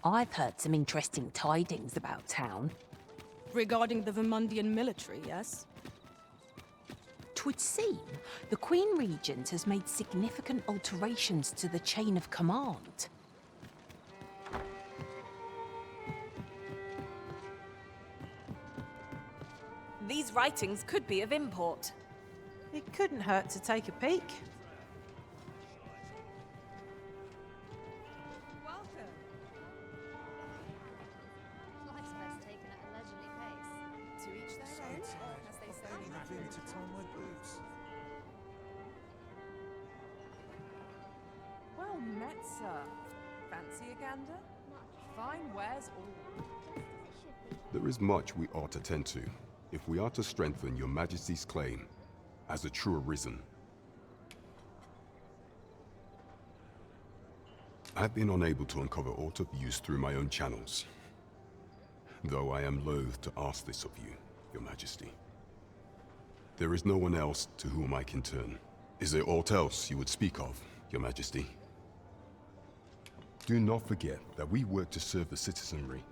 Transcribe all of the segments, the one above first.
I've heard some interesting tidings about town. Regarding the Vermundian military, yes? 'Twould seem the Queen Regent has made significant alterations to the chain of command. These writings could be of import. It couldn't hurt to take a peek. Welcome. Life's best taken at a leisurely pace. To each their own, as they say. Need to tie my boots. Well met, sir. Fancy a gander? Fine wares all. There is much we ought to tend to, if we are to strengthen your Majesty's claim as a true Arisen. I've been unable to uncover aught of use through my own channels, though I am loath to ask this of you, your Majesty. There is no one else to whom I can turn. Is there aught else you would speak of, your Majesty? Do not forget that we work to serve the citizenry.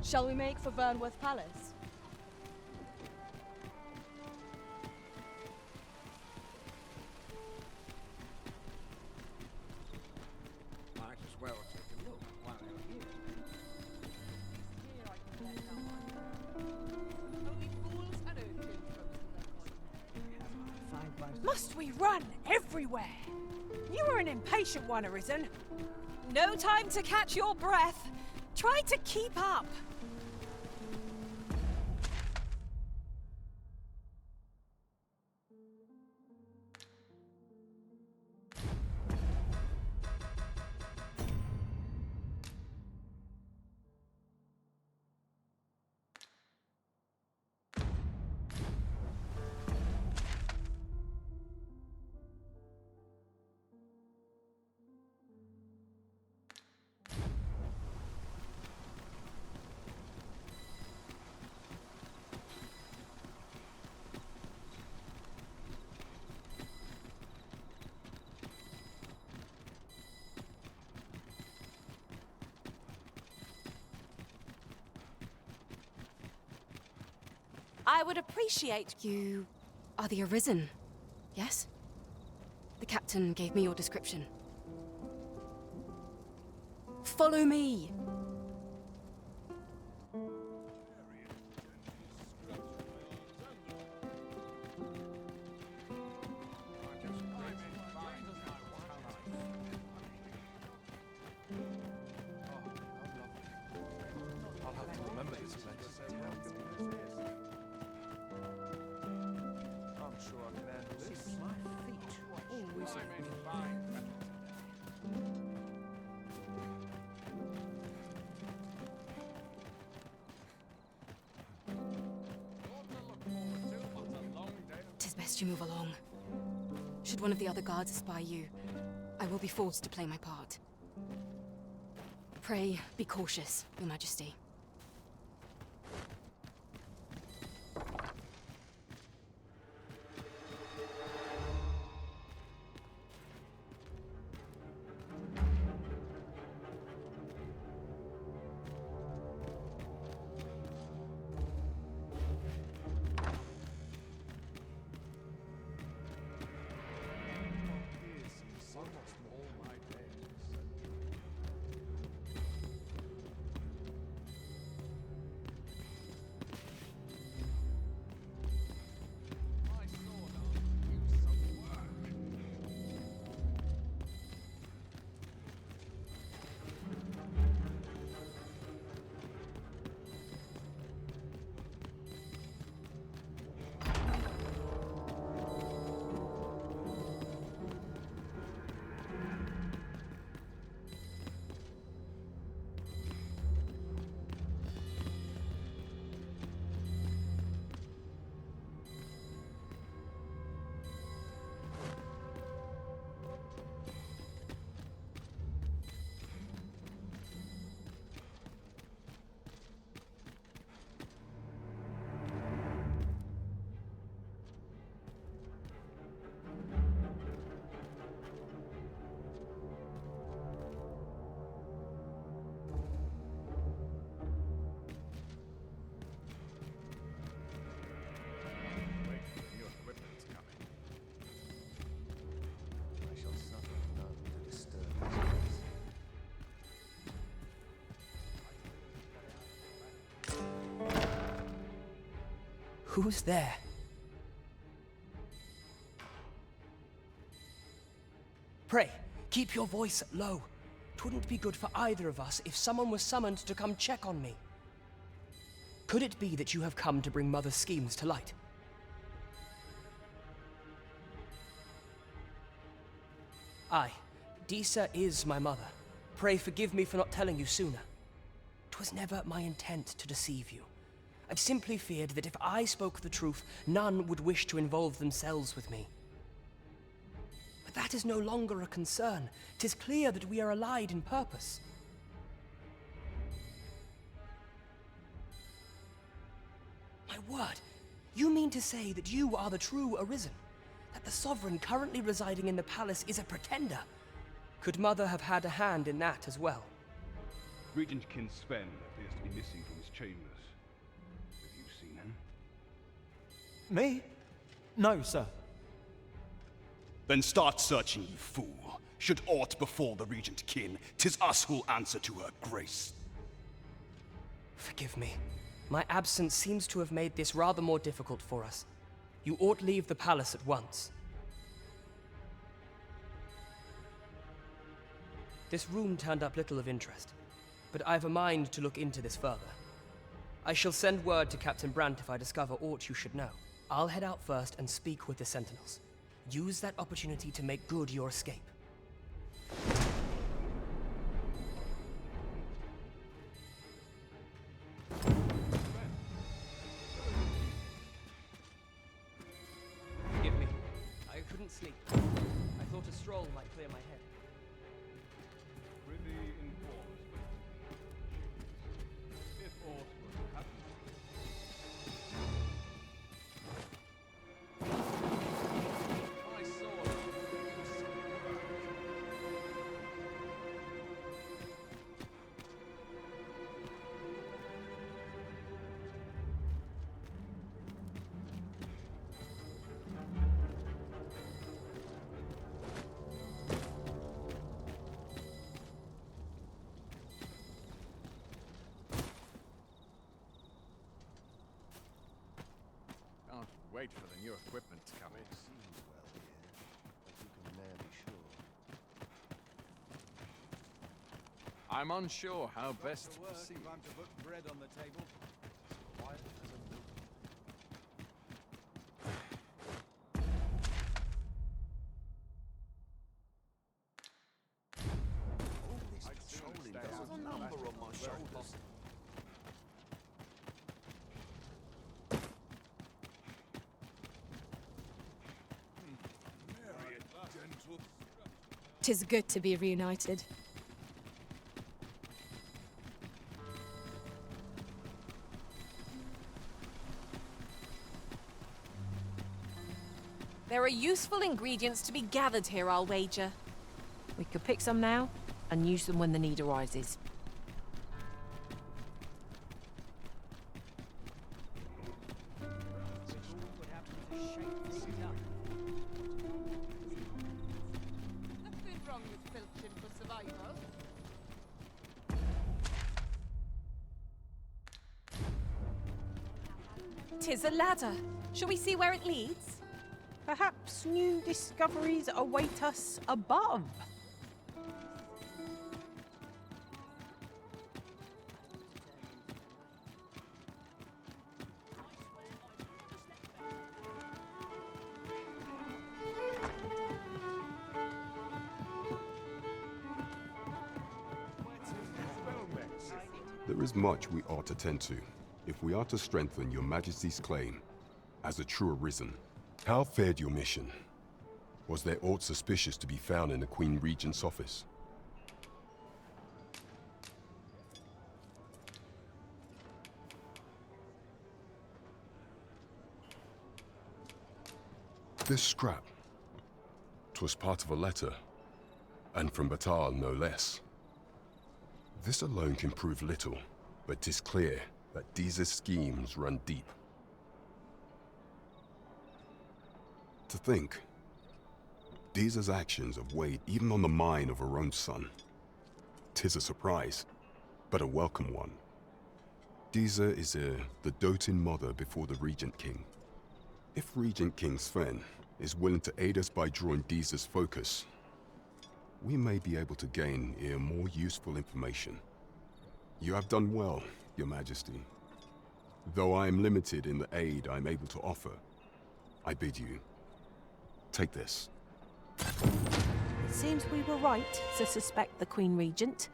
Shall we make for Vernworth Palace? Might as well take a look while they're here. Must we run everywhere? You are an impatient one, Arisen. No time to catch your breath. Try to keep up. I would appreciate... You are the Arisen, yes? The captain gave me your description. Follow me! I'll have to remember this place. I'm sure I can handle this. My feet always Tis best you move along. Should one of the other guards espy you, I will be forced to play my part. Pray, be cautious, Your Majesty. Who's there? Pray, keep your voice low. 'Twouldn't be good for either of us if someone was summoned to come check on me. Could it be that you have come to bring Mother's schemes to light? Aye, Disa is my mother. Pray forgive me for not telling you sooner. 'Twas never my intent to deceive you. I've simply feared that if I spoke the truth, none would wish to involve themselves with me. But that is no longer a concern. 'Tis clear that we are allied in purpose. My word, you mean to say that you are the true Arisen? That the Sovereign currently residing in the palace is a pretender? Could Mother have had a hand in that as well? Regent Kin Sven appears to be missing from his chambers. Have you seen him? Me? No, sir. Then start searching, you fool. Should aught befall the Regent Kin, 'tis us who'll answer to her grace. Forgive me. My absence seems to have made this rather more difficult for us. You ought leave the palace at once. This room turned up little of interest, but I've a mind to look into this further. I shall send word to Captain Brandt if I discover aught you should know. I'll head out first and speak with the Sentinels. Use that opportunity to make good your escape. Forgive me. I couldn't sleep. I thought a stroll might clear my head. Privy informs me. If aught were to happen. I saw Can't wait for the new equipment to come in. Seems well here, but you can ne'er be sure. I'm unsure how best to Work proceed. if I'm to put bread on the table. Quiet as a mouse. All this patrolling does a number on my shoulders. Tis good to be reunited. There are useful ingredients to be gathered here, I'll wager. We could pick some now and use them when the need arises. Nothing wrong with filching for survival. Tis a ladder. Shall we see where it leads? Perhaps new discoveries await us above. There is much we ought to tend to, if we are to strengthen your Majesty's claim as a true Arisen. How fared your mission? Was there aught suspicious to be found in the Queen Regent's office? This scrap. 'Twas part of a letter, and from Batal no less. This alone can prove little, but 'tis clear that Disa's schemes run deep. To think, Disa's actions have weighed even on the mind of her own son. 'Tis a surprise, but a welcome one. Disa is the doting mother before the Regent King. If Regent King Sven is willing to aid us by drawing Disa's focus, we may be able to gain more useful information. You have done well, Your Majesty. Though I am limited in the aid I'm able to offer, I bid you, take this. It seems we were right to suspect the Queen Regent.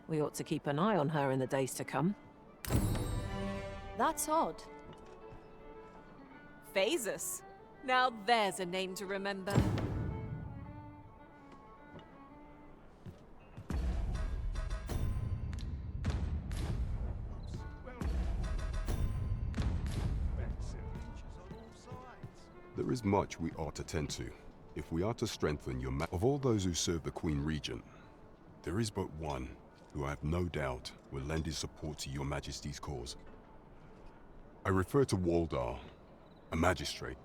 We ought to keep an eye on her in the days to come. That's odd. Phasus. Now there's a name to remember. There is much we ought to tend to, if we are to strengthen your Of all those who serve the Queen Regent, there is but one who I have no doubt will lend his support to Your Majesty's cause. I refer to Waldar, a magistrate.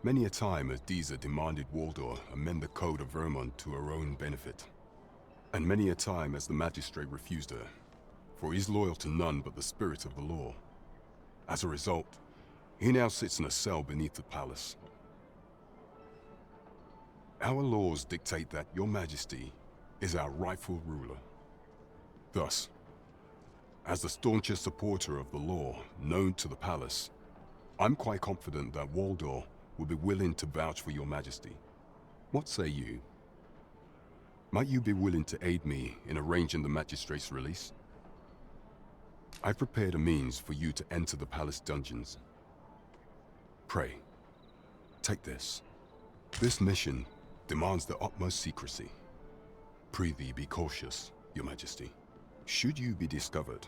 Many a time has Disa demanded Waldar amend the Code of Vermont to her own benefit. And many a time has the magistrate refused her, for he is loyal to none but the spirit of the law. As a result, he now sits in a cell beneath the palace. Our laws dictate that Your Majesty is our rightful ruler. Thus, as the staunchest supporter of the law known to the palace, I'm quite confident that Waldar will be willing to vouch for Your Majesty. What say you? Might you be willing to aid me in arranging the magistrate's release? I've prepared a means for you to enter the palace dungeons. Pray, take this. This mission demands the utmost secrecy. Prithee be cautious, Your Majesty. Should you be discovered,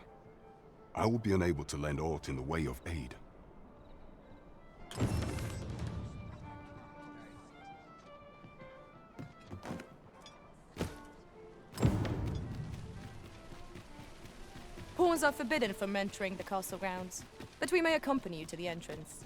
I will be unable to lend aught in the way of aid. Pawns are forbidden from entering the castle grounds, but we may accompany you to the entrance.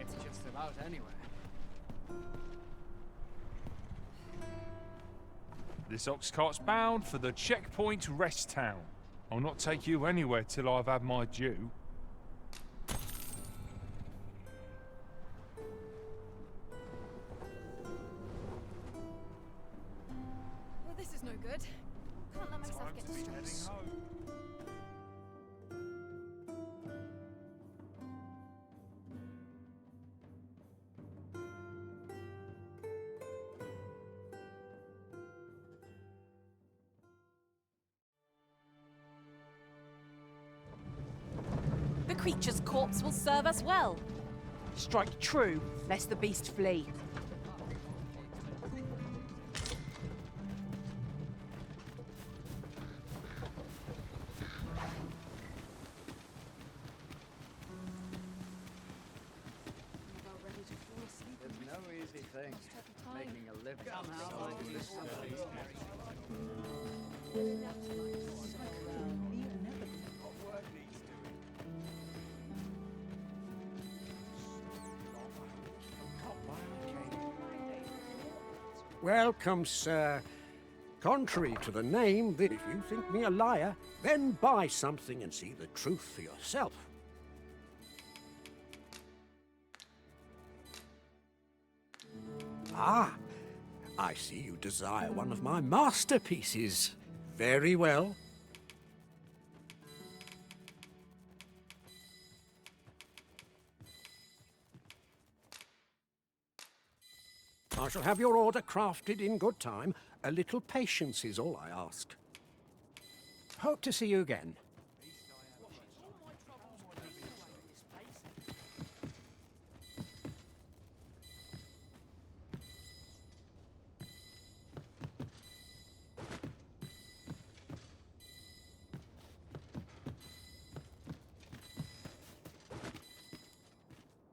It's just about anywhere. This ox cart's bound for the checkpoint rest town. I'll not take you anywhere till I've had my due. Well, this is no good. Can't let myself get distracted. The creature's corpse will serve us well. Strike true, lest the beast flee. There's no easy thing. Making a living. Welcome, sir. Contrary to the name, if you think me a liar, then buy something and see the truth for yourself. Ah, I see you desire one of my masterpieces. Very well. I shall have your order crafted in good time. A little patience is all I ask. Hope to see you again.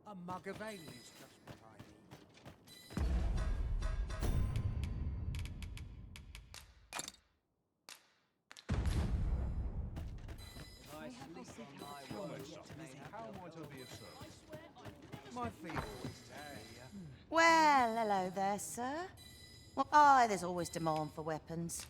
A mug of ale is just what I need. My feet always Well, hello there, sir. Well, aye, there's always demand for weapons.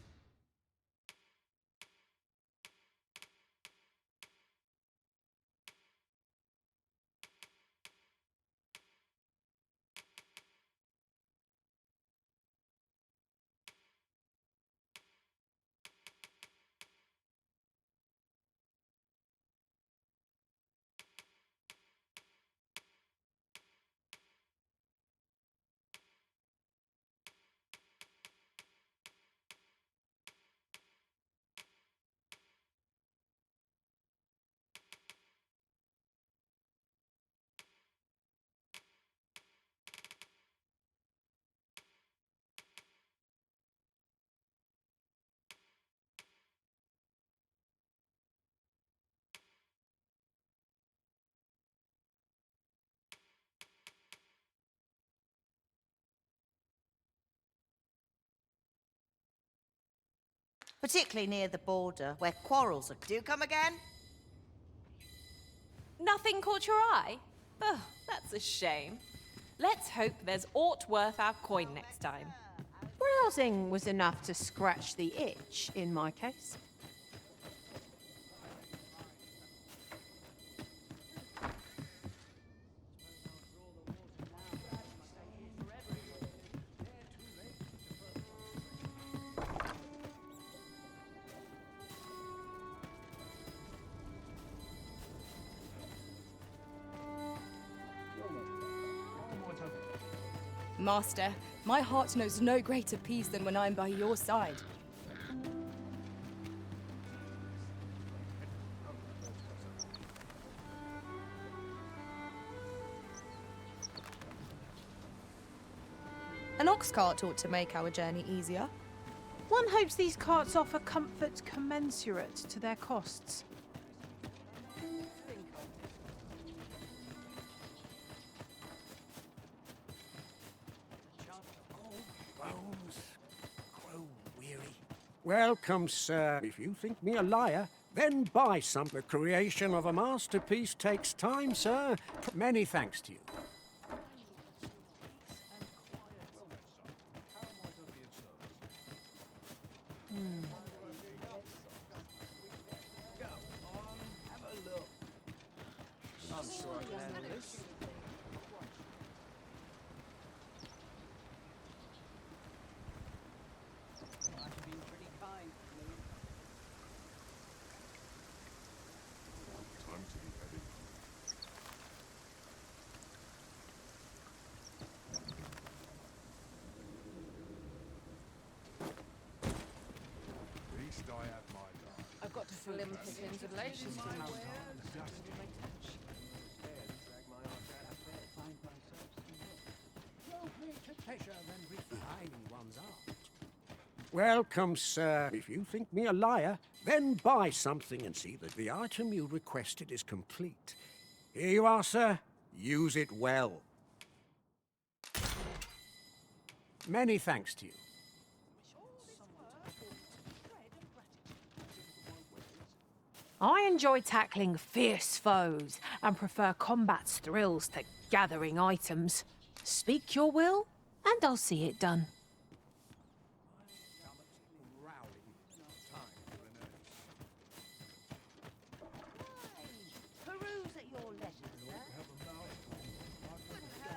Particularly near the border, where quarrels are... Do you come again? Nothing caught your eye? Oh, that's a shame. Let's hope there's aught worth our coin next time. Browsing was enough to scratch the itch, in my case. Master, my heart knows no greater peace than when I'm by your side. An ox cart ought to make our journey easier. One hopes these carts offer comfort commensurate to their costs. Welcome, sir. If you think me a liar, then buy some. The creation of a masterpiece takes time, sir. Many thanks to you. I'm sure I can handle this. I've got to fill in Pippin's relations to my Welcome, sir. If you think me a liar, then buy something and see that the item you requested is complete. Here you are, sir. Use it well. Many thanks to you. I enjoy tackling fierce foes and prefer combat's thrills to gathering items. Speak your will, and I'll see it done.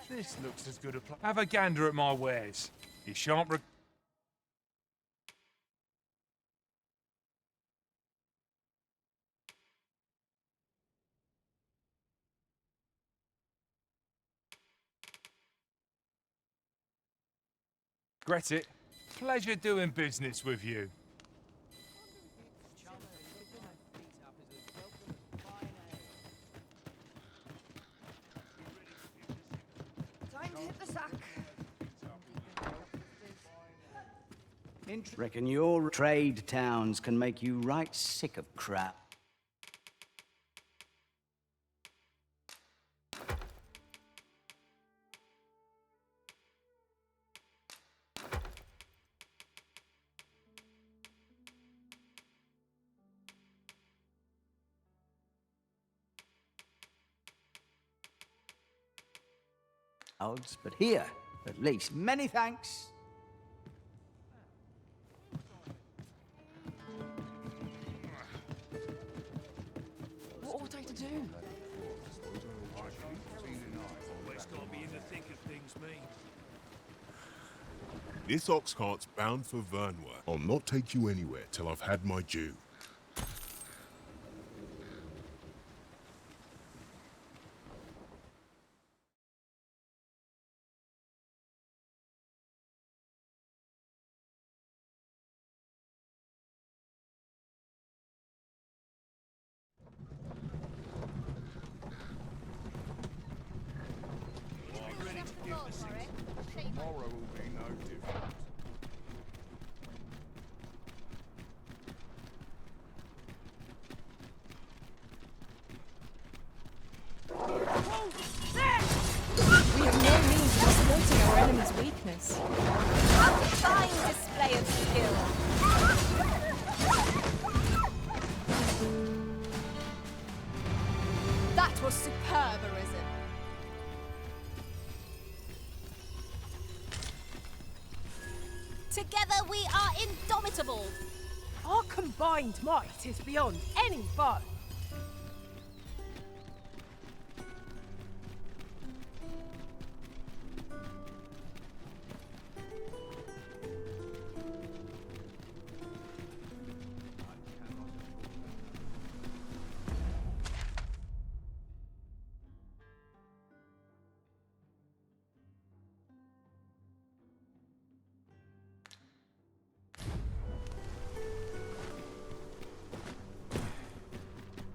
This looks as good a place. Have a gander at my wares. You shan't Regret it. Pleasure doing business with you. Time to hit the sack. Reckon your trade towns can make you right sick of crap. But here, at least, many thanks. What ought I to do? Always gotta be in the thick of things, me. This ox cart's bound for Vernworth. I'll not take you anywhere till I've had my due. Tomorrow will be no different. We have no means of exploiting our enemy's weakness. A fine display of skill. That was superb, Arisen. Together we are indomitable. Our combined might is beyond any foe.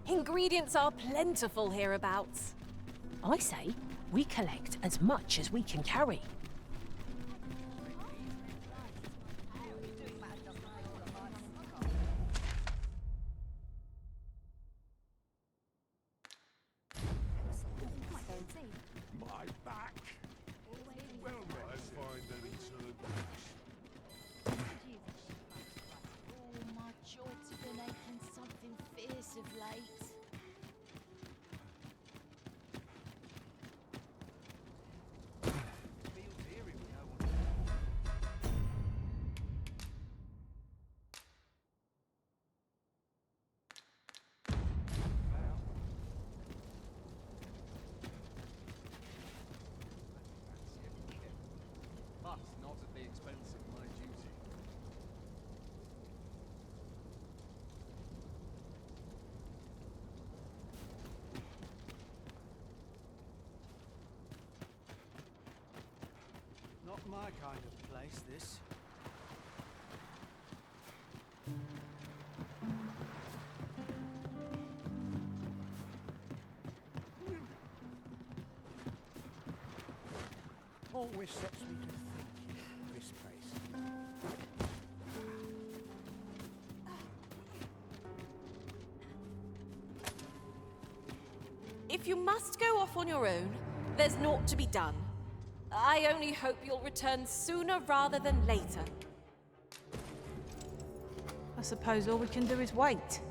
Ingredients are plentiful hereabouts. I say we collect as much as we can carry. My back. Well, let's find any turn. Oh, my joints have been aching something fierce of late. But not at the expense of my duty. Not my kind of place, this. Always sets me to thinking, this place. If you must go off on your own, there's naught to be done. I only hope you'll return sooner rather than later. I suppose all we can do is wait.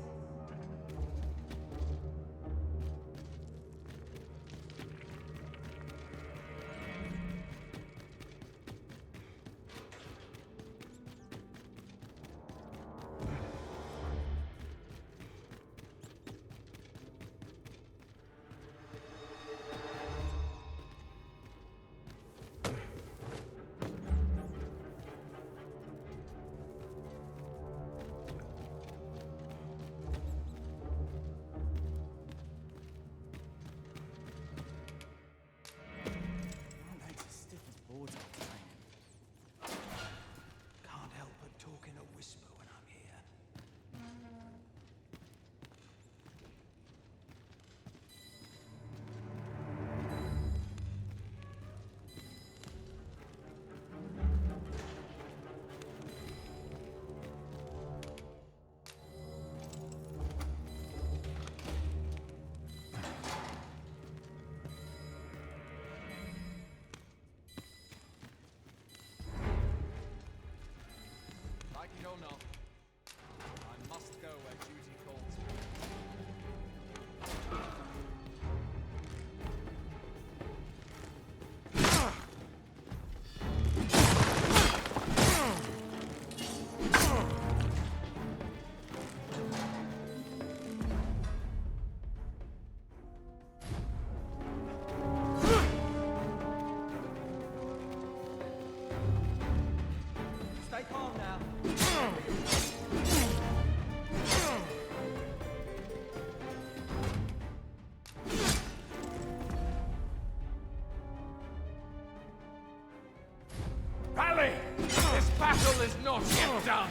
Rally! This battle is not yet done!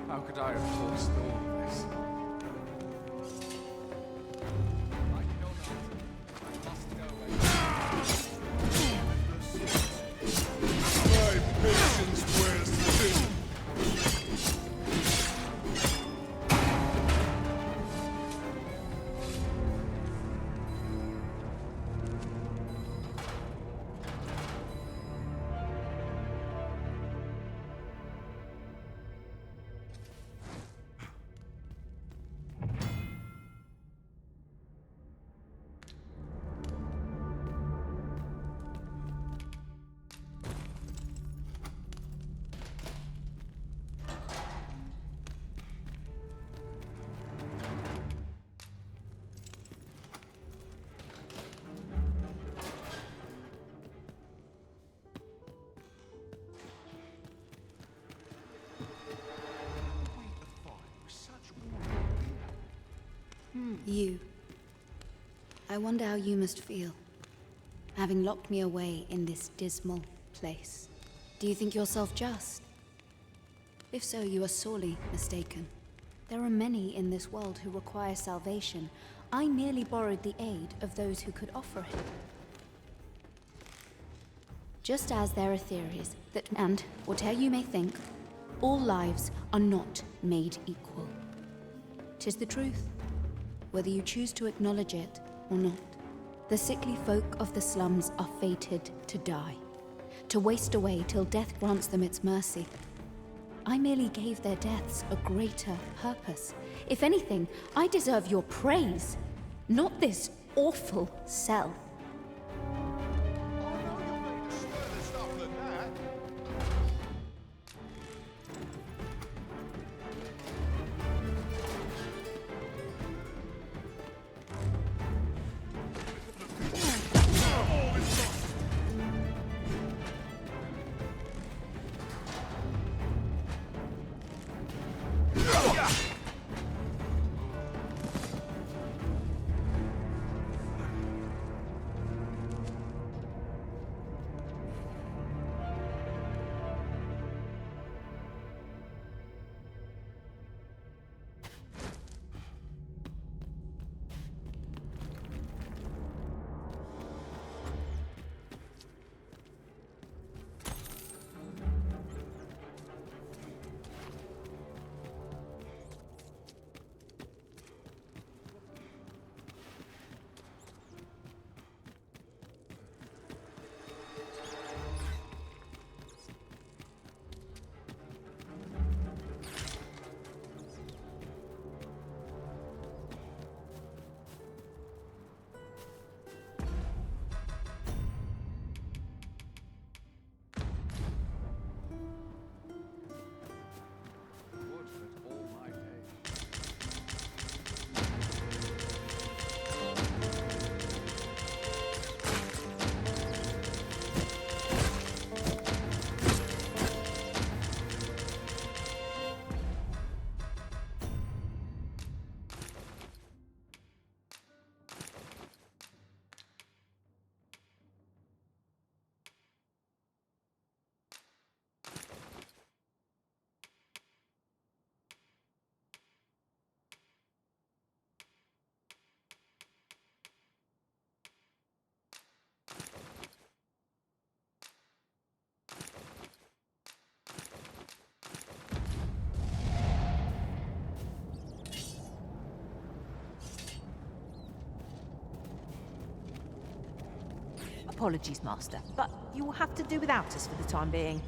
How could I have forced all this? My patience wears thin. You. I wonder how you must feel, having locked me away in this dismal place. Do you think yourself just? If so, you are sorely mistaken. There are many in this world who require salvation. I merely borrowed the aid of those who could offer it. Just as there are theories that, and whatever you may think, all lives are not made equal. 'Tis the truth, whether you choose to acknowledge it or not. The sickly folk of the slums are fated to die, to waste away till death grants them its mercy. I merely gave their deaths a greater purpose. If anything, I deserve your praise, not this awful cell. Apologies, Master, but you will have to do without us for the time being.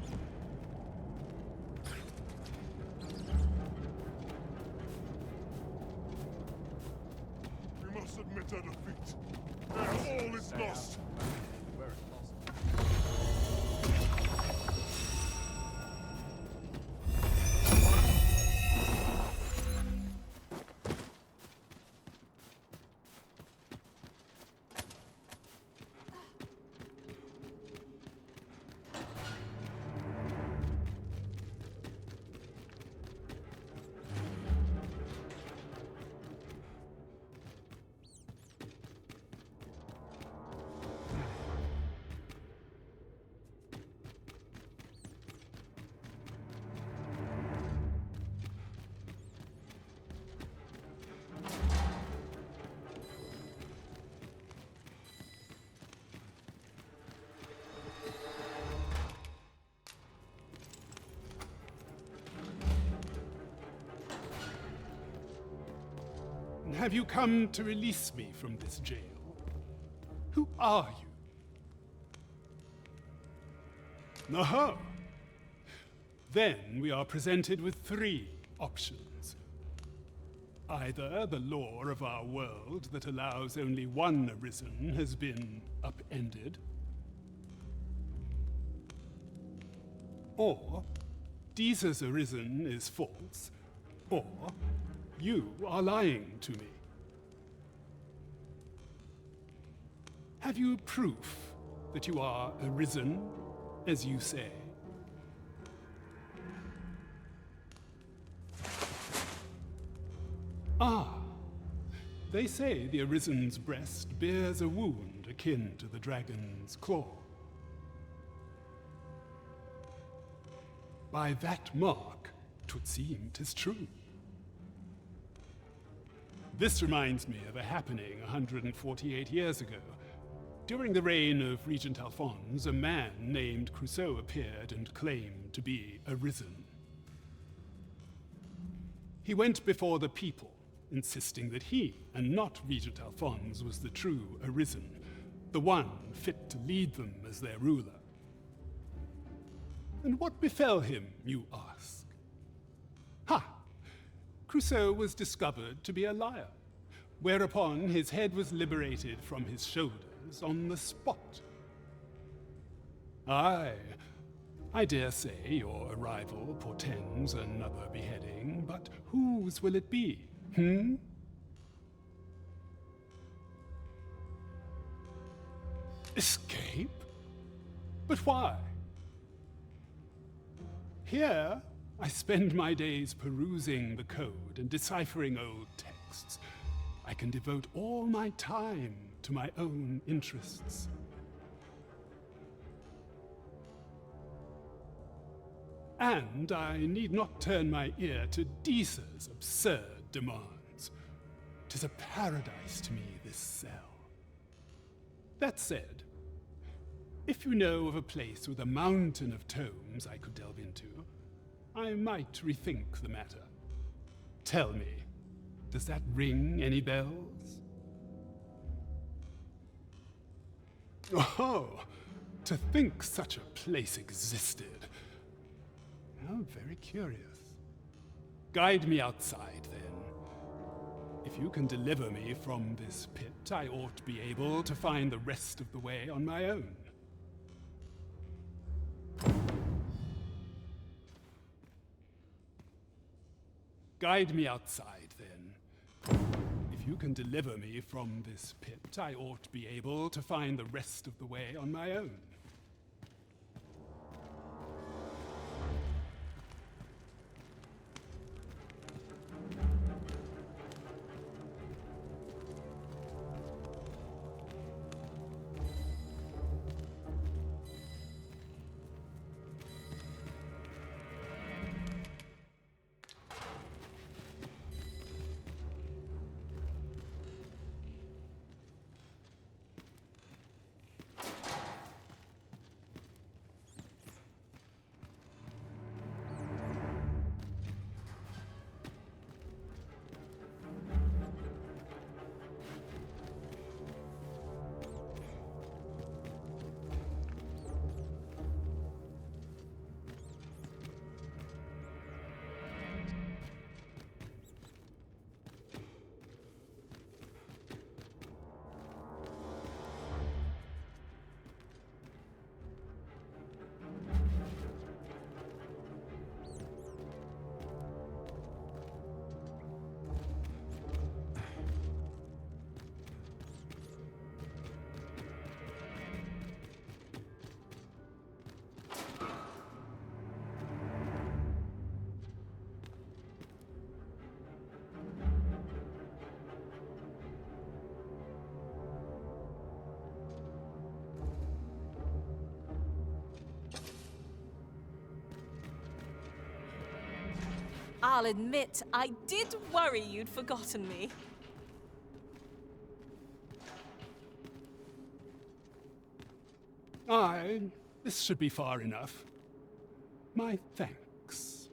have you come to release me from this jail? Who are you? Aha! Then we are presented with 3 options. Either the law of our world that allows only one Arisen has been upended, or Disa's Arisen is false, or you are lying to me. Have you proof that you are Arisen, as you say? Ah, they say the Arisen's breast bears a wound akin to the dragon's claw. By that mark, 'twould seem 'tis true. This reminds me of a happening 148 years ago. During the reign of Regent Alphonse, a man named Crusoe appeared and claimed to be Arisen. He went before the people, insisting that he, and not Regent Alphonse, was the true Arisen, the one fit to lead them as their ruler. And what befell him, you ask? Ha! Crusoe was discovered to be a liar, whereupon his head was liberated from his shoulders on the spot. Aye, I dare say your arrival portends another beheading, but whose will it be, Escape? But why? Here, I spend my days perusing the code and deciphering old texts. I can devote all my time to my own interests. And I need not turn my ear to Disa's absurd demands. 'Tis a paradise to me, this cell. That said, if you know of a place with a mountain of tomes I could delve into, I might rethink the matter. Tell me, does that ring any bells? Oh, to think such a place existed. How very curious. Guide me outside, then. If you can deliver me from this pit, I ought to be able to find the rest of the way on my own. Guide me outside, then. If you can deliver me from this pit, I ought to be able to find the rest of the way on my own. I'll admit, I did worry you'd forgotten me. Aye, this should be far enough. My thanks.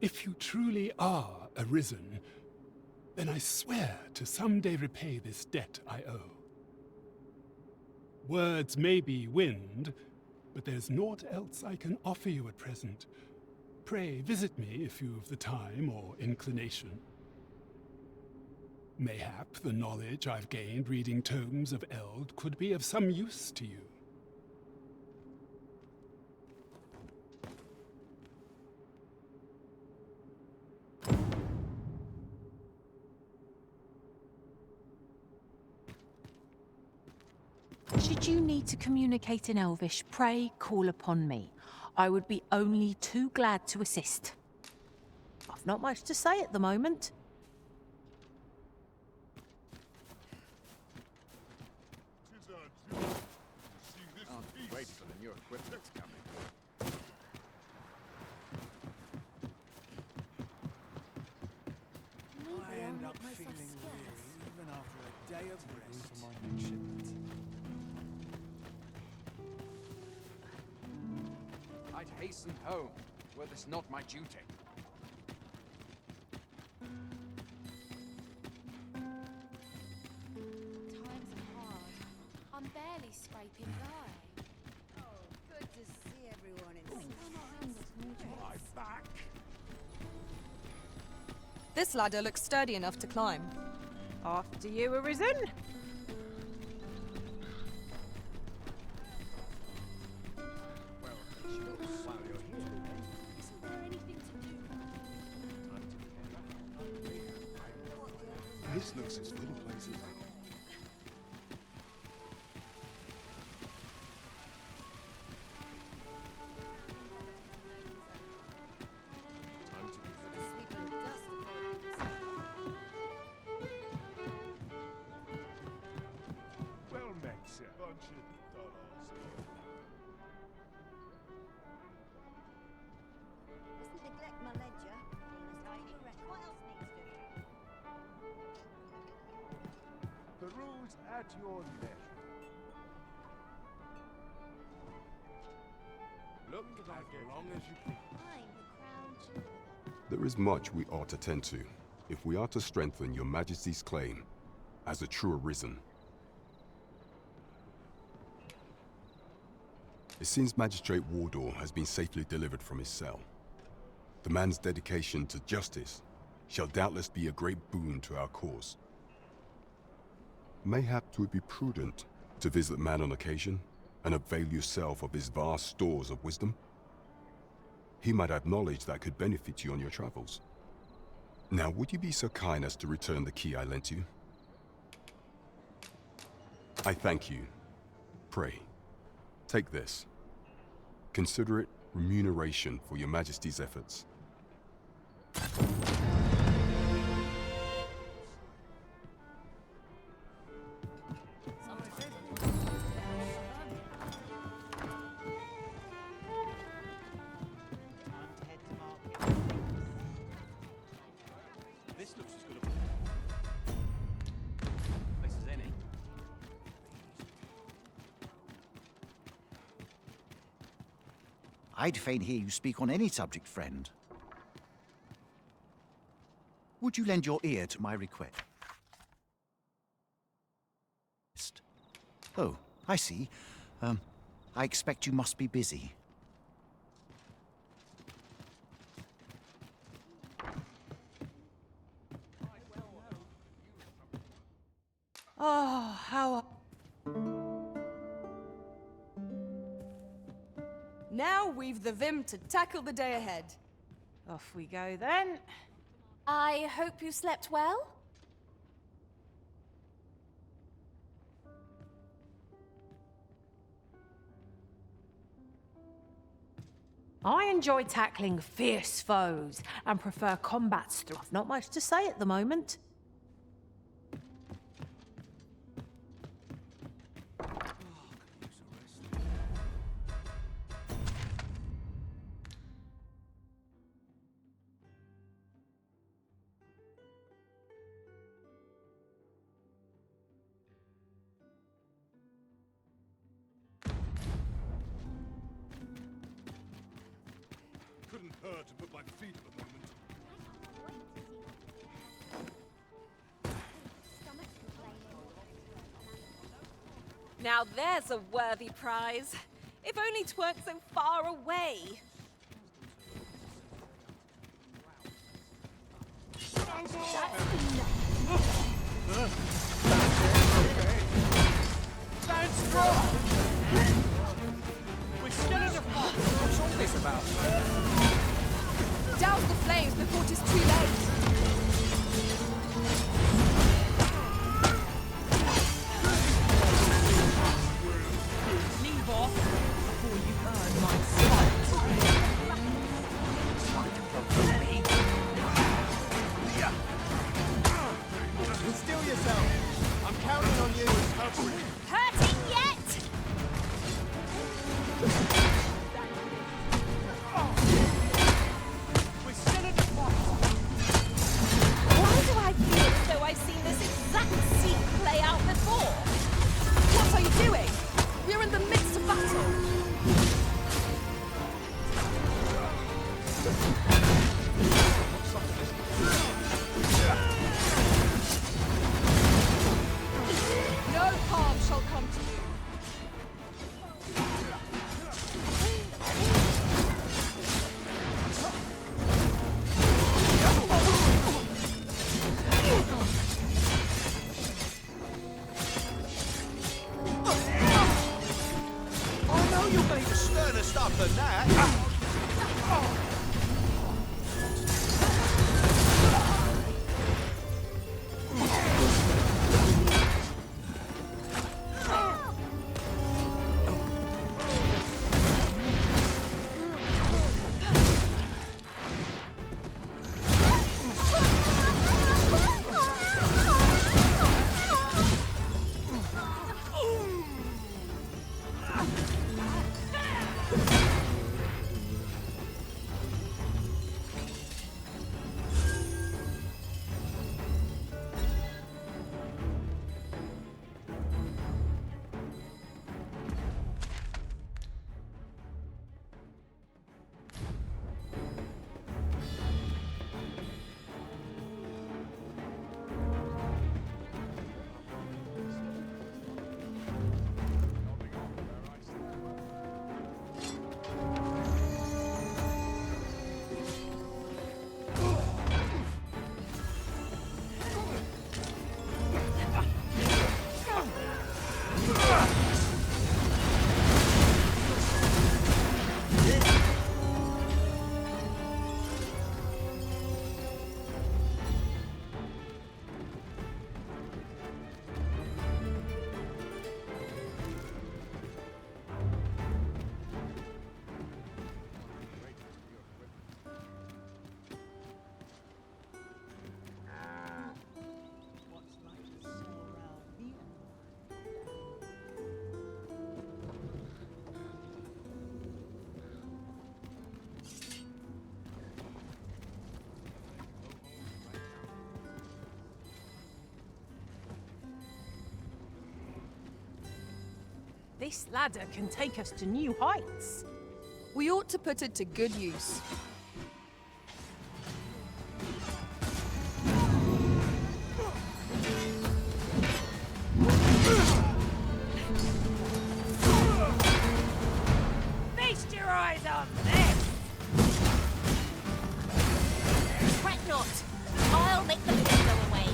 If you truly are Arisen, then I swear to someday repay this debt I owe. Words may be wind, but there's naught else I can offer you at present. Pray visit me if you've the time or inclination. Mayhap the knowledge I've gained reading tomes of Eld could be of some use to you. Should you need to communicate in Elvish, pray call upon me. I would be only too glad to assist. I've not much to say at the moment. Wait for the new equipment coming. I end up feeling weary even after a day of rest. I'd hasten home, were this not my duty. Times are hard. I'm barely scraping by. Oh, good to see everyone in My back. This ladder looks sturdy enough to climb. After you, Arisen. This looks as full of places. Well met, sir. Mustn't neglect my ledger. What else needs doing? The rules at your leisure. Look as long as you please. I'm the crown jewel. There is much we ought to tend to, if we are to strengthen your Majesty's claim as a true Arisen. It seems Magistrate Wardor has been safely delivered from his cell. The man's dedication to justice shall doubtless be a great boon to our cause. Mayhap 'twould be prudent to visit the man on occasion and avail yourself of his vast stores of wisdom. He might have knowledge that could benefit you on your travels. Now, would you be so kind as to return the key I lent you? I thank you. Pray, take this. Consider it remuneration for your Majesty's efforts. This looks as good a place as any. I'd fain hear you speak on any subject, friend. Would you lend your ear to my request? Oh, I see. I expect you must be busy. Oh, how... Now we've the vim to tackle the day ahead. Off we go then. I hope you slept well? I enjoy tackling fierce foes and prefer combats through. I've not much to say at the moment. Couldn't hurt to put my feet up a moment. Now there's a worthy prize. If only 'tweren't so far away. Stand strong! We're still in the fight. What's all this about? Douse the flames before 'tis too late. Leave off before you earn my sight. Still yourself. I'm counting on you. Hurting yet? We're still in the fight. Why do I feel as though I've seen this exact scene play out before? What are you doing? We're in the midst of battle. No harm shall come to you. I know you'll be the sterner stuff than that. This ladder can take us to new heights. We ought to put it to good use. Feast your eyes on this! Fret not. I'll make the mist go away.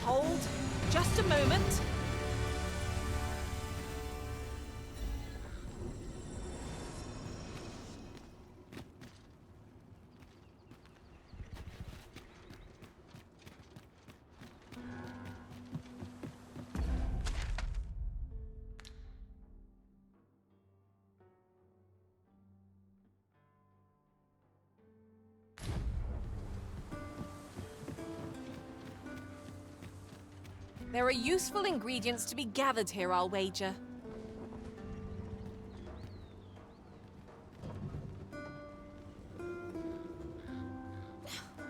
Hold. Just a moment. There are useful ingredients to be gathered here, I'll wager.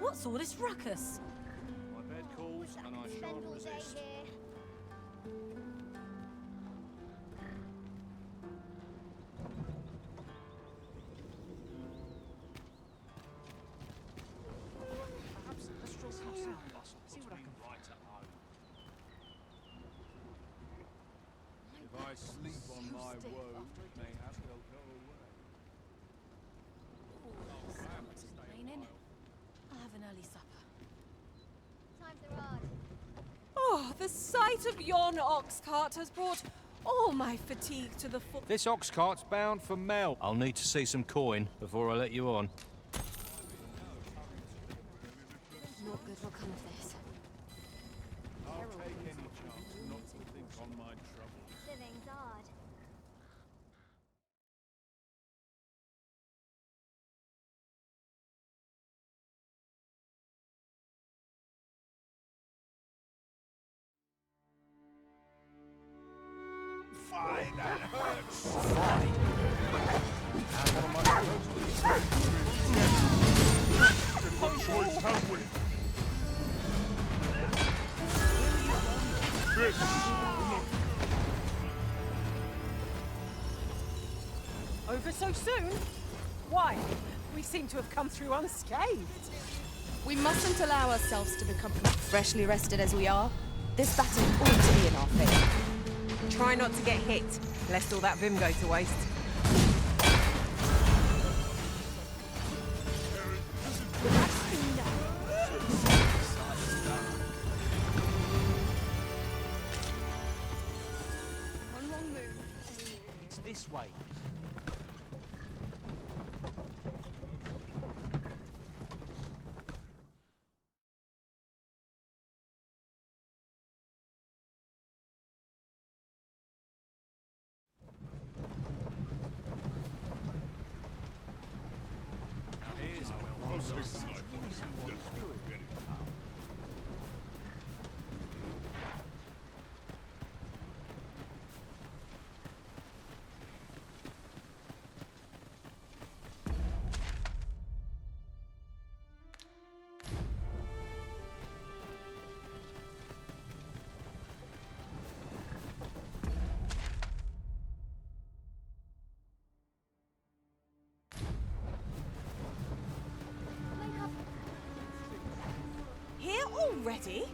What's all this ruckus? My bed calls and I shan't resist. Perhaps let's stroll past some bustle. See what I can write at home. If stiff woe after a day mayhap of they'll go away. Someone's complaining. I'll have an early supper. Times are hard. Oh, the sight of yon ox cart has brought all my fatigue to the fore. This ox cart's bound for Mel. I'll need to see some coin before I let you on. Not good will come of this. I'll take any chance not to think on my troubles. Living's hard. Fine, that hurts. Fine. And what am I supposed to do? What choice have we? This. Over so soon? Why? We seem to have come through unscathed. We mustn't allow ourselves to become freshly rested as we are. This battle ought to be in our favour. Try not to get hit, lest all that vim go to waste. One wrong move. It's this way. Here already?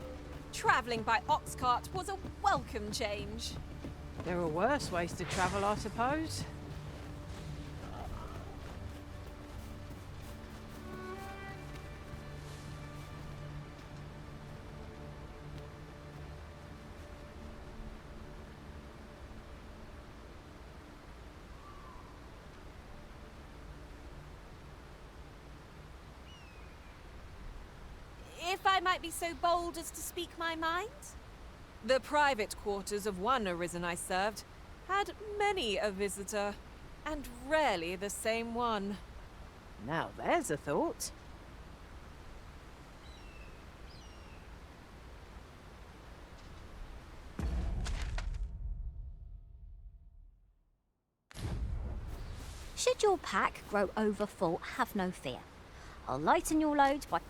Travelling by ox cart was a welcome change. There are worse ways to travel, I suppose. If I might be so bold as to speak my mind? The private quarters of one arisen I served had many a visitor, and rarely the same one. Now there's a thought. Should your pack grow overfull, have no fear. I'll lighten your load by...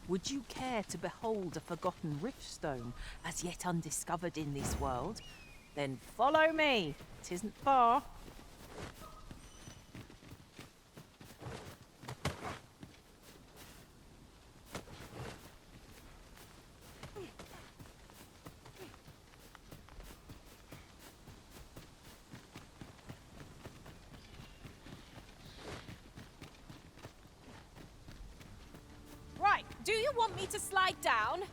Would you care to behold a forgotten riftstone as yet undiscovered in this world? Then follow me. 'Tisn't far. Right, do you want me to slide down?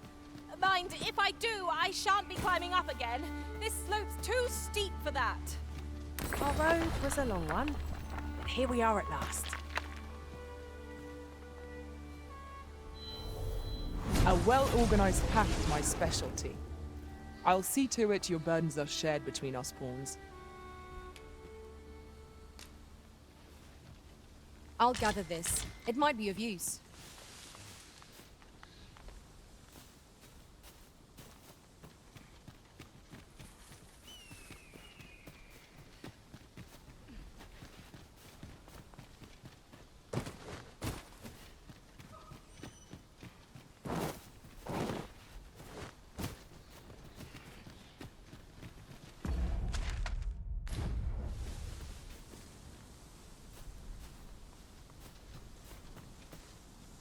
Mind, if I do, I shan't be climbing up again. This slope's too steep for that. Our road was a long one, but here we are at last. A well-organized pack is my specialty. I'll see to it your burdens are shared between us pawns. I'll gather this. It might be of use.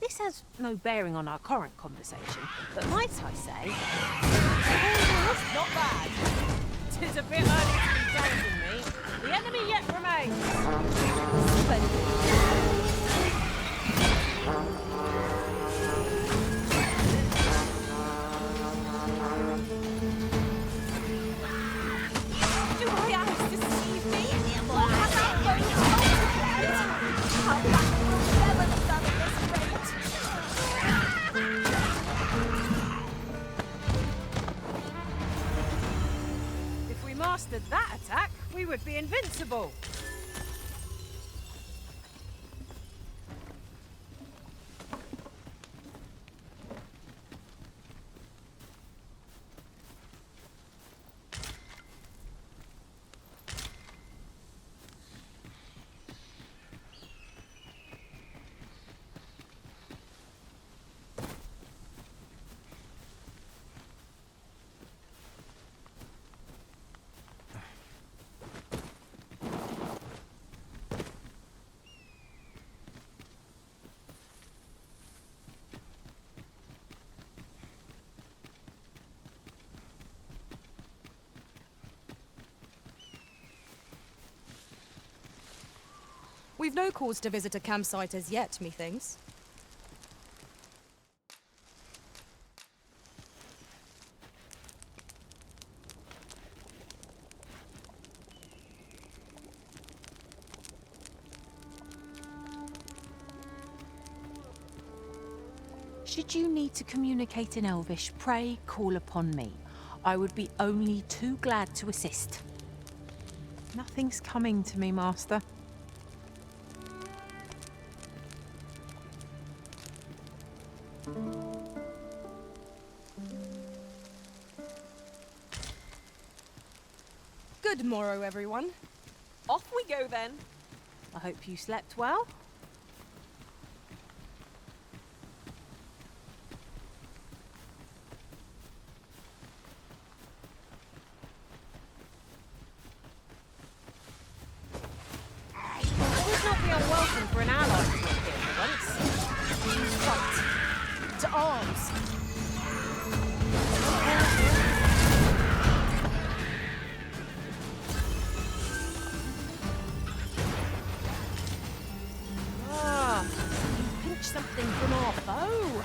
This has no bearing on our current conversation, but might I say... It's not bad. 'Tis a bit early to be challenging me. The enemy yet remains. Do my eyes deceive me? Or has our boat How back will never have done at this rate? If we mastered that attack, we would be invincible. We've no cause to visit a campsite as yet, methinks. Should you need to communicate in Elvish, pray call upon me. I would be only too glad to assist. Nothing's coming to me, Master. Good morrow, everyone. Off we go then. I hope you slept well. Would not be unwelcome for an ally to appear for once. Right. To arms. Something from our foe.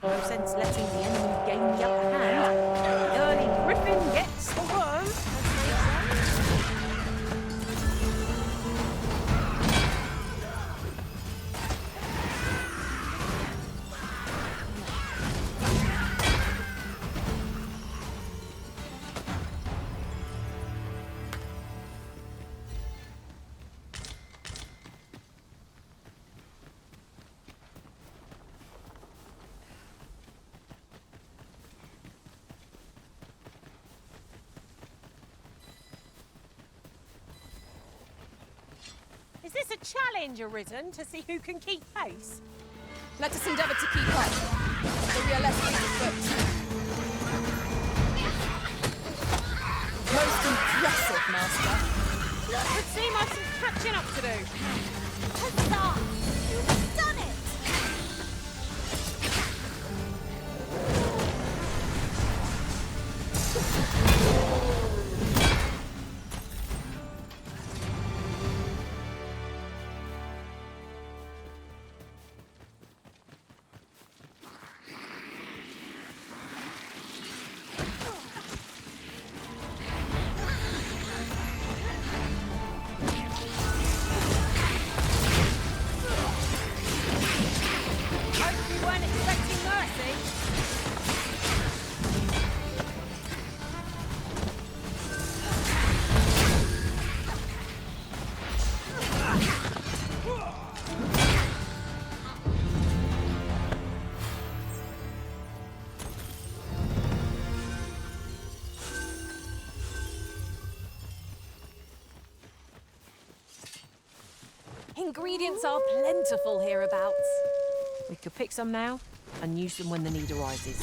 No sense letting the enemy gain the upper hand. The early griffin gets the worm, as they this a challenge arisen to see who can keep pace? Let us endeavour to keep up, so we are less fleet of foot. Most impressive, Master. Would seem I've some catching up to do. Huzzah! You've done it! Ingredients are plentiful hereabouts. We could pick some now and use them when the need arises.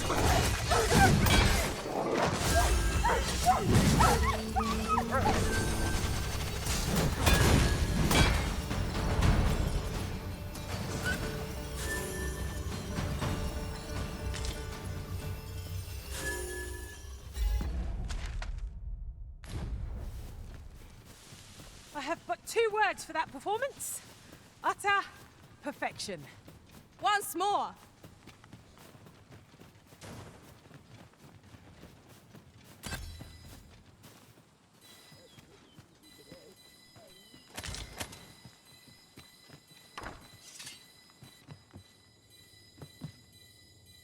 I have but 2 words for that performance. Utter perfection. Once more.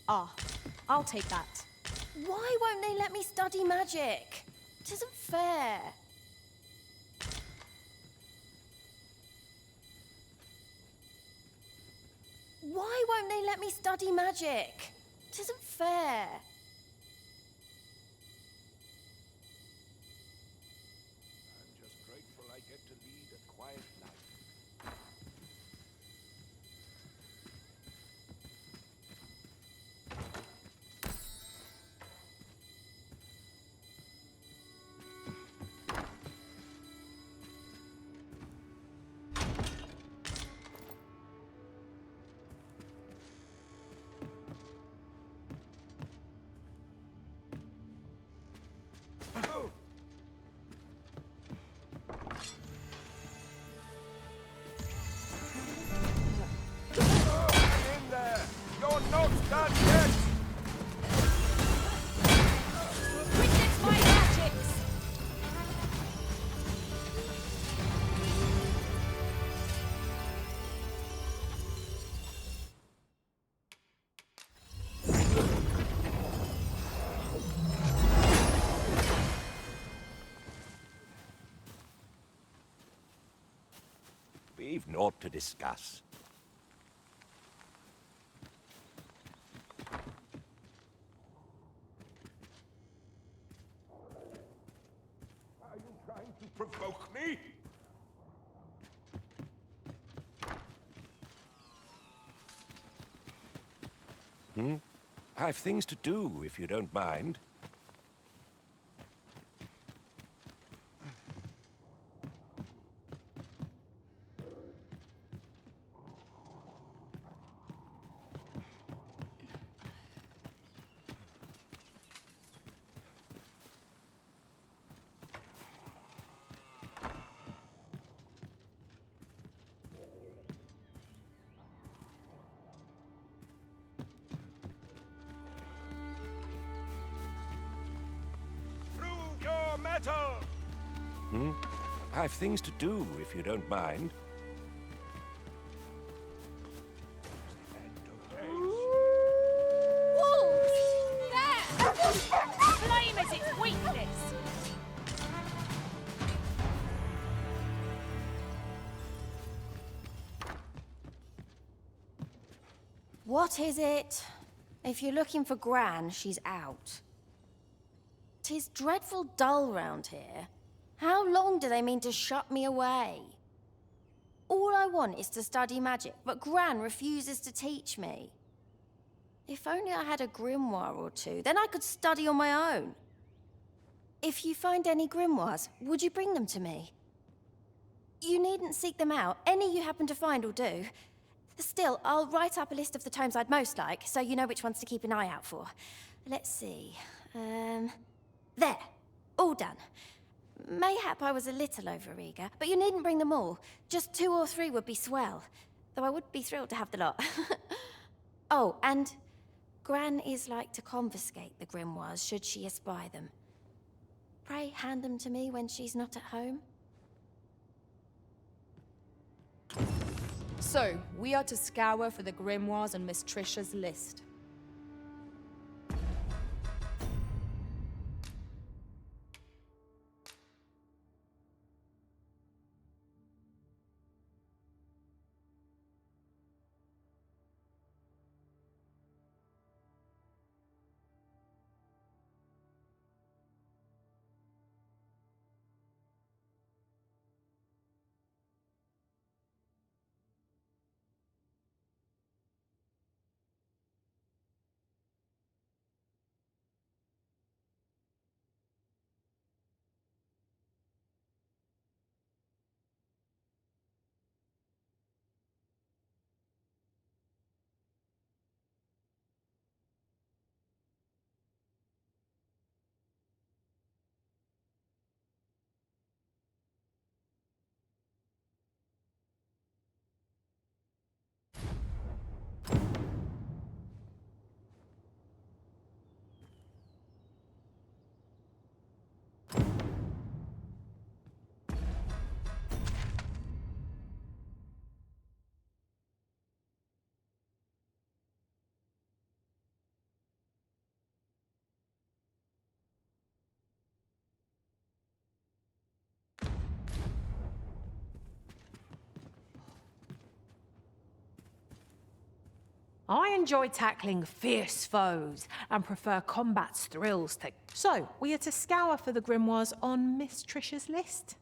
Ah, I'll take that. Why won't they let me study magic? It isn't fair. Why won't they let me study magic? It isn't fair. I'm just grateful I get to lead a quiet life. You're not done yet! Witness my magics! We've naught to discuss. Are you trying to provoke me? I've things to do, if you don't mind. I've things to do, if you don't mind. Wolves! There! Flame is its weakness! What is it? If you're looking for Gran, she's out. 'Tis dreadful dull round here. How long do they mean to shut me away? All I want is to study magic, but Gran refuses to teach me. If only I had a grimoire or two, then I could study on my own. If you find any grimoires, would you bring them to me? You needn't seek them out. Any you happen to find will do. Still, I'll write up a list of the tomes I'd most like, so you know which ones to keep an eye out for. Let's see. There. All done. Mayhap I was a little overeager, but you needn't bring them all. Just 2 or 3 would be swell. Though I would be thrilled to have the lot. Oh, and Gran is like to confiscate the grimoires should she espy them. Pray hand them to me when she's not at home. So, we are to scour for the grimoires on Miss Trisha's list. I enjoy tackling fierce foes and prefer combat's thrills to... So, we are to scour for the grimoires on Miss Trisha's list?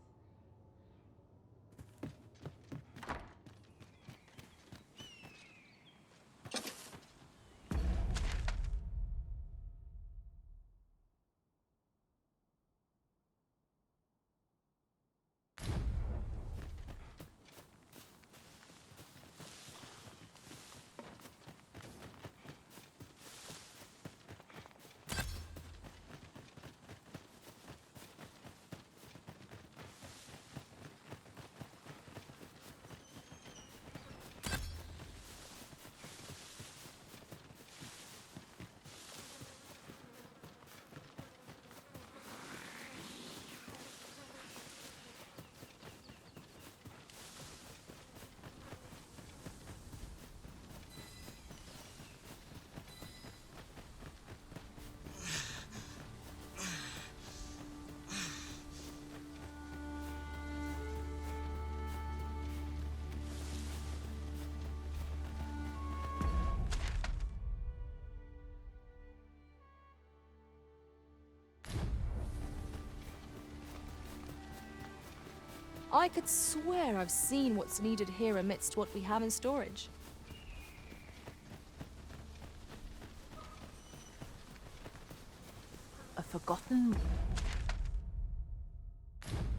I could swear I've seen what's needed here amidst what we have in storage. A forgotten...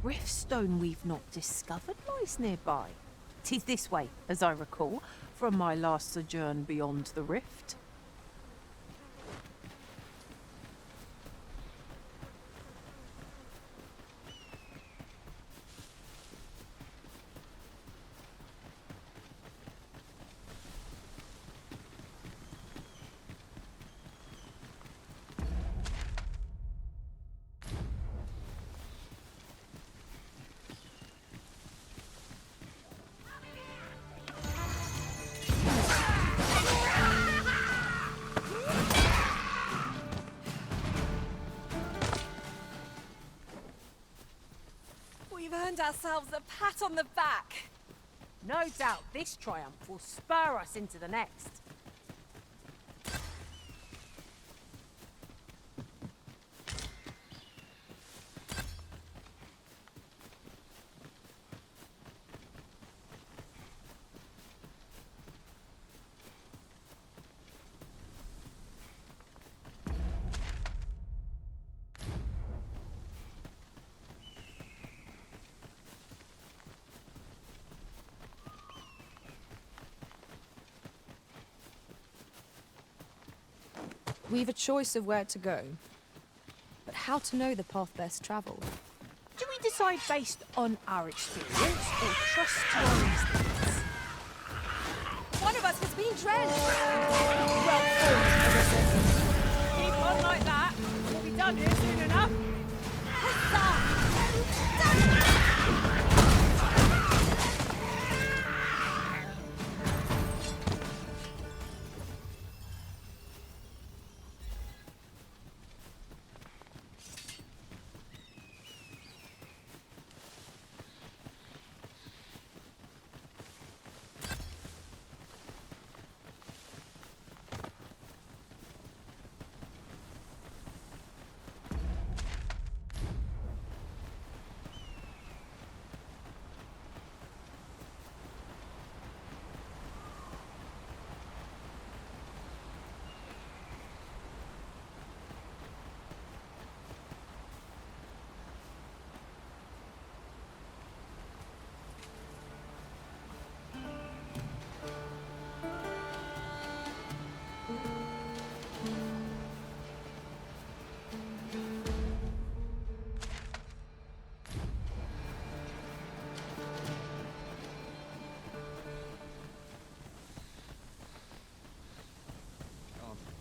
Riftstone we've not discovered lies nearby. 'Tis this way, as I recall, from my last sojourn beyond the rift. We've earned ourselves a pat on the back. No doubt this triumph will spur us into the next. We've a choice of where to go, but how to know the path best travelled? Do we decide based on our experience or trust to our instincts? One of us has been drenched! Well keep on like that. We'll be done here soon enough.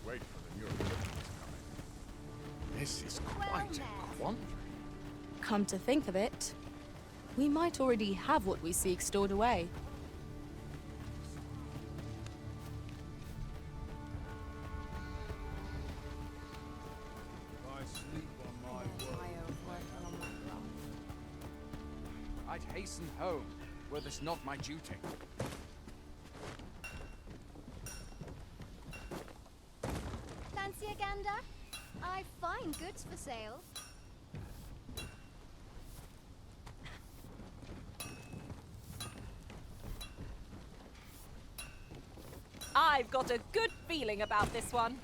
Wait for the new equipment coming. This is quite a quandary. Come to think of it, we might already have what we seek stored away. I sleep on my word. I'd hasten home, were this not my duty. Fancy a gander? I find goods for sale. I've got a good feeling about this one.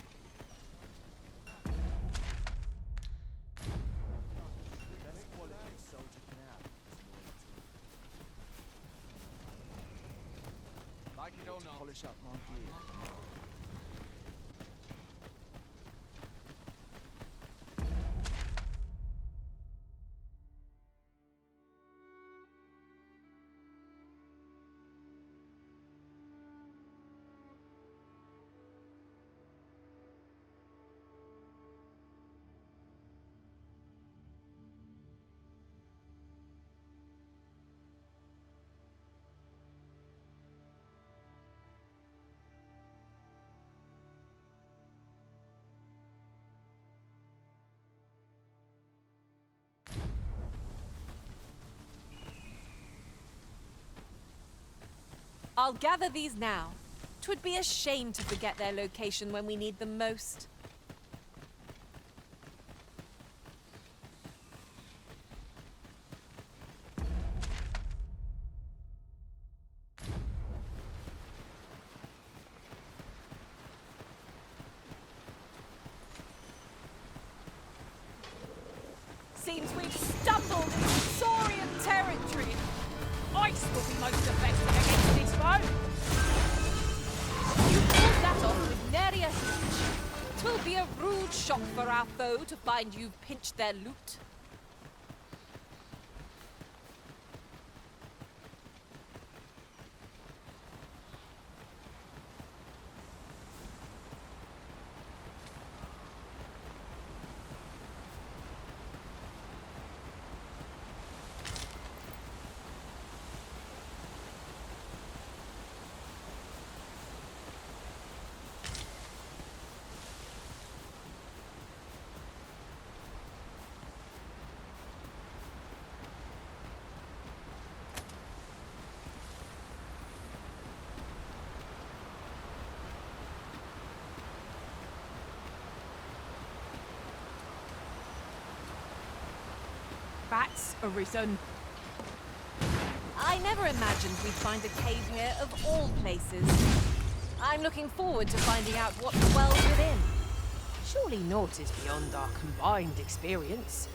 Like it or not. Polish up my gear. I'll gather these now. 'Twould be a shame to forget their location when we need them most. Seems we've stumbled into Saurian territory. Ice will be most effective against this foe. You pulled that off with nary a hitch. 'Twill be a rude shock for our foe to find you've pinched their loot. Bats arisen. I never imagined we'd find a cave here of all places. I'm looking forward to finding out what dwells within. Surely naught is beyond our combined experience.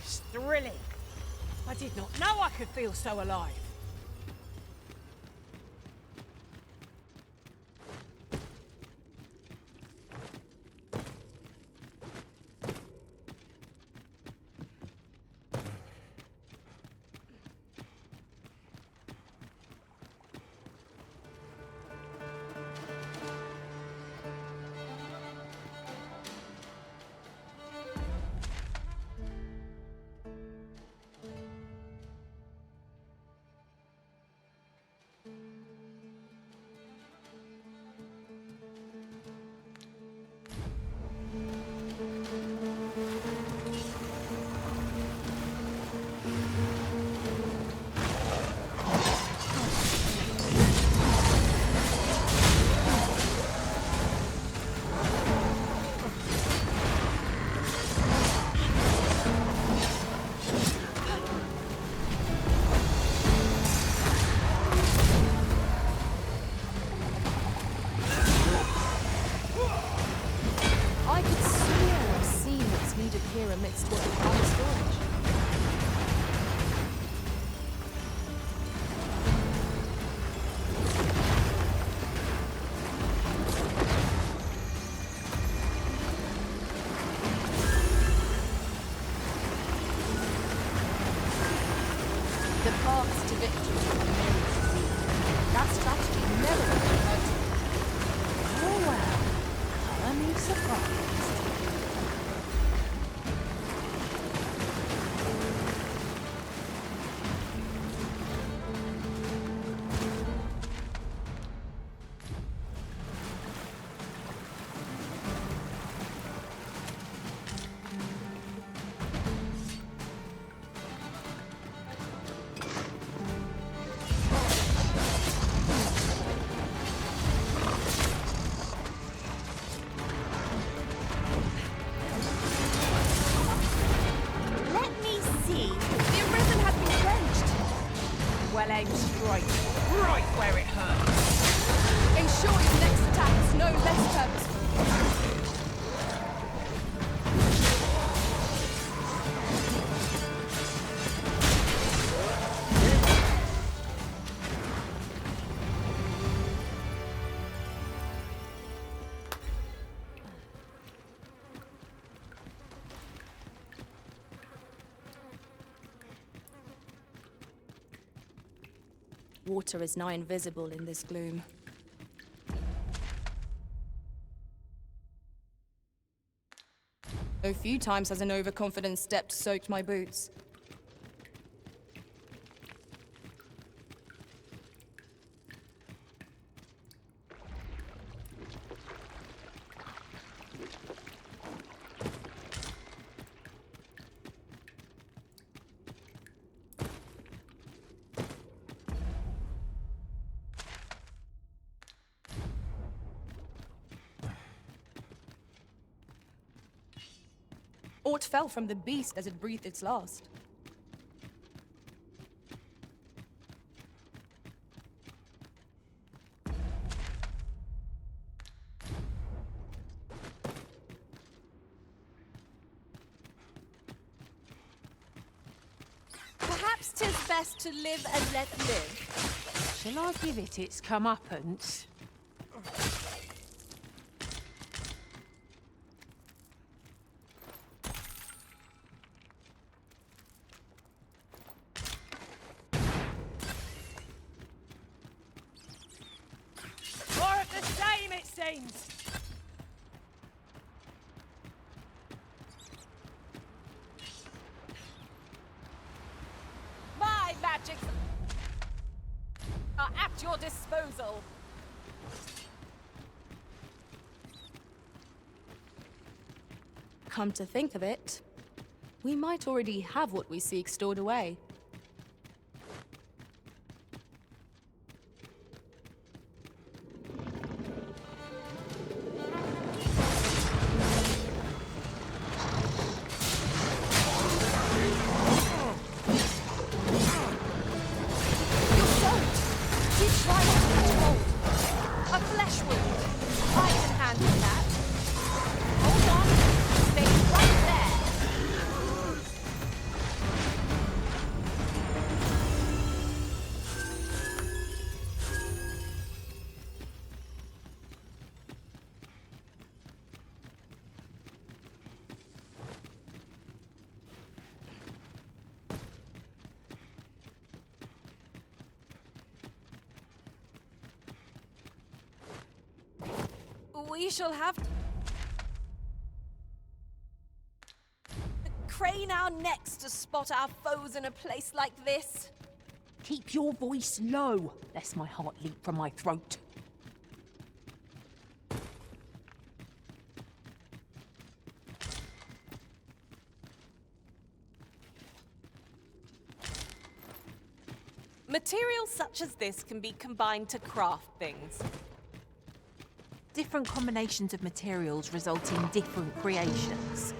was thrilling. I did not know I could feel so alive. Amidst what we have in storage. The paths to victory are myriad indeed. That strategy never would have occurred to me. Oh well, I'm not surprised. Well aimed straight, right where it hurts. Ensure your next attack is no less purposeful. Water is nigh invisible in this gloom. A few times has an overconfident step soaked my boots. Aught fell from the beast as it breathed its last. Perhaps 'tis best to live and let live. Shall I give it its comeuppance? More of the same, it seems. My magics are at your disposal. Come to think of it, we might already have what we seek stored away. We shall have to crane our necks to spot our foes in a place like this. Keep your voice low, lest my heart leap from my throat. Materials such as this can be combined to craft things. Different combinations of materials result in different creations.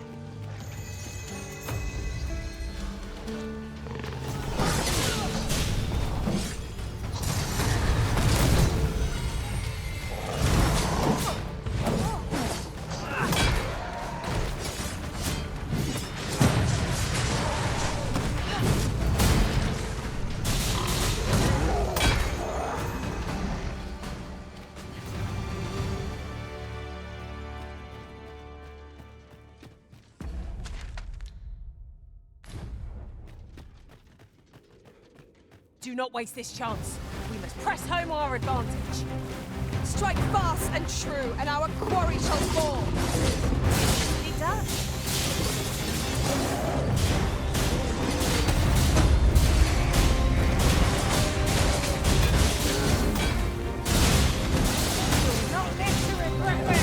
Do not waste this chance. We must press home our advantage. Strike fast and true, and our quarry shall fall. Be done. You'll not live to regret me.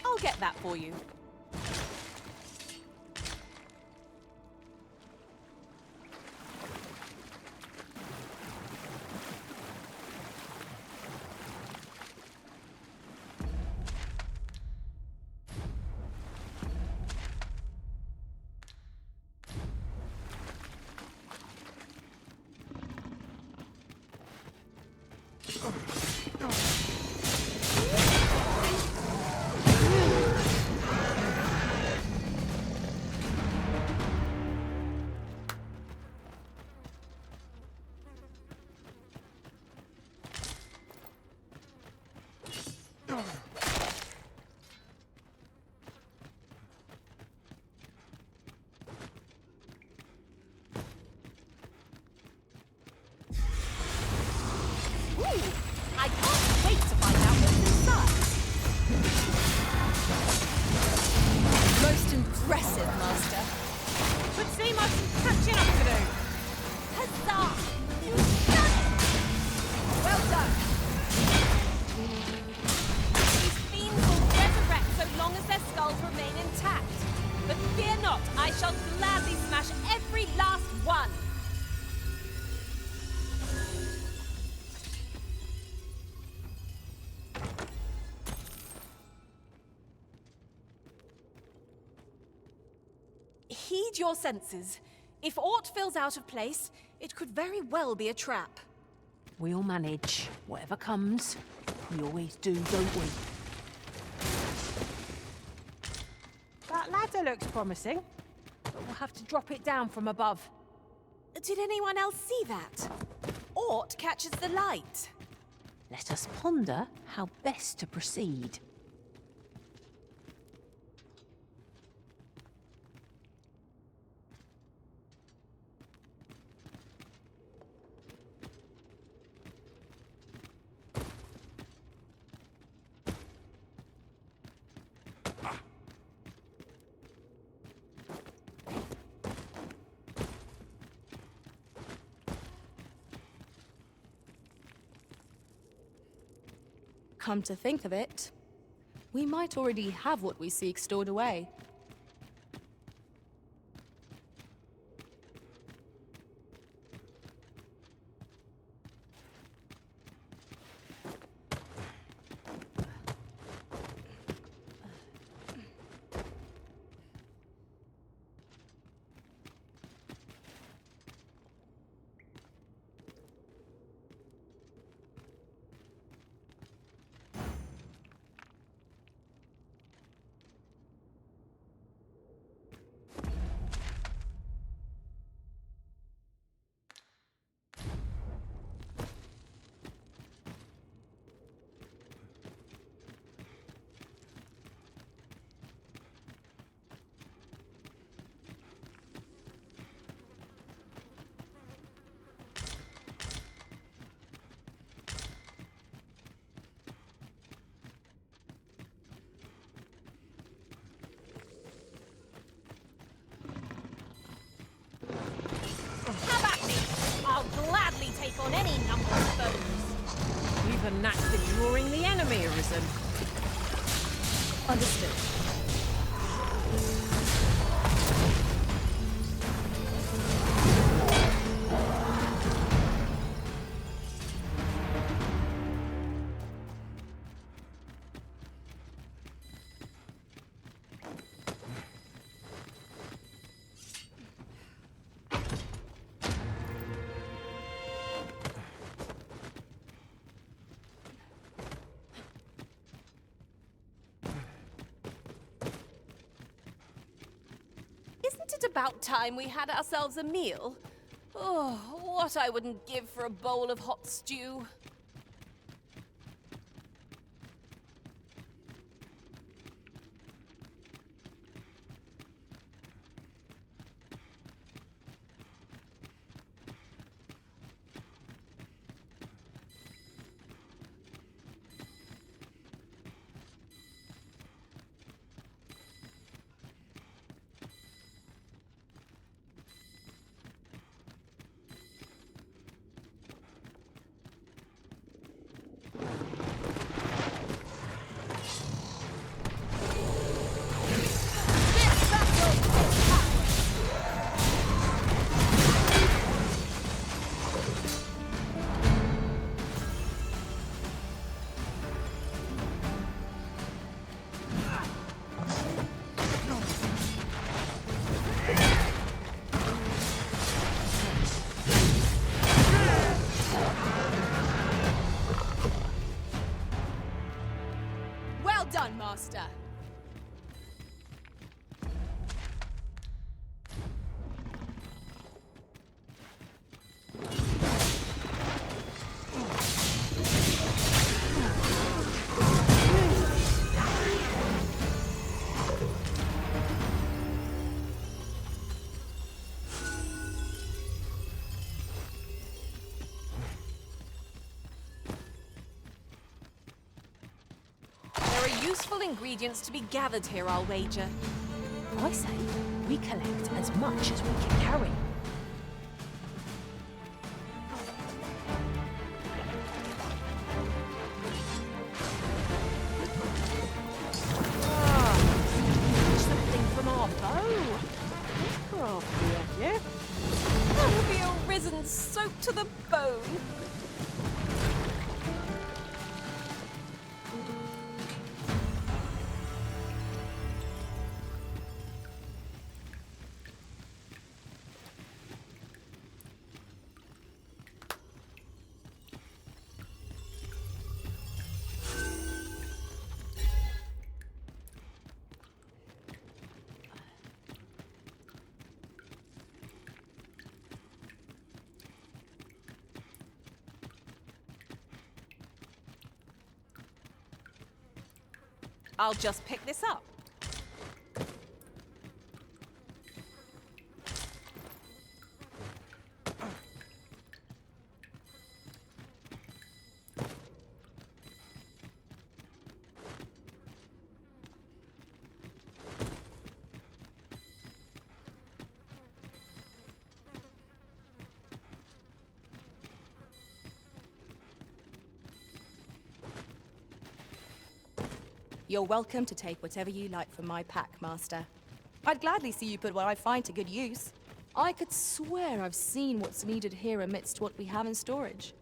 I'll get that for you. I can't wait to find out what's inside. Most impressive, Master. Would seem I've some catching up to do. Huzzah! You've done it! Well done. These fiends will resurrect so long as their skulls remain intact. But fear not, I shall gladly smash every last one. Heed your senses. If aught feels out of place, it could very well be a trap. We'll manage. Whatever comes. We always do, don't we? That ladder looks promising, but we'll have to drop it down from above. Did anyone else see that? Aught catches the light. Let us ponder how best to proceed. Come to think of it, we might already have what we seek stored away. Have at me! I'll gladly take on any number of foes. You've a knack for drawing the enemy, Arisen. Understood. Isn't it about time we had ourselves a meal? Oh, what I wouldn't give for a bowl of hot stew. Well done, Master. Useful ingredients to be gathered here, I'll wager. I say we collect as much as we can carry. Something from our bow. Crafty of you. That will be a risen soaked to the bone. I'll just pick this up. You're welcome to take whatever you like from my pack, Master. I'd gladly see you put what I find to good use. I could swear I've seen what's needed here amidst what we have in storage.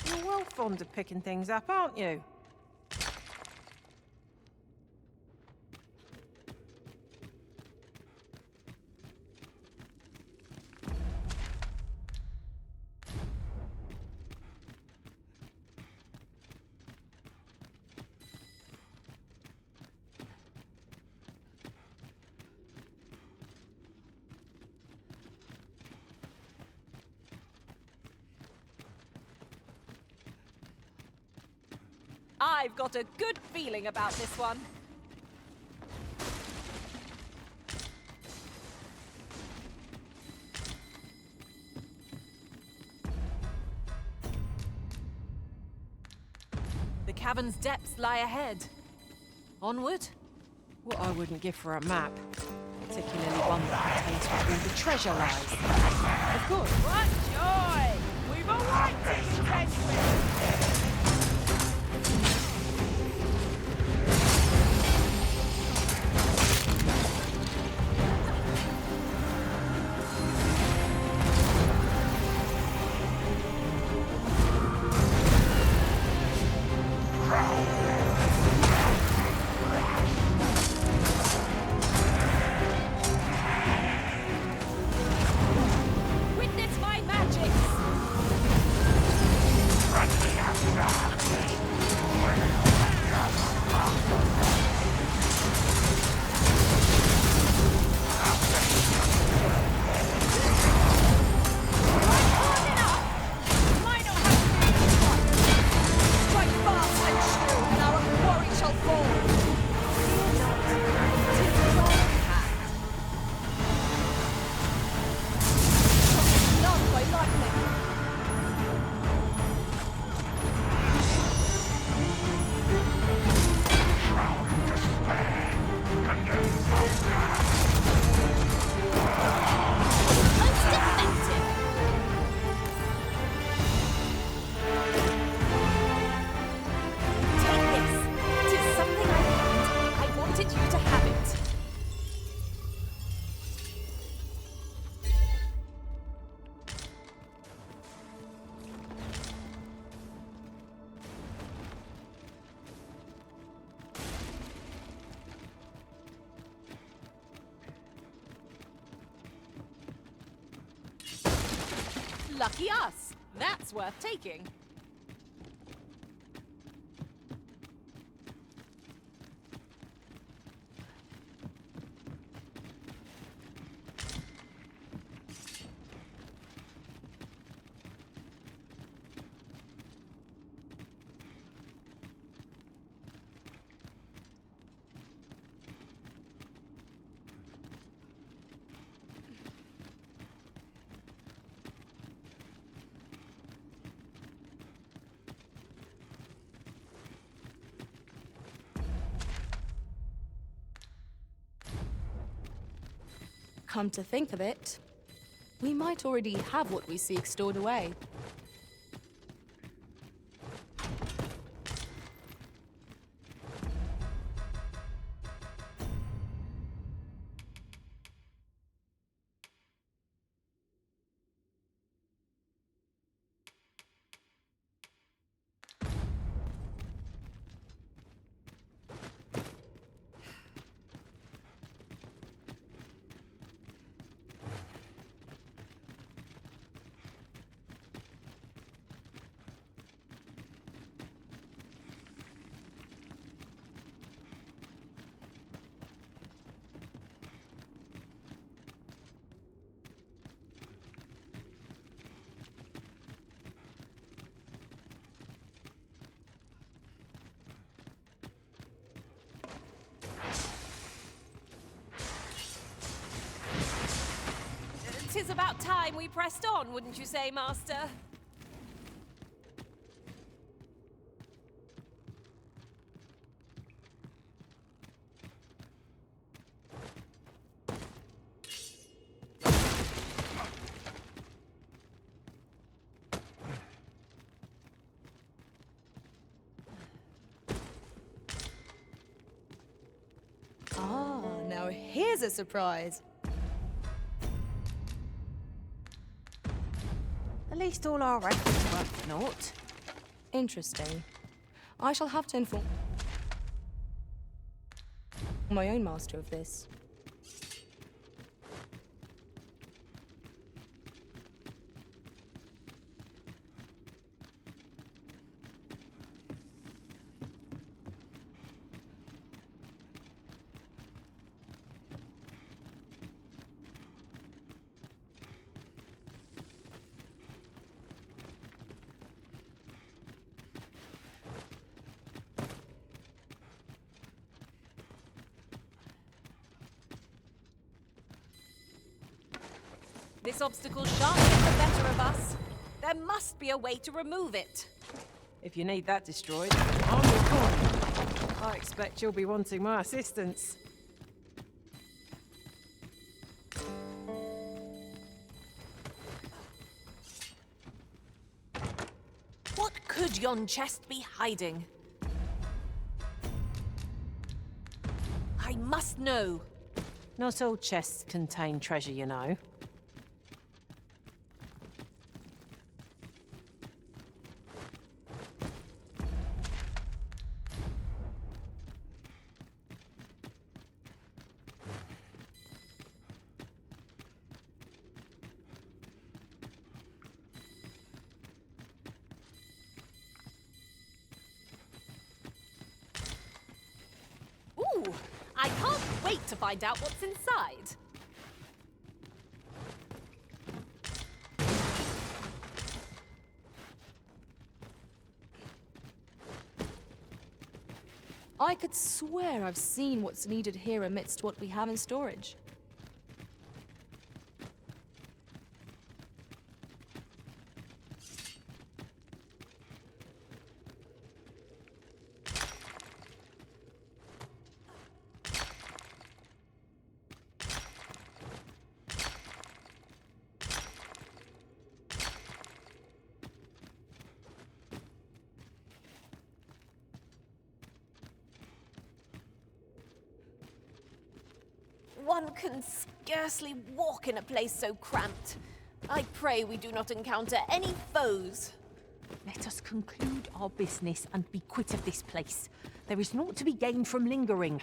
You're well fond of picking things up, aren't you? I've got a good feeling about this one. The cavern's depths lie ahead. Onward? What I wouldn't give for a map. Particularly one that contains where all the treasure lies. Of course. What joy! We've a right to contend with! Witness my magics! Lucky us! That's worth taking. Come to think of it, we might already have what we seek stored away. 'Tis about time we pressed on, wouldn't you say, Master? Ah, now here's a surprise. At least all our efforts were for naught. Interesting. I shall have to inform my own master of this. This obstacle shan't get the better of us. There must be a way to remove it. If you need that destroyed, I'm your corner. I expect you'll be wanting my assistance. What could yon chest be hiding? I must know. Not all chests contain treasure, you know. Ooh, I can't wait to find out what's inside. I could swear I've seen what's needed here amidst what we have in storage. One can scarcely walk in a place so cramped. I pray we do not encounter any foes. Let us conclude our business and be quit of this place. There is naught to be gained from lingering.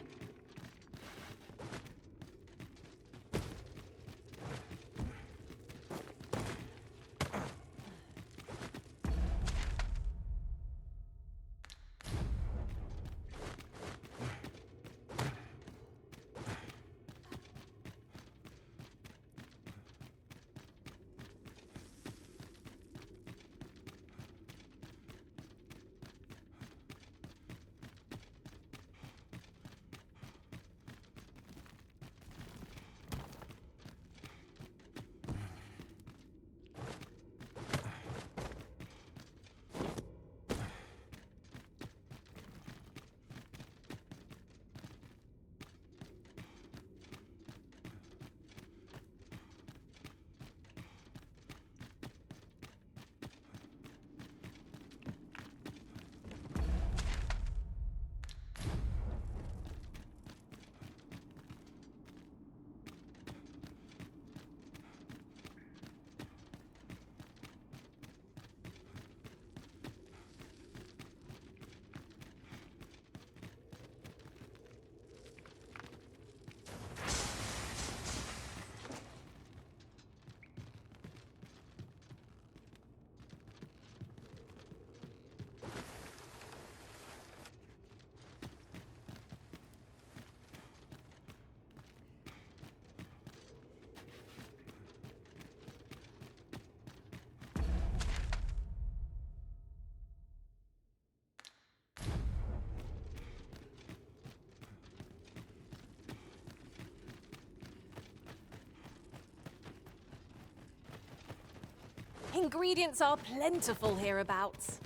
Ingredients are plentiful hereabouts.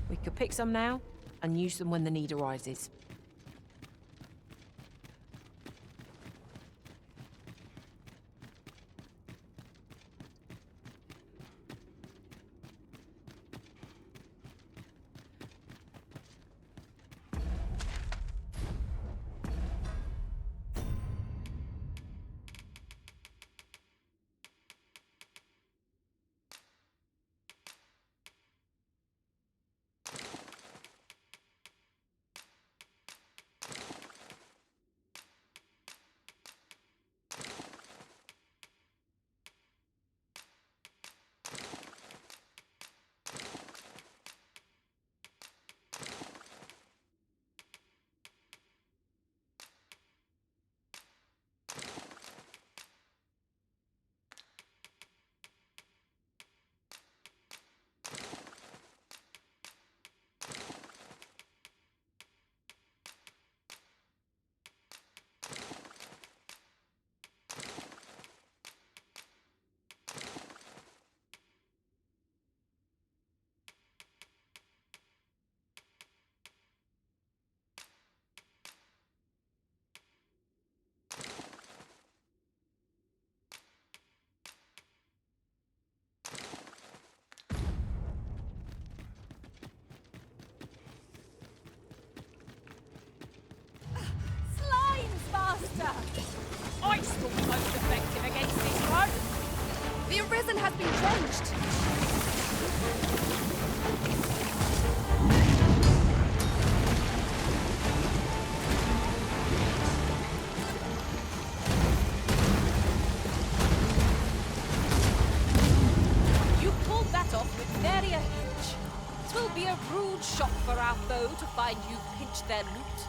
We could pick some now and use them when the need arises. Ice will be most effective against this one. The Arisen has been drenched. You pulled that off with nary a hitch. 'Twill be a rude shock for our foe to find you pinched their loot.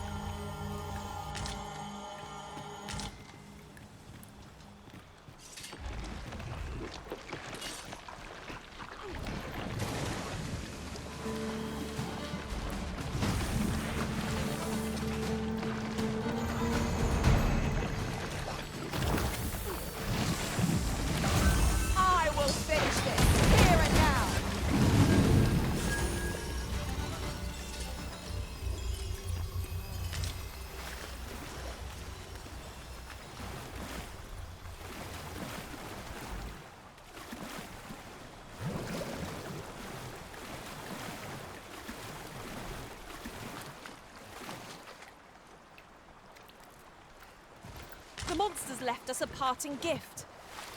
The monsters left us a parting gift.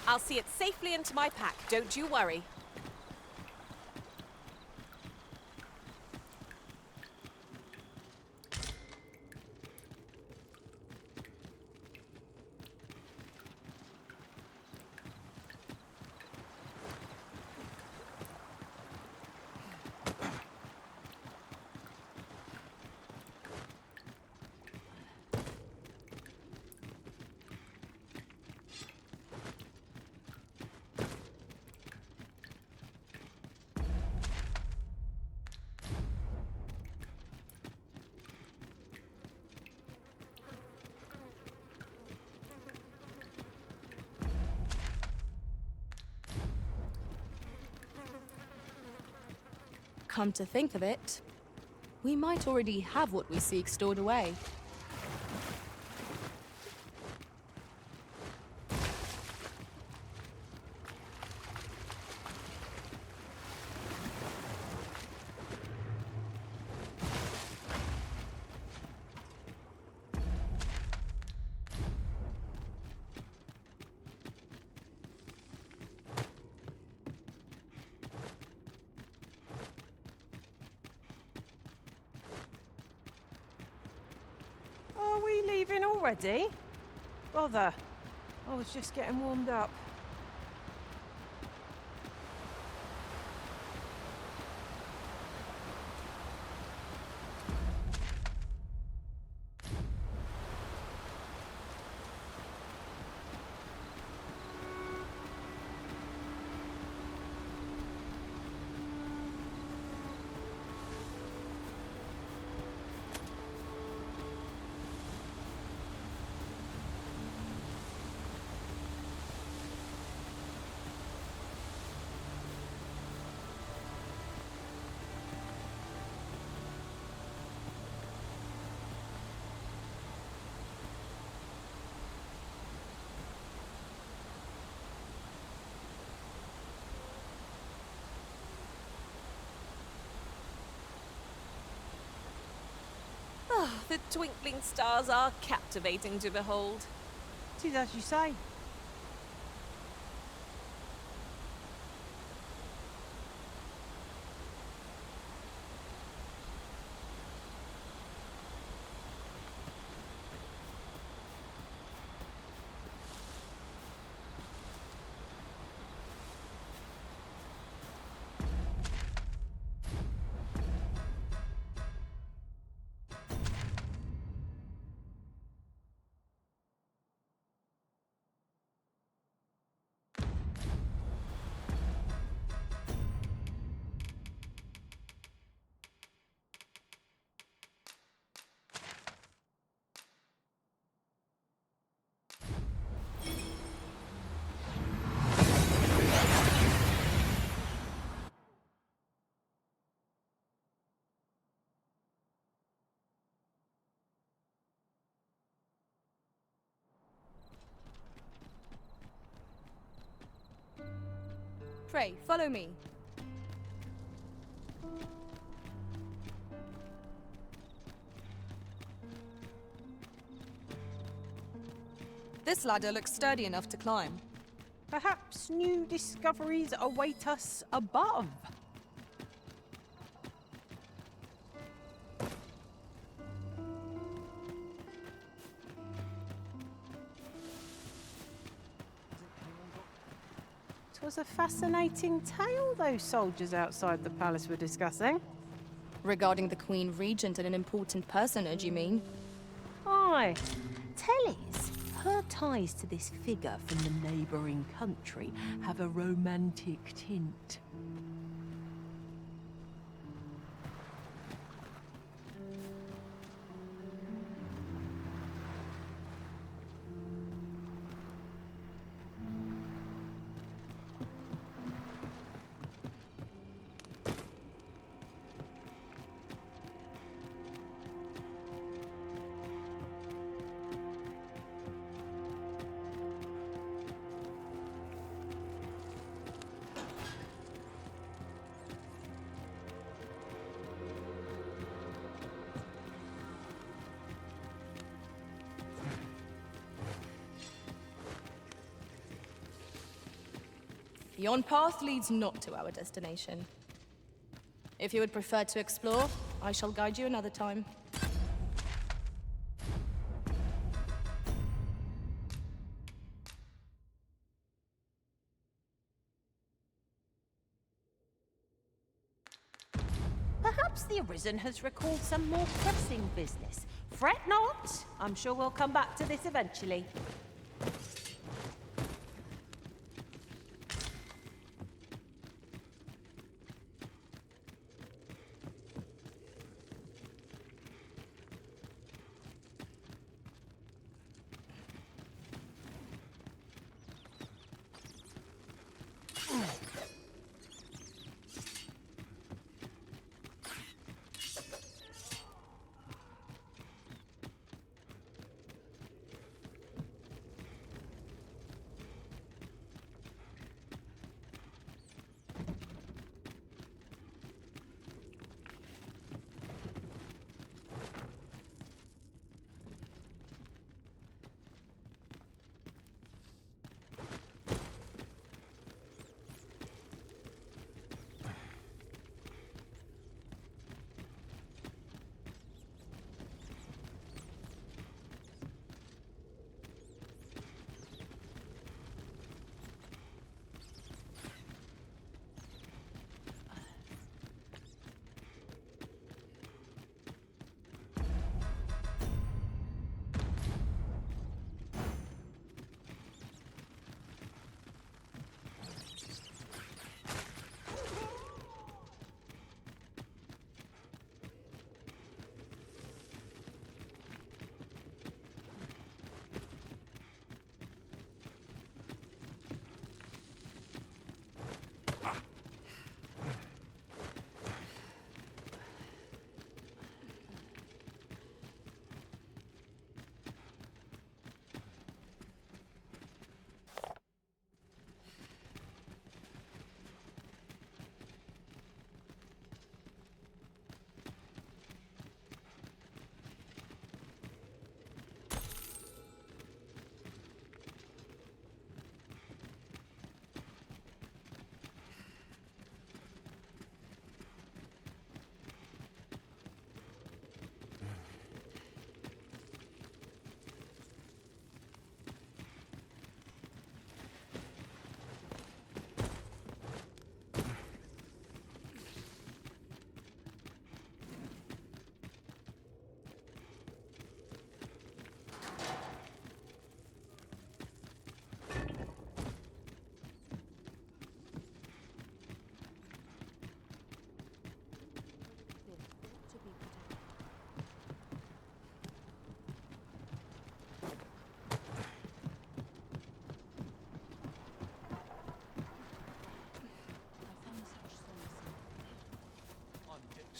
I'll see it safely into my pack, don't you worry. Come to think of it, we might already have what we seek stored away. Are we leaving already? Bother. I was just getting warmed up. The twinkling stars are captivating to behold. 'Tis as you say. Pray, follow me. This ladder looks sturdy enough to climb. Perhaps new discoveries await us above. Was a fascinating tale those soldiers outside the palace were discussing. Regarding the Queen Regent and an important personage, you mean? Aye. Telly's. Her ties to this figure from the neighbouring country have a romantic tint. Yon path leads not to our destination. If you would prefer to explore, I shall guide you another time. Perhaps the Arisen has recalled some more pressing business. Fret not. I'm sure we'll come back to this eventually.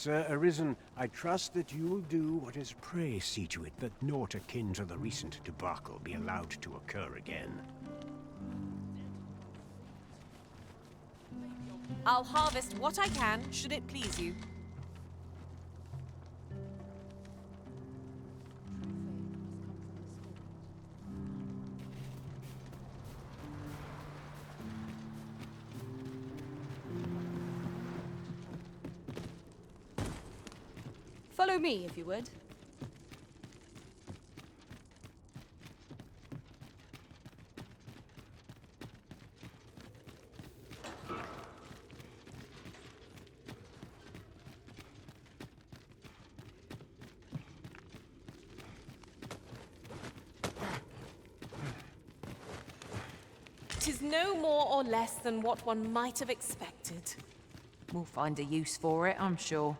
Sir Arisen, I trust that you will do what is pray see to it that naught akin to the recent debacle be allowed to occur again. I'll harvest what I can, should it please you. Follow me, if you would. Tis no more or less than what one might have expected. We'll find a use for it, I'm sure.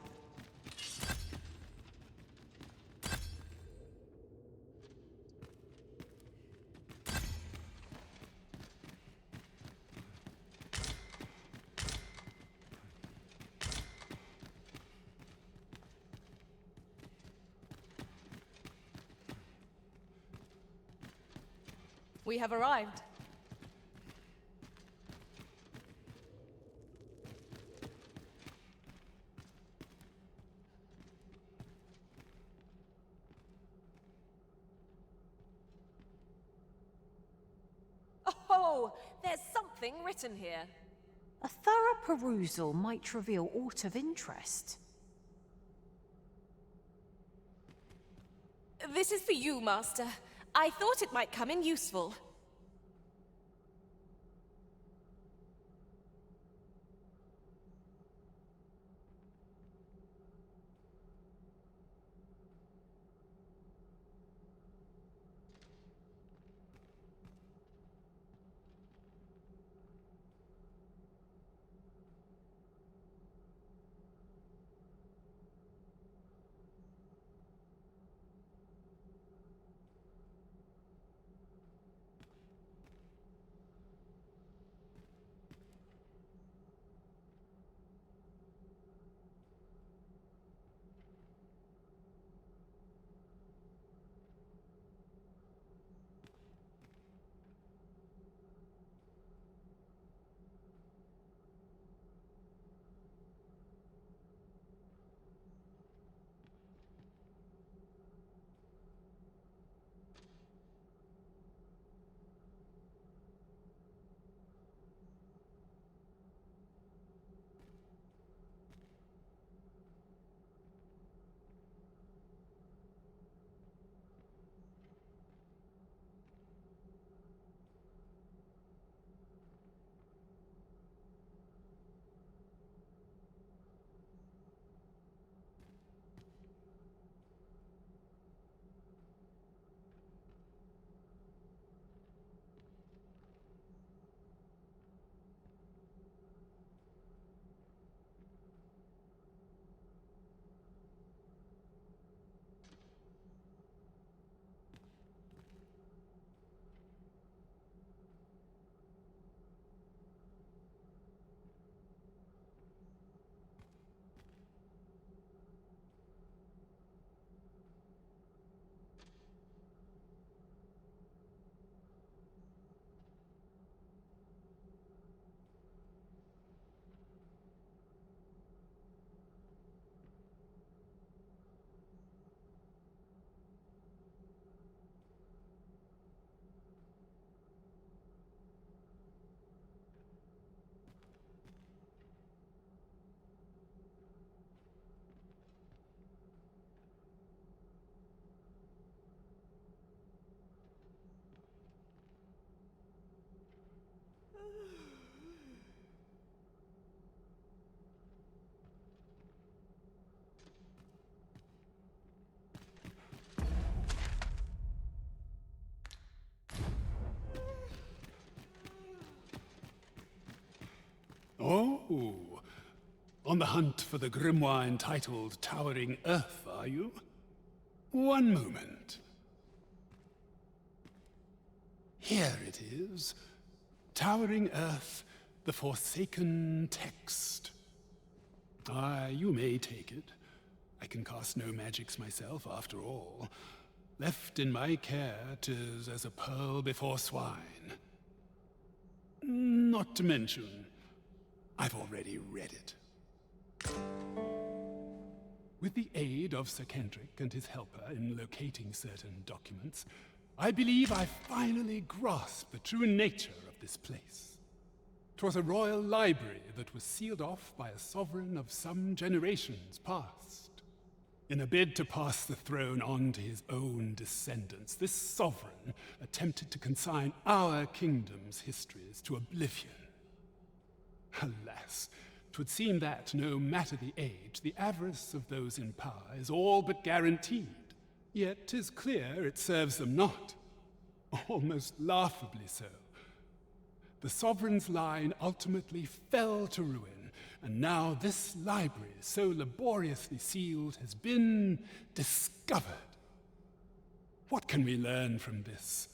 We have arrived. Oh, there's something written here. A thorough perusal might reveal aught of interest. This is for you, Master. I thought it might come in useful. Oh, on the hunt for the grimoire entitled Towering Earth, are you? One moment. Here it is. Towering Earth, the Forsaken Text. You may take it. I can cast no magics myself, after all. Left in my care, 'tis as a pearl before swine. Not to mention, I've already read it. With the aid of Sir Kendrick and his helper in locating certain documents, I believe I finally grasped the true nature of this place. 'Twas a royal library that was sealed off by a sovereign of some generations past. In a bid to pass the throne on to his own descendants, this sovereign attempted to consign our kingdom's histories to oblivion. Alas, 'twould seem that, no matter the age, the avarice of those in power is all but guaranteed. Yet 'tis clear it serves them not. Almost laughably so. The sovereign's line ultimately fell to ruin, and now this library, so laboriously sealed, has been discovered. What can we learn from this?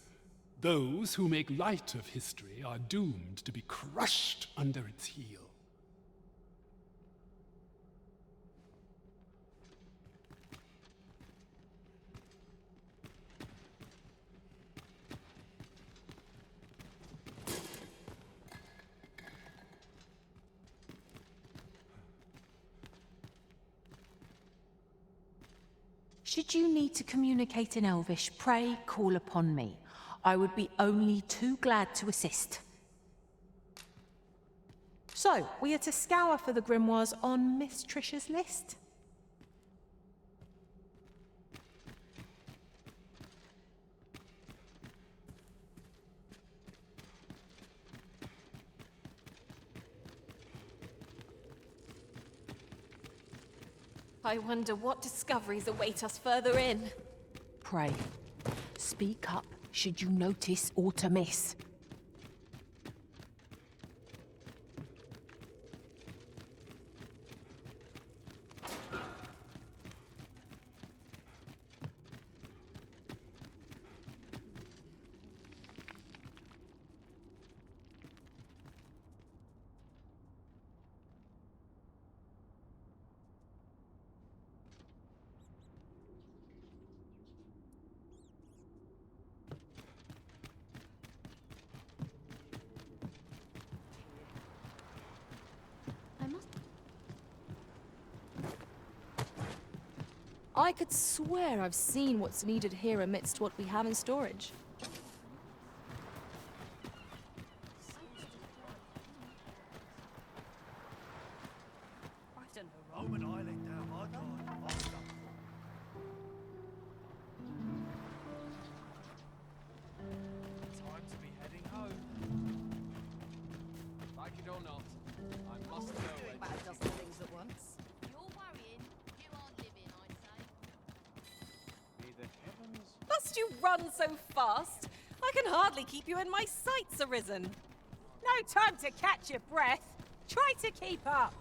Those who make light of history are doomed to be crushed under its heel. Should you need to communicate in Elvish, pray call upon me. I would be only too glad to assist. So, we are to scour for the grimoires on Miss Trisha's list? I wonder what discoveries await us further in. Pray. Speak up should you notice or to miss. I could swear I've seen what's needed here amidst what we have in storage. Roman island down my God. Time to be heading home. Like it or not, I must go. Doing about a dozen things at once. You're worrying. You aren't living, I say. May the heavens... Must you run so fast? I can hardly keep you in my sights, Arisen. No time to catch your breath. Try to keep up.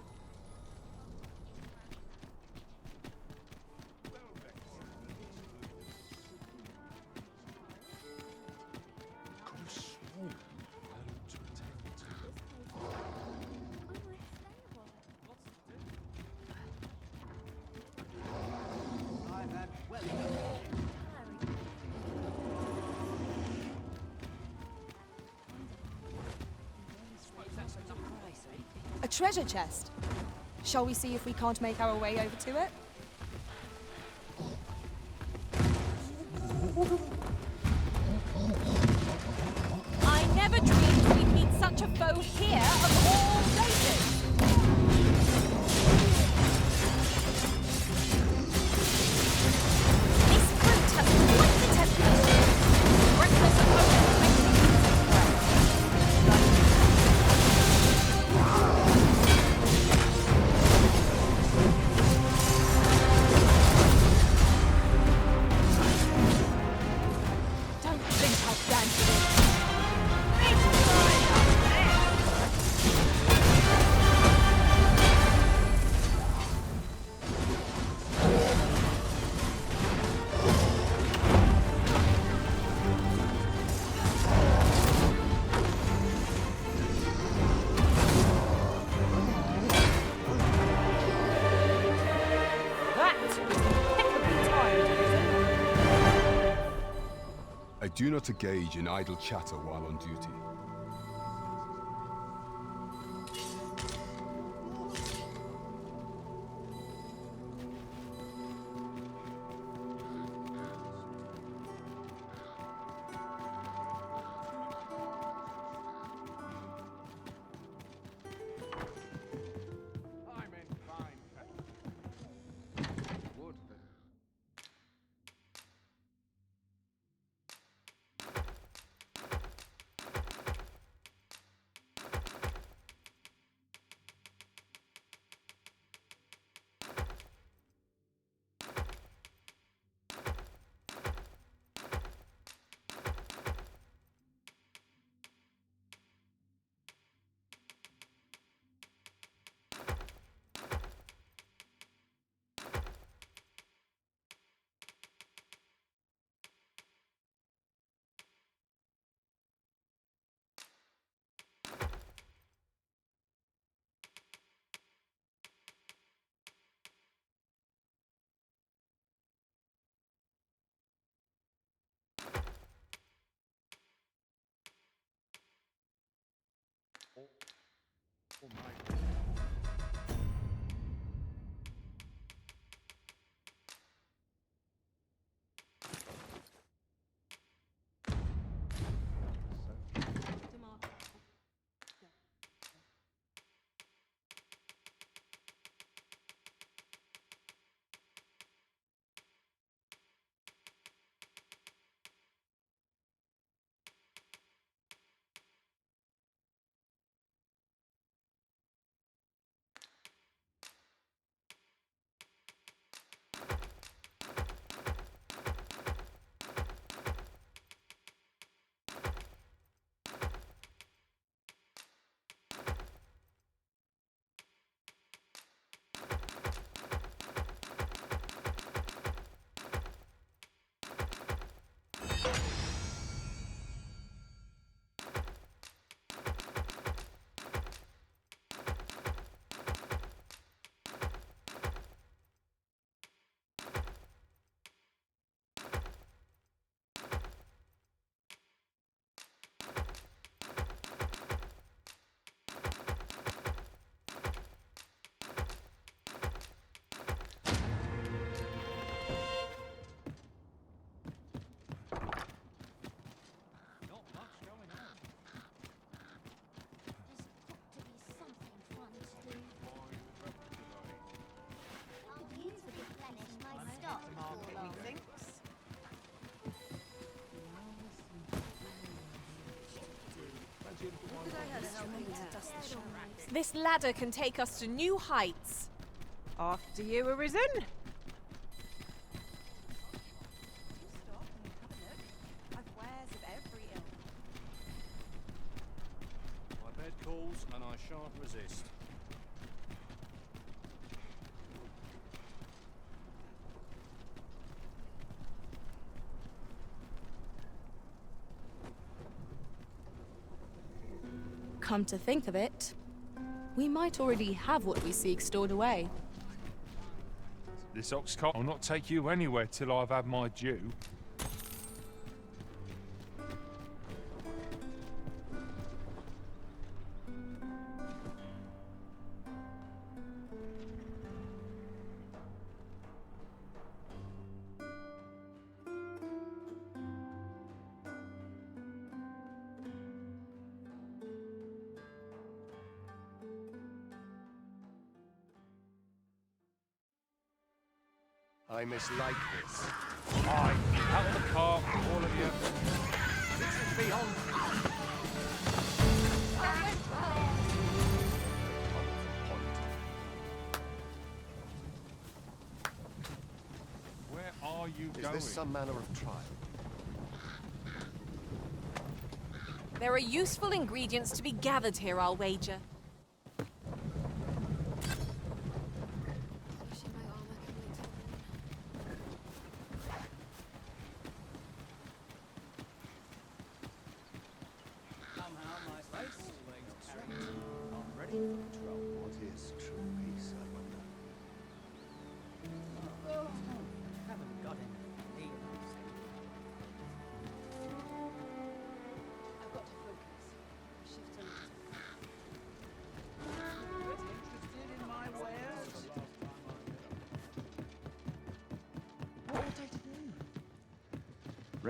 A treasure chest. Shall we see if we can't make our way over to it? I never dreamed we'd meet such a foe here of all places. This brute has quite the temper. Reckless opponent makes me Don't think I'll stand for this. Do not engage in idle chatter while on duty. This ladder can take us to new heights. After you, Arisen. My bed calls, and I shan't resist. Come to think of it, we might already have what we seek stored away. This ox cart will not take you anywhere till I've had my due. I mislike this. Aye, out of the cart, all of you. This is beyond. Where are you Is going? this some manner of trial? There are useful ingredients to be gathered here, I'll wager.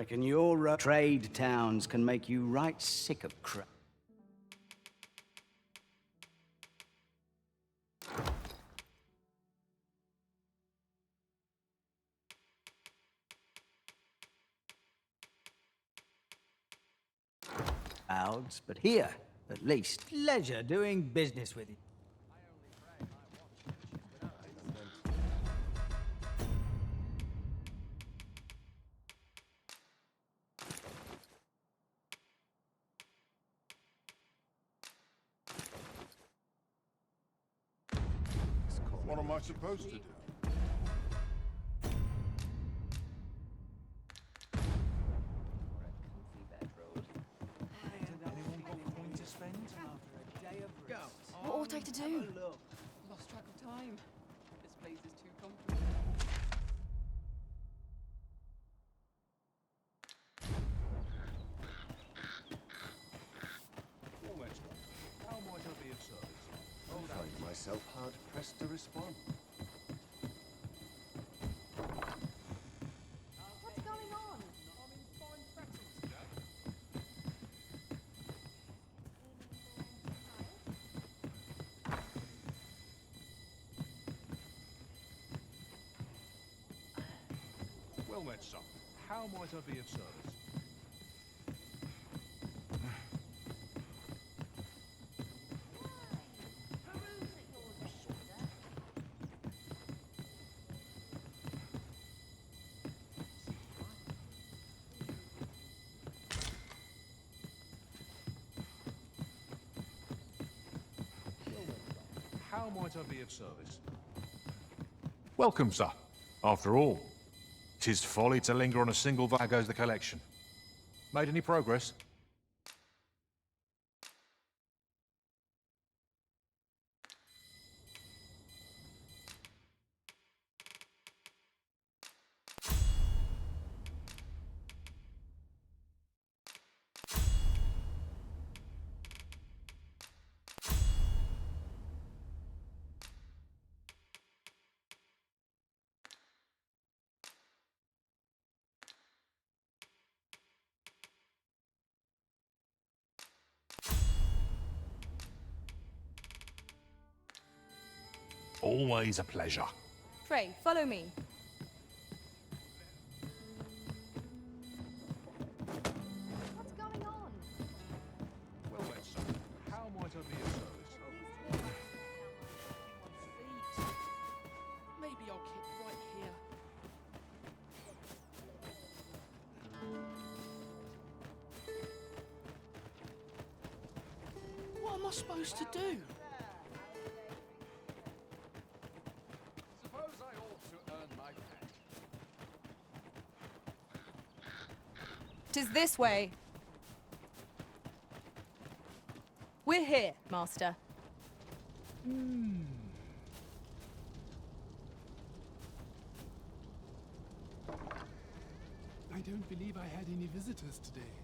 Reckon your trade towns can make you right sick of crap. Crowds, but here, at least, pleasure doing business with you. What am I supposed to do? What ought I to do? Lost track of time. This place is too comfortable. How might I be of service? I find myself hard-pressed to respond. What's going on? I'm in fine pretzels today. Well met, son. How might I be of service? How might I be of service? Welcome, sir. After all, 'tis folly to linger on a single goes the collection. Made any progress? Always a pleasure. Pray, follow me. What's going on? Well met, son. How might I be of service? Maybe I'll keep right here. What am I supposed to do? Suppose I ought to earn my pay. 'Tis this way. We're here, Master. I don't believe I had any visitors today.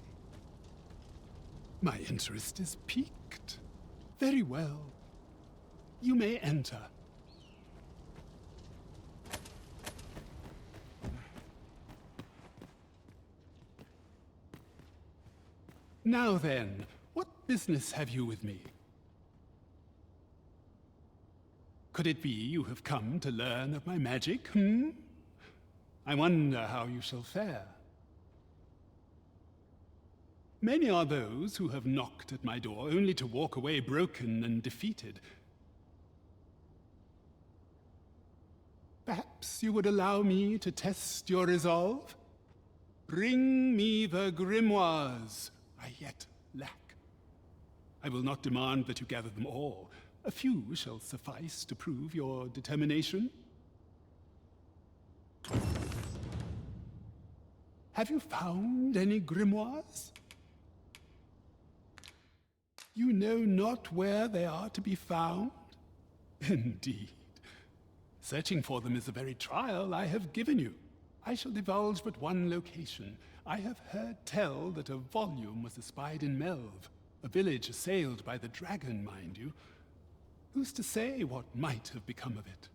My interest is piqued. Very well. You may enter. Now then, what business have you with me? Could it be you have come to learn of my magic, I wonder how you shall fare. Many are those who have knocked at my door only to walk away broken and defeated. Perhaps you would allow me to test your resolve? Bring me the grimoires I yet lack. I will not demand that you gather them all. A few shall suffice to prove your determination. Have you found any grimoires? You know not where they are to be found? Indeed. Searching for them is the very trial I have given you. I shall divulge but one location. I have heard tell that a volume was espied in Melve, a village assailed by the dragon, mind you. Who's to say what might have become of it?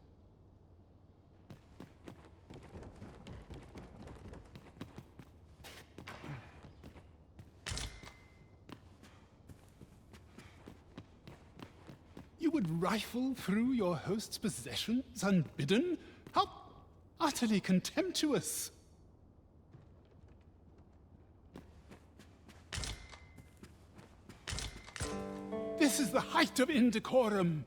You would rifle through your host's possessions unbidden? How utterly contemptuous! This is the height of indecorum!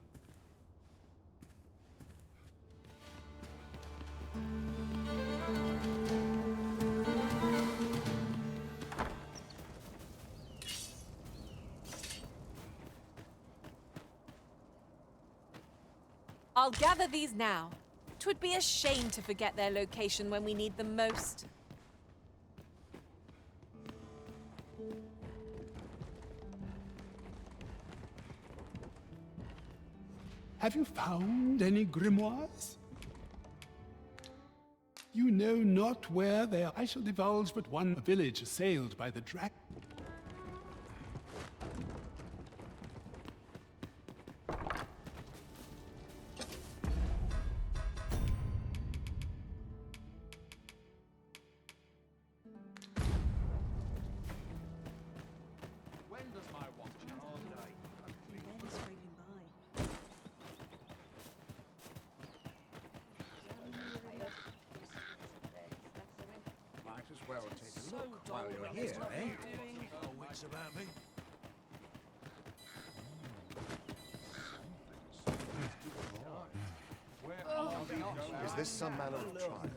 I'll gather these now. 'Twould be a shame to forget their location when we need them most. Have you found any grimoires? You know not where they are. I shall divulge but one village assailed by the dragon. Well, take a look while you're here, eh? Oh, wits about me. Is this some manner of trial?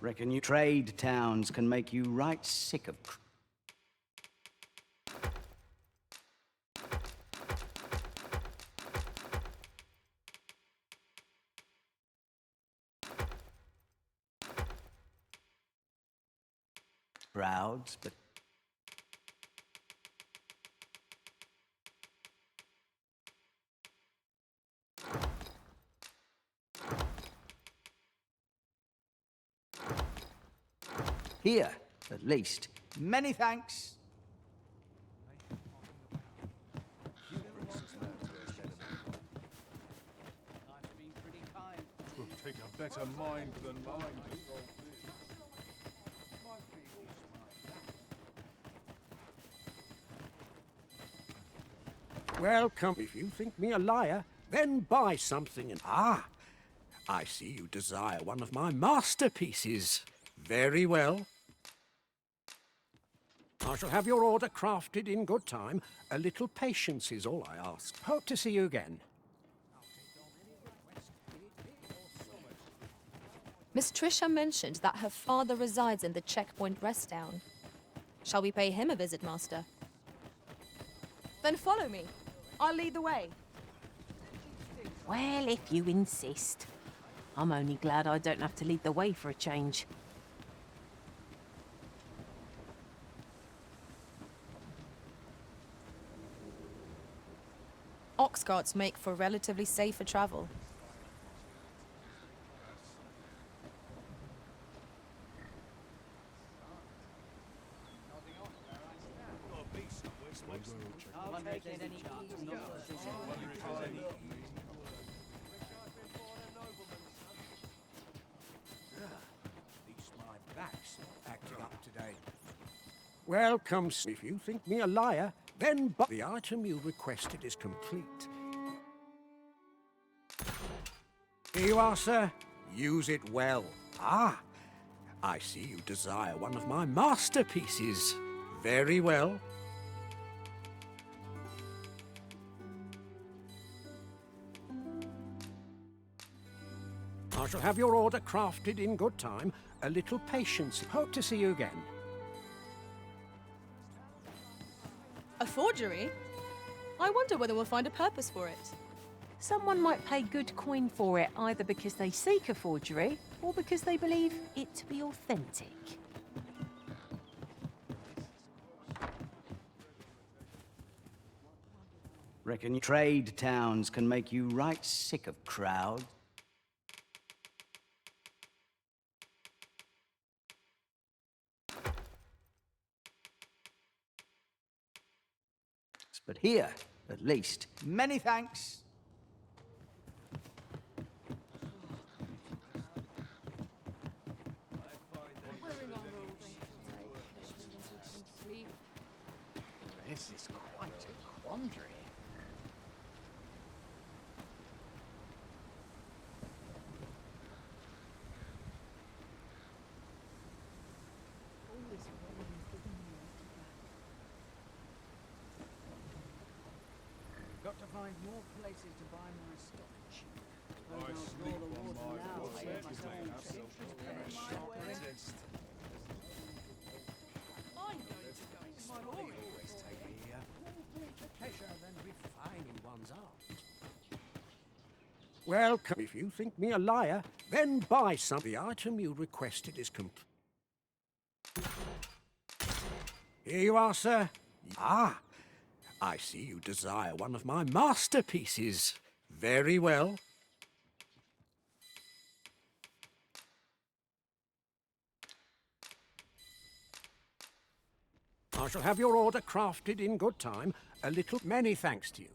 Reckon you trade towns can make you right sick of... crowds, but... Here, at least. Many thanks. Will take a better mind than mine. Welcome. If you think me a liar, then buy something and... Ah! I see you desire one of my masterpieces. Very well. I shall have your order crafted in good time. A little patience is all I ask. Hope to see you again. Miss Trisha mentioned that her father resides in the Checkpoint Rest Town. Shall we pay him a visit, Master? Then follow me. I'll lead the way. Well, if you insist. I'm only glad I don't have to lead the way for a change. Ox carts make for relatively safer travel. Welcome. If you think me a liar, then buy. The item you requested is complete. Here you are, sir. Use it well. Ah, I see you desire one of my masterpieces. Very well. I shall have your order crafted in good time. A little patience. Hope to see you again. A forgery? I wonder whether we'll find a purpose for it. Someone might pay good coin for it, either because they seek a forgery, or because they believe it to be authentic. Reckon you trade towns can make you right sick of crowds. But here, at least. Many thanks. Yes. This is quite a quandary. Got to find more places to buy my storage. Suppose I'll draw the water now. I get myself I'm going to go exploring. Always take a greater pleasure than refining one's art. Well, if you think me a liar, then buy some. The item you requested is complete. Here you are, sir. Ah, I see you desire one of my masterpieces. Very well. I shall have your order crafted in good time. A little many thanks to you.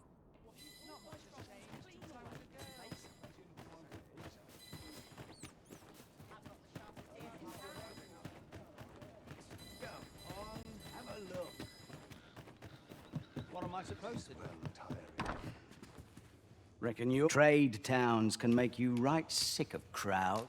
Have a look. What am I supposed to do? Reckon your trade towns can make you right sick of crowd.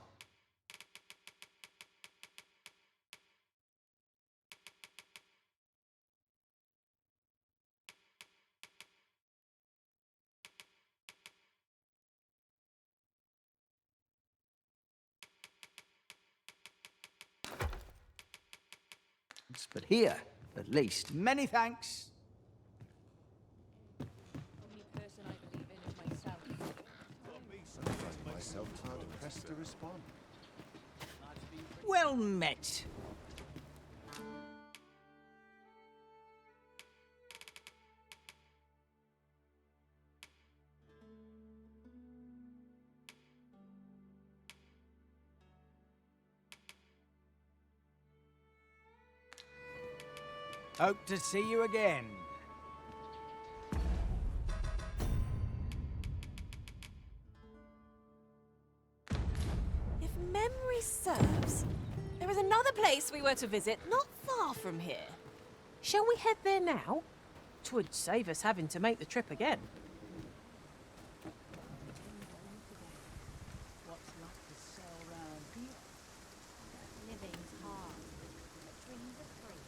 But here, at least, many thanks. Myself hard pressed to respond. Well met. Hope to see you again. If memory serves, there is another place we were to visit not far from here. Shall we head there now? 'Twould save us having to make the trip again. What's not to sell round here? Living's hard. But dreams are free.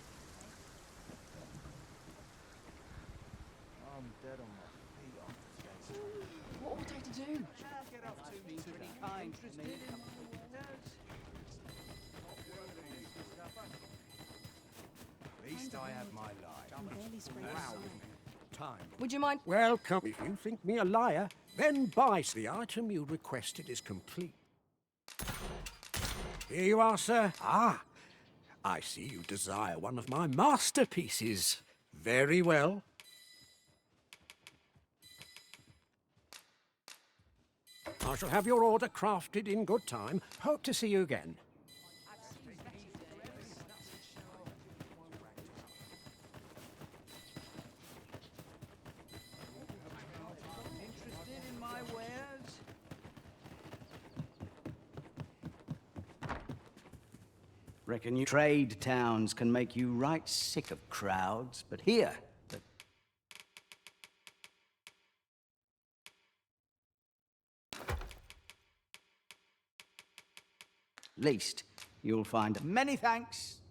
I'm dead on my feet after today's. What would I to do? Get off to me pretty kind to me. At least I have my life. Time. Would you mind? Welcome. If you think me a liar, then buy. The item you requested is complete. Here you are, sir. Ah, I see you desire one of my masterpieces. Very well. I shall have your order crafted in good time. Hope to see you again. Interested in my wares? Reckon you trade towns can make you right sick of crowds, but here, at least, you'll find many thanks.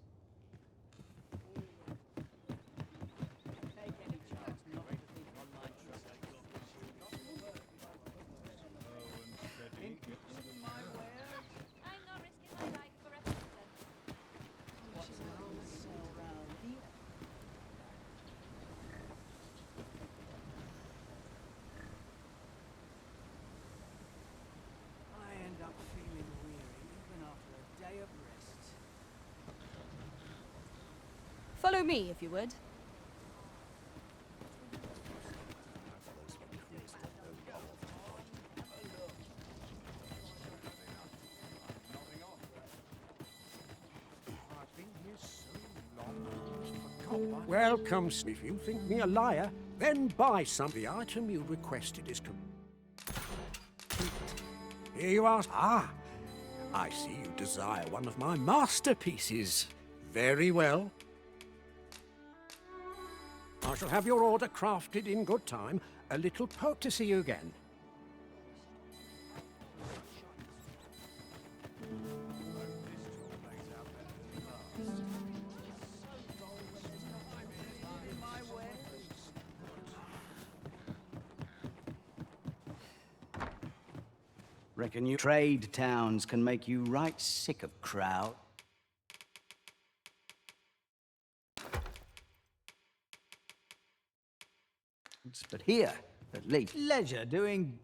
I end up feeling weary even after a day of rest. Follow me, if you would. Welcome. If you think me a liar, then buy some. The item you requested is complete. Here you are. Ah, I see you desire one of my masterpieces. Very well. I shall have your order crafted in good time. A little poke to see you again. Reckon you trade towns can make you right sick of crowd. But here, at least, leisure doing.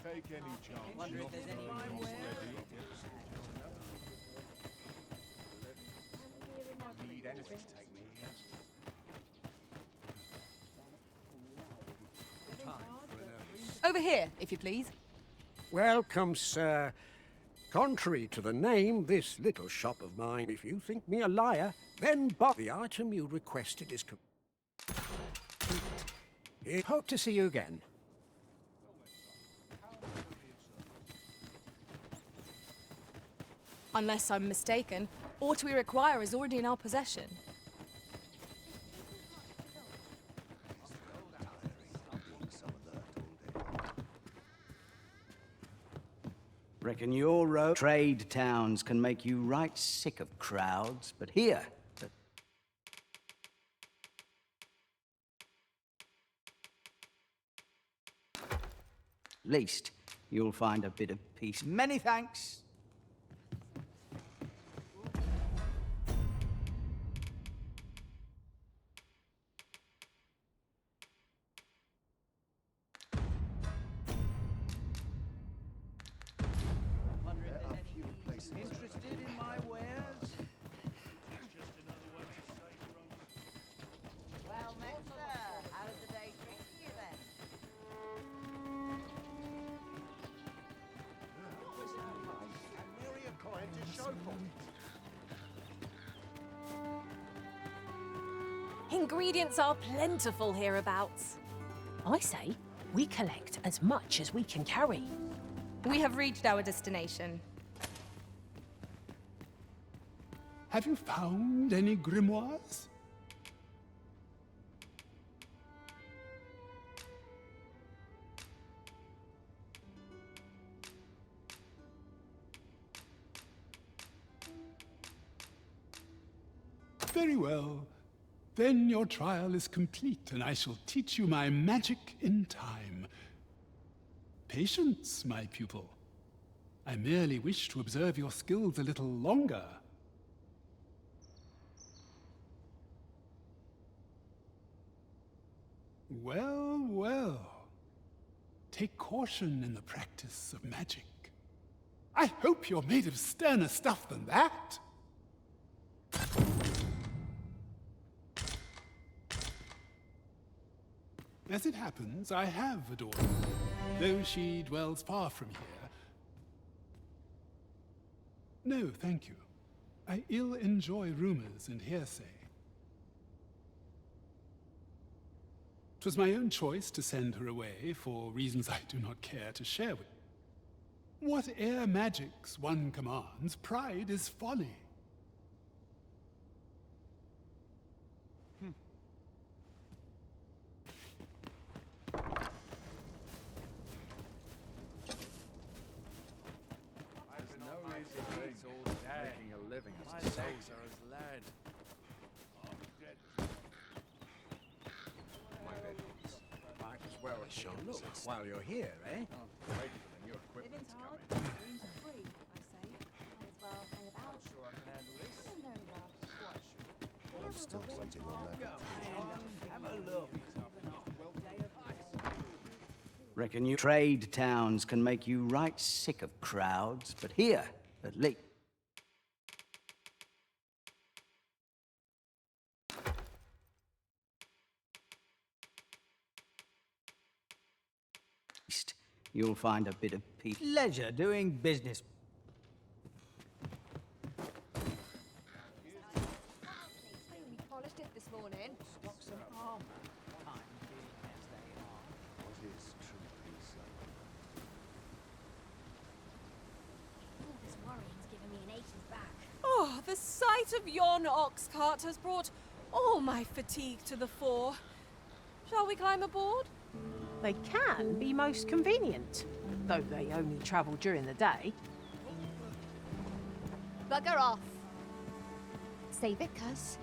Take any chance. Wonder if there's any Need anything to take me here. Over here, if you please. Welcome, sir. Contrary to the name, this little shop of mine, if you think me a liar, then buy the item you requested is complete. Hope to see you again. Unless I'm mistaken, what we require is already in our possession. Reckon your trade towns can make you right sick of crowds, but here, at least, you'll find a bit of peace. Many thanks. interested in my wares? Well, Master, how does the day treat you then? And merry a coin to show for it. Ingredients are plentiful hereabouts. I say we collect as much as we can carry. We have reached our destination. Have you found any grimoires? Very well. Then your trial is complete, and I shall teach you my magic in time. Patience, my pupil. I merely wish to observe your skills a little longer. Well, well. Take caution in the practice of magic. I hope you're made of sterner stuff than that. As it happens, I have a daughter, though she dwells far from here. No, thank you. I ill enjoy rumors and hearsay. 'Twas my own choice to send her away for reasons I do not care to share with you. Whate'er magics one commands, pride is folly. Making a living as a sorcerer's lad. Might as well take a look while you're here, eh? Wait for the new equipment's coming. I'm still waiting on that. Have a look. Reckon you trade towns can make you right sick of crowds, but here, at least. You'll find a bit of peace. Pleasure doing business. We polished it this morning. Stock some armor. Times being as they are. What is true peace? All this worrying's giving me an aching back. Oh, the sight of yon ox cart has brought all my fatigue to the fore. Shall we climb aboard? They can be most convenient, though they only travel during the day. Bugger off. Save it, cuz.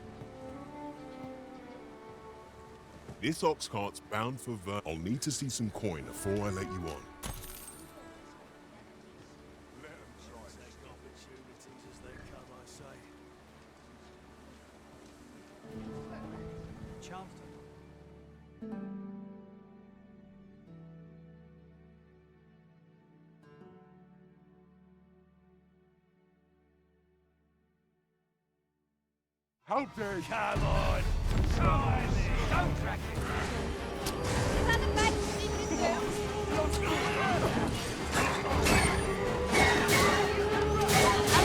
This ox cart's bound for Vern. I'll need to see some coin before I let you on. How dare you? Come on! Try me! Don't drag it! Is that the Mage even in skills? A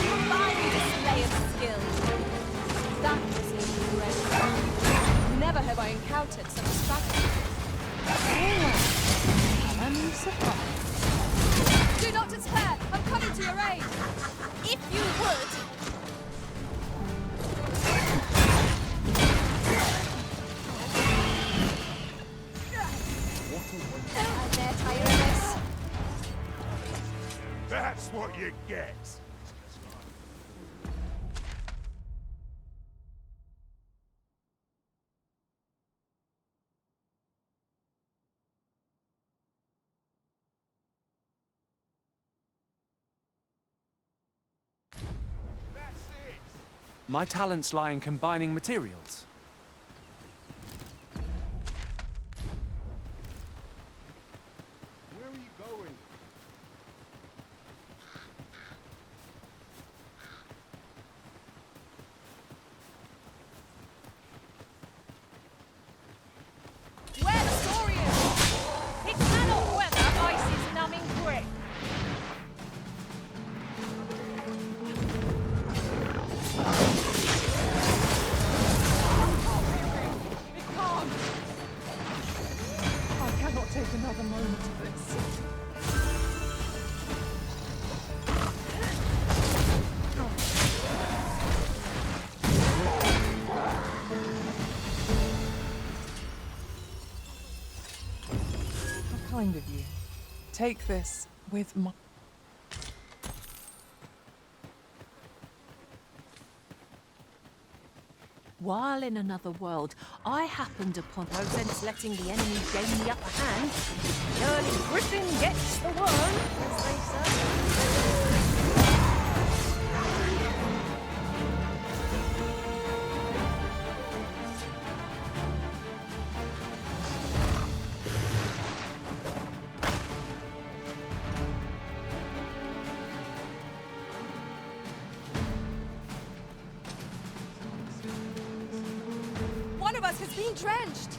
combined display of skill. That was incredible. Never have I encountered such strategy. I'm surprised. Do not despair! I'm coming to your aid! If you would... I'm there, tired of this. That's what you get. My talents lie in combining materials. Where are you going? Where the Saurians! It cannot weather ice's numbing grip. It can't. I cannot take another moment of this. How kind of you. Take this with my... While in another world, I happened upon no sense letting the enemy gain the upper hand. The early griffin gets the worm, as they say. One of us has been drenched.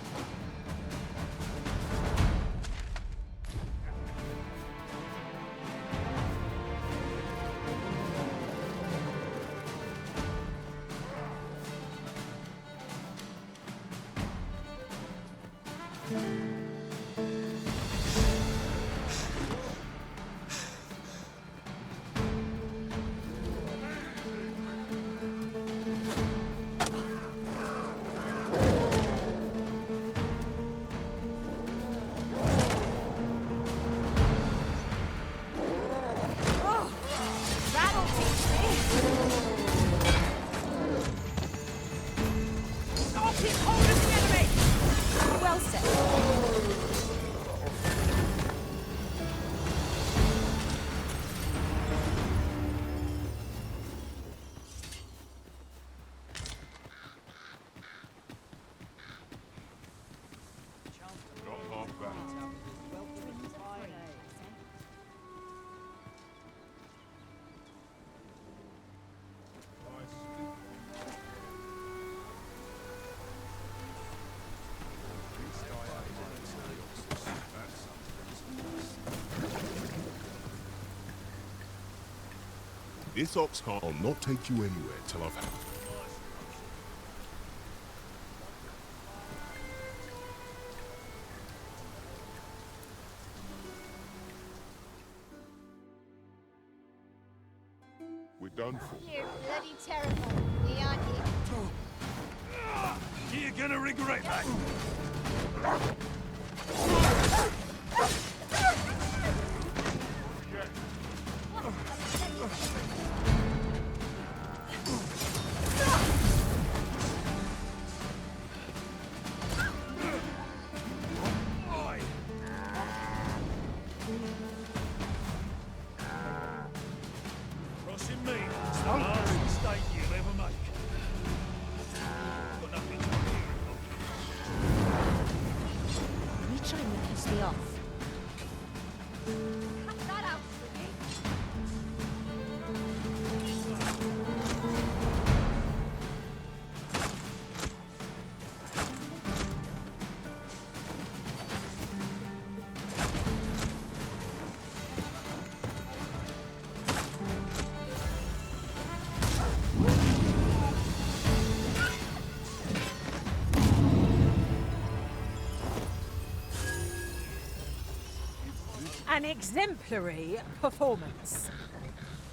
This ox cart will not take you anywhere till I've had. We're done for. You're bloody terrible, aren't you? You're gonna regret that. Crossing me, it's the last mistake you'll ever make. Got nothing to fear. You trying to piss me off? Cut that out, Swiggy. An exemplary performance.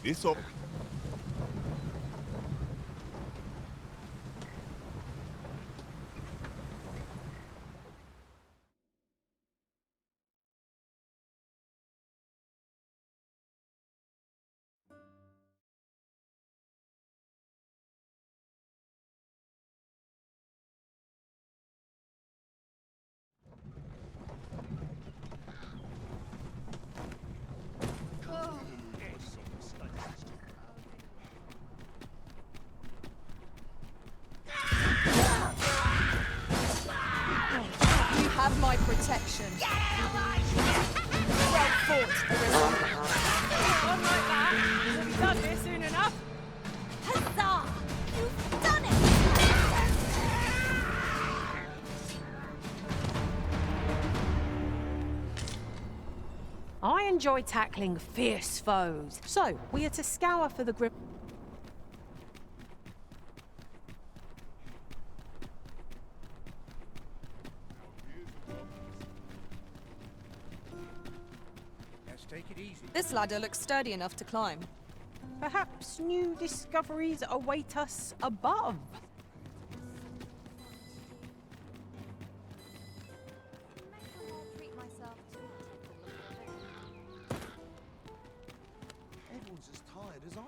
This ox. You have my protection. Well fought, Arisen. One like that. We'll be done here soon enough. Huzzah! You've done it! I enjoy tackling fierce foes. So, we are to scour for the grip. Let's take it easy. This ladder looks sturdy enough to climb. Perhaps new discoveries await us above. Everyone's as tired as I am,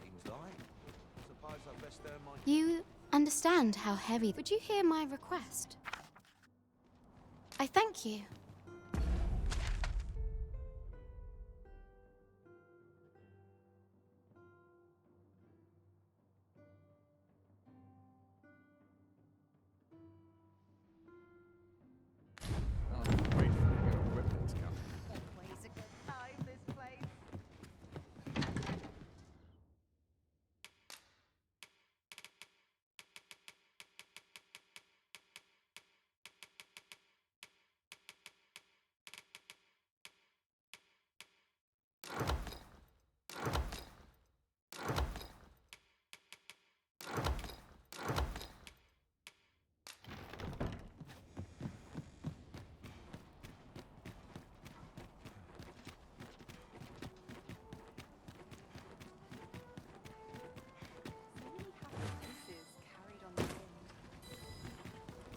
seems like. Suppose I best earn my... You understand how heavy... Would you hear my request? I thank you. Wait for the new equipment's coming. Always a good time, this place.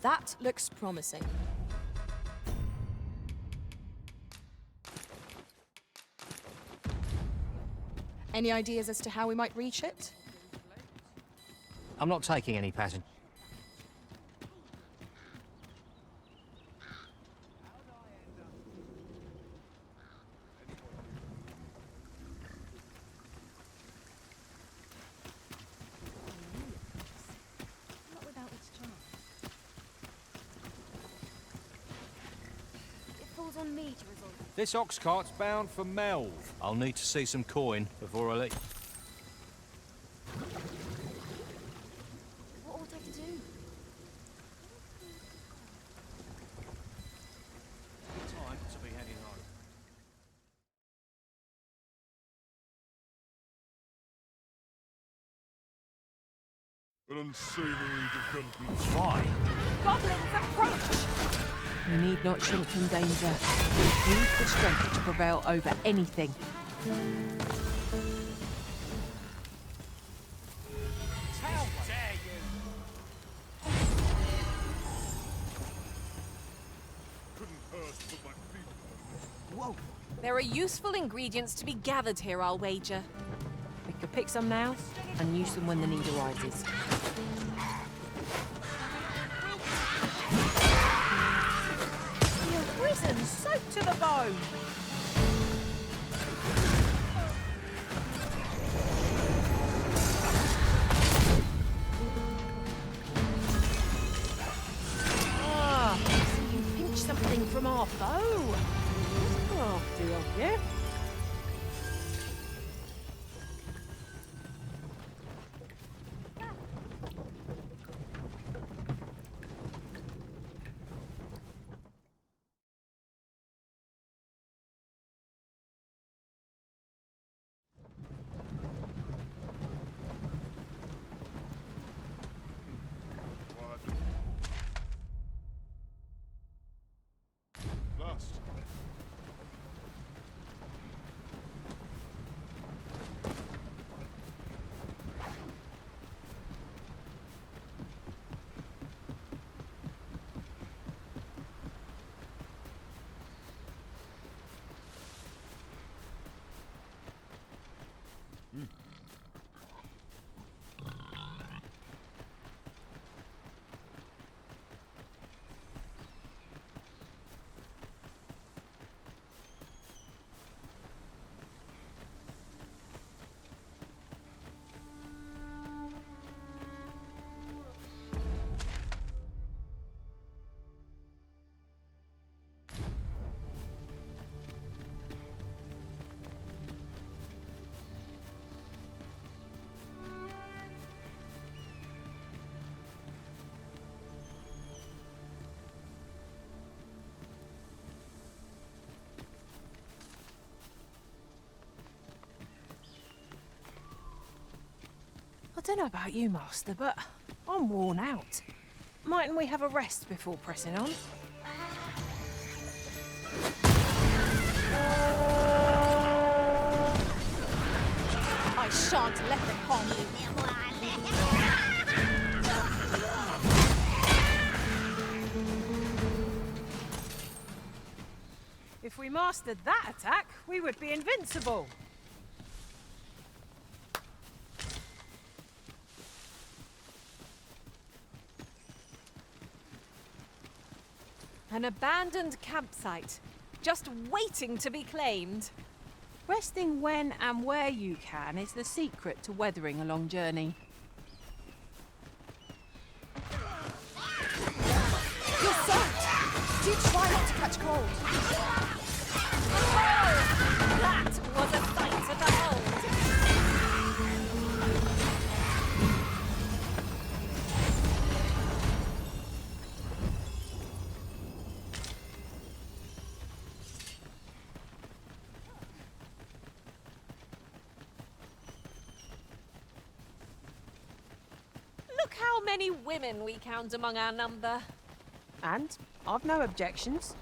That looks promising. Any ideas as to how we might reach it? I'm not taking any passengers. Not without its charm. It falls on me to resolve. This ox cart's bound for Melve. I'll need to see some coin before I let you... What ought I to do? Time to be heading home. An unsavory development. Why? Goblins approach! You need not shrink from danger. Use the strength to prevail over anything. How dare you! Couldn't hurt to put my feet. Whoa. There are useful ingredients to be gathered here, I'll wager. We could pick some now and use them when the need arises. You're risen, soaked to the bone! Ah, so you pinch something from our foe. Crafty of you. Last. I don't know about you, Master, but I'm worn out. Mightn't we have a rest before pressing on? I shan't let them harm you. If we mastered that attack, we would be invincible. An abandoned campsite, just waiting to be claimed. Resting when and where you can is the secret to weathering a long journey. You're soaked! Do try not to catch cold. Oh, that was a sight to behold! Look how many women we count among our number. And I've no objections.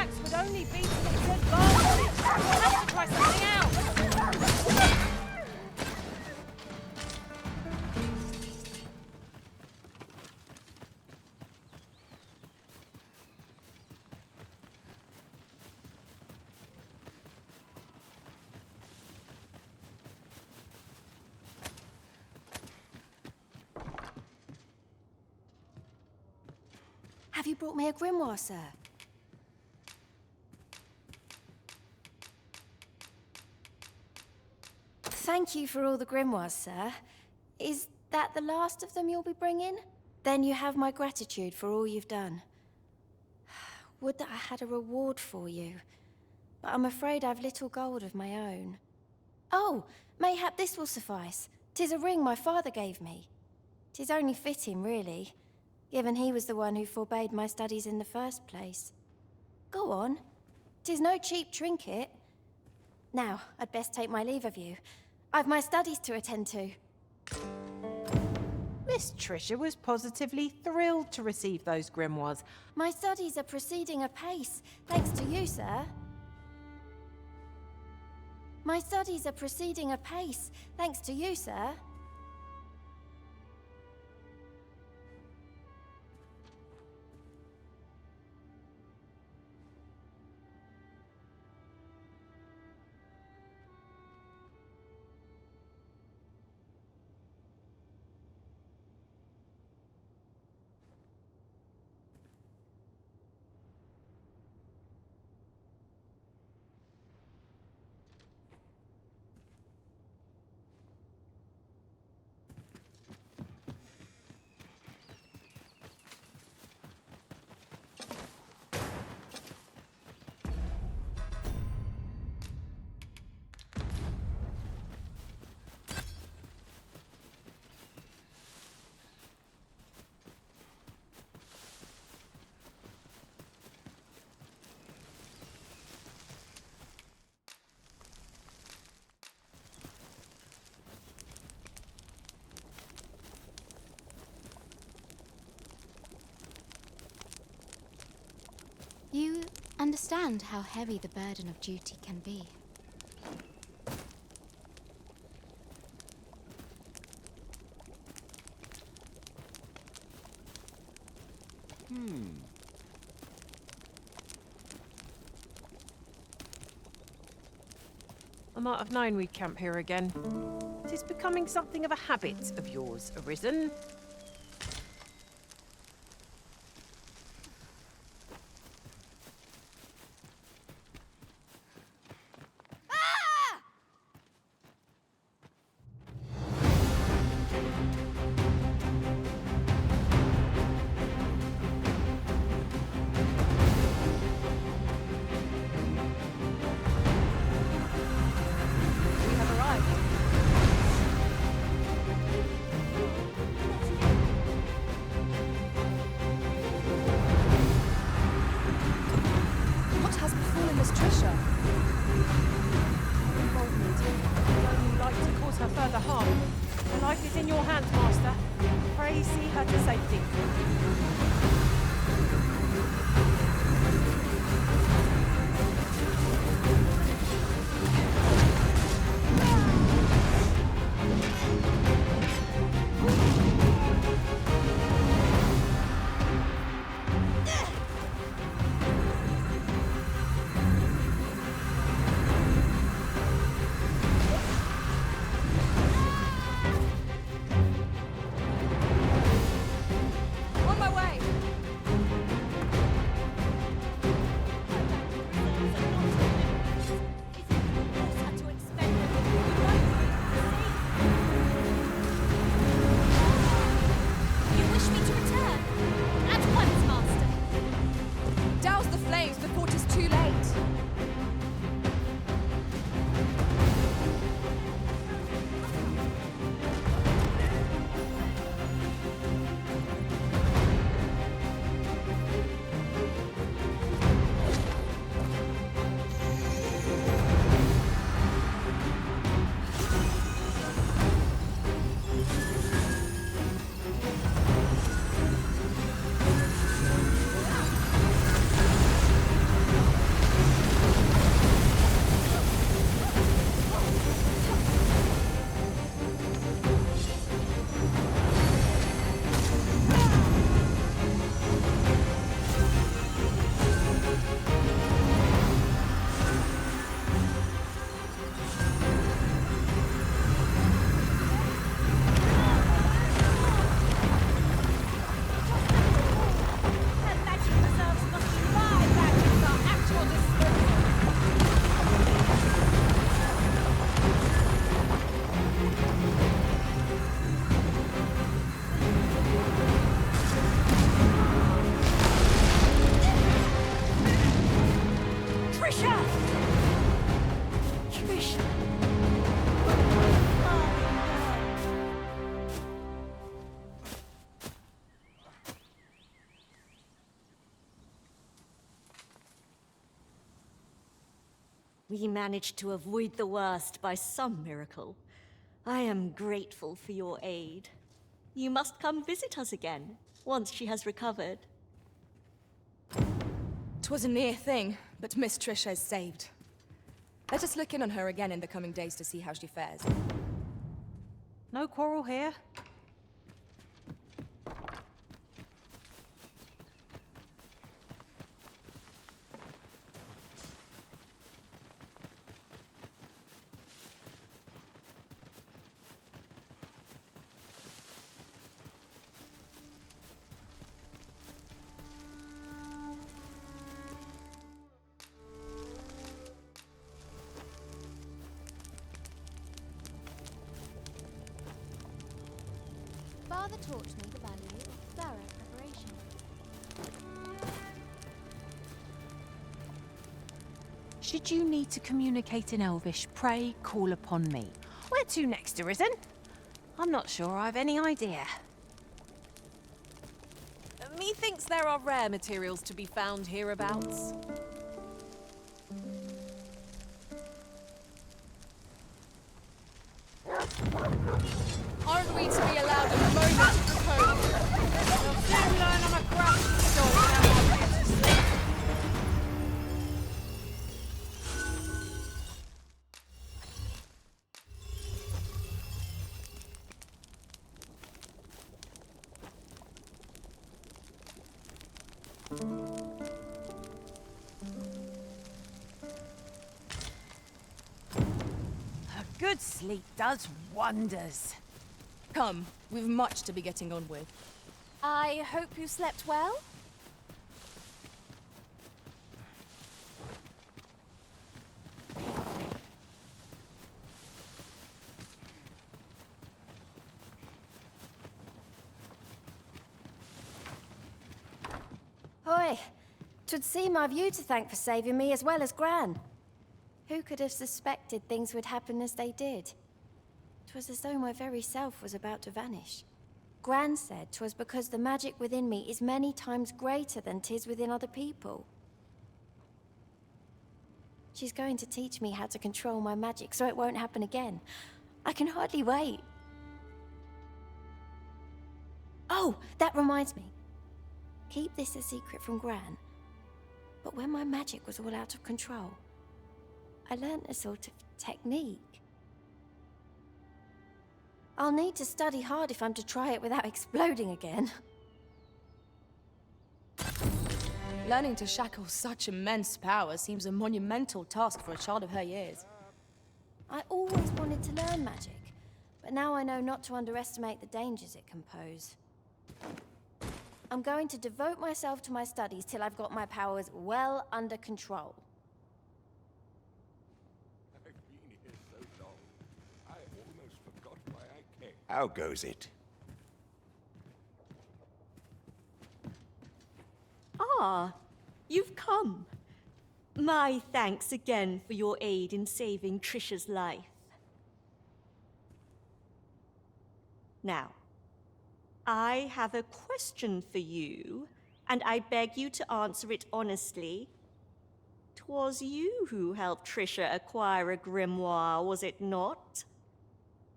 attacks would only be to its advantage. We'll have to try something out. Have you brought me a grimoire, sir? Thank you for all the grimoires, sir. Is that the last of them you'll be bringing? Then you have my gratitude for all you've done. Would that I had a reward for you. But I'm afraid I've little gold of my own. Oh, mayhap this will suffice. 'Tis a ring my father gave me. 'Tis only fitting, really, given he was the one who forbade my studies in the first place. Go on. 'Tis no cheap trinket. Now, I'd best take my leave of you. I've my studies to attend to. Miss Trisha was positively thrilled to receive those grimoires. My studies are proceeding apace, thanks to you, sir. My studies are proceeding apace, thanks to you, sir. You understand how heavy the burden of duty can be. I might have known we'd camp here again. It is becoming something of a habit of yours, Arisen. Trisha! Trisha! We managed to avoid the worst by some miracle. I am grateful for your aid. You must come visit us again, once she has recovered. 'Twas a near thing, but Miss Trisha is saved. Let us look in on her again in the coming days to see how she fares. No quarrel here. Father taught me the value of thorough preparation. Should you need to communicate in Elvish, pray call upon me. Where to next, Arisen? I'm not sure I've any idea. Methinks there are rare materials to be found hereabouts. Aren't we to be allowed a moment to propose? We'll soon learn I'm a craft story. A good sleep does wonders. Come, we've much to be getting on with. I hope you slept well? Oi! 'Twould seem I've you to thank for saving me as well as Gran. Who could have suspected things would happen as they did? 'Twas as though my very self was about to vanish. Gran said 'twas because the magic within me is many times greater than 'tis within other people. She's going to teach me how to control my magic so it won't happen again. I can hardly wait. Oh, that reminds me. Keep this a secret from Gran. But when my magic was all out of control, I learned a sort of technique. I'll need to study hard if I'm to try it without exploding again. Learning to shackle such immense power seems a monumental task for a child of her years. I always wanted to learn magic, but now I know not to underestimate the dangers it can pose. I'm going to devote myself to my studies till I've got my powers well under control. I've been here so long, I almost forgot why I came. How goes it? Ah, you've come. My thanks again for your aid in saving Trisha's life. Now, I have a question for you, and I beg you to answer it honestly. 'Twas you who helped Trisha acquire a grimoire, was it not?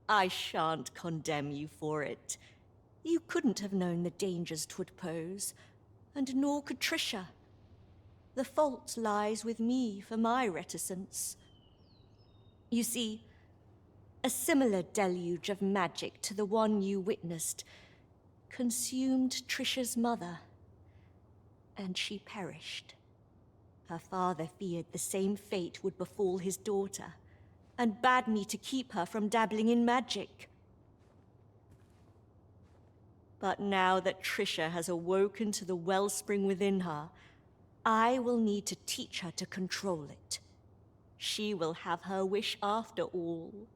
I shan't condemn you for it. You couldn't have known the dangers 'twould pose, and nor could Trisha. The fault lies with me for my reticence. You see, a similar deluge of magic to the one you witnessed consumed Trisha's mother, and she perished. Her father feared the same fate would befall his daughter, and bade me to keep her from dabbling in magic. But now that Trisha has awoken to the wellspring within her, I will need to teach her to control it. She will have her wish after all.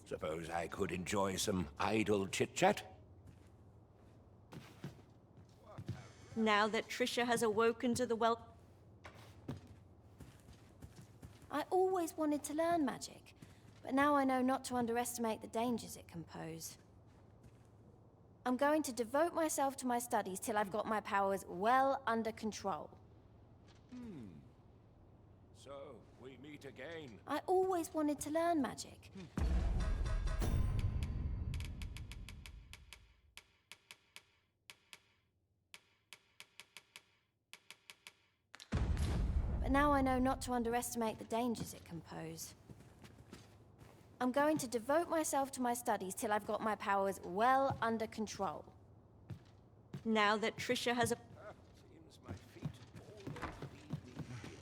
Suppose I could enjoy some idle chit-chat? Now that Trisha has awoken to the I always wanted to learn magic, but now I know not to underestimate the dangers it can pose. I'm going to devote myself to my studies till I've got my powers well under control. So, we meet again. I always wanted to learn magic. But now I know not to underestimate the dangers it can pose. I'm going to devote myself to my studies till I've got my powers well under control. Now that Trisha has Seems my feet always lead me here.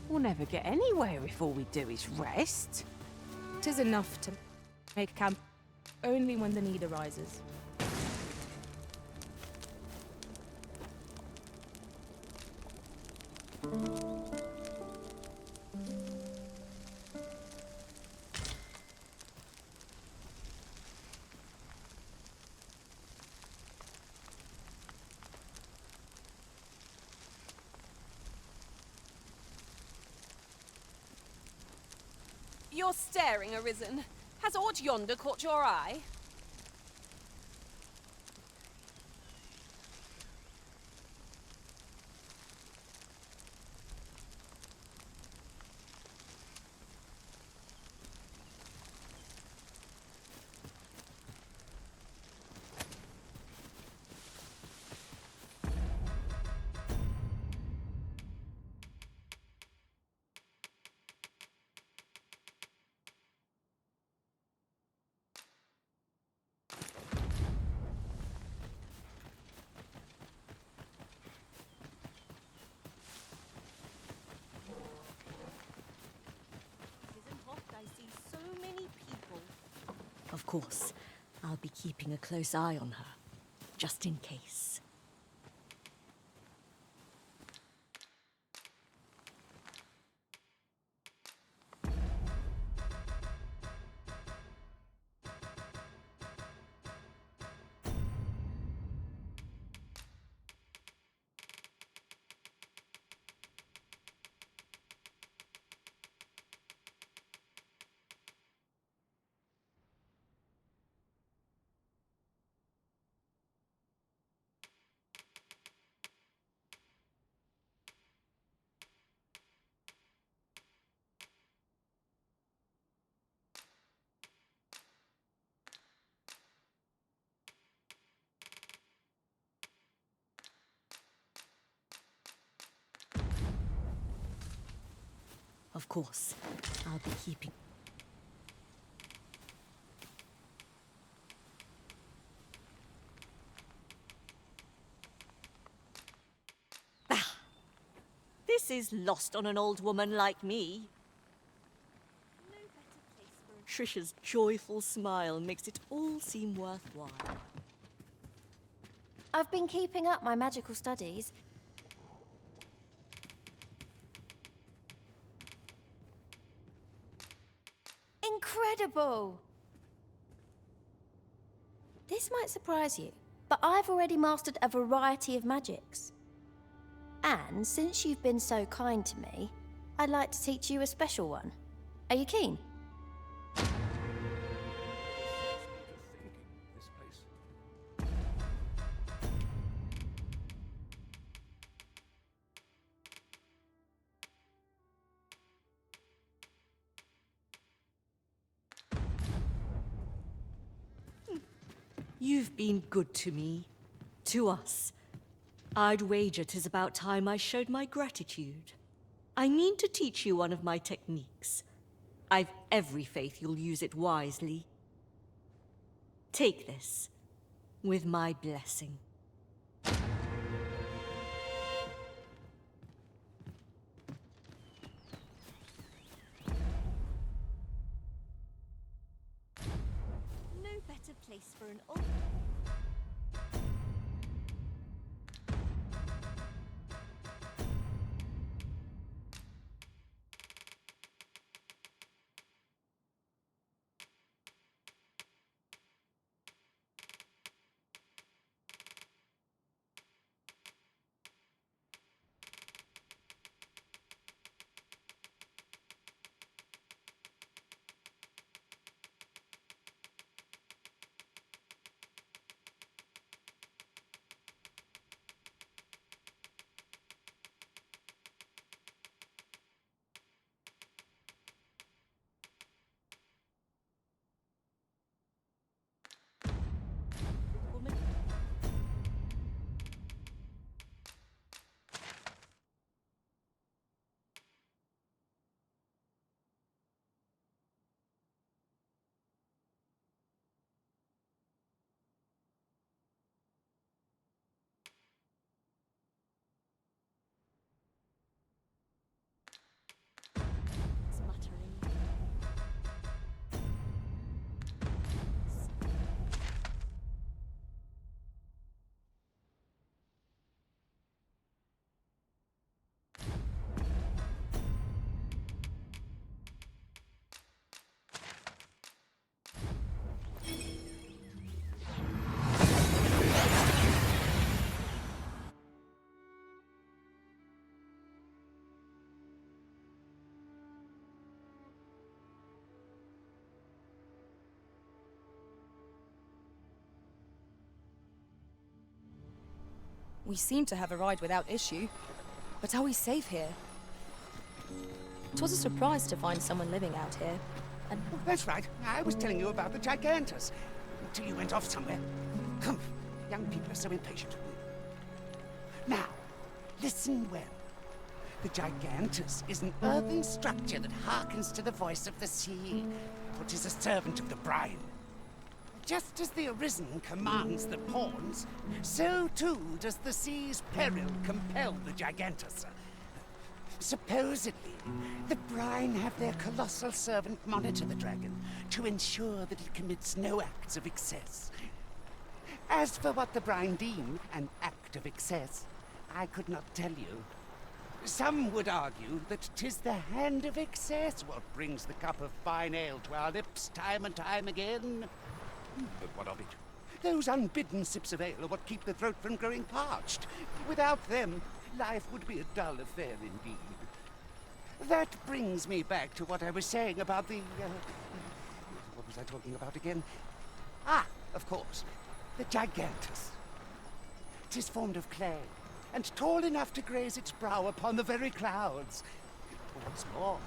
We'll never get anywhere if all we do is rest. 'Tis enough to make camp only when the need arises. You're staring, Arisen. Has aught yonder caught your eye? I see so many people. Of course, I'll be keeping a close eye on her, just in case. Of course, I'll be keeping... Ah! This is lost on an old woman like me. Trisha's joyful smile makes it all seem worthwhile. I've been keeping up my magical studies. Incredible! This might surprise you, but I've already mastered a variety of magics. And since you've been so kind to me, I'd like to teach you a special one. Are you keen? You've been good to me. To us. I'd wager 'tis about time I showed my gratitude. I mean to teach you one of my techniques. I've every faith you'll use it wisely. Take this, with my blessing. No better place for an old... We seem to have arrived without issue. But are we safe here? 'Twas a surprise to find someone living out here. And That's right. I was telling you about the Gigantus. Until you went off somewhere. Humph. Young people are so impatient. Now, listen well. The Gigantus is an earthen structure that hearkens to the voice of the sea, for 'tis a servant of the brine. Just as the Arisen commands the pawns, so too does the sea's peril compel the Gigantus. Supposedly, the brine have their colossal servant monitor the dragon to ensure that it commits no acts of excess. As for what the brine deem an act of excess, I could not tell you. Some would argue that 'tis the hand of excess what brings the cup of fine ale to our lips time and time again. But what of it? Those unbidden sips of ale are what keep the throat from growing parched. Without them, life would be a dull affair indeed. That brings me back to what I was saying about the... what was I talking about again? Ah, of course, the Gigantus. 'Tis formed of clay, and tall enough to graze its brow upon the very clouds. What's more,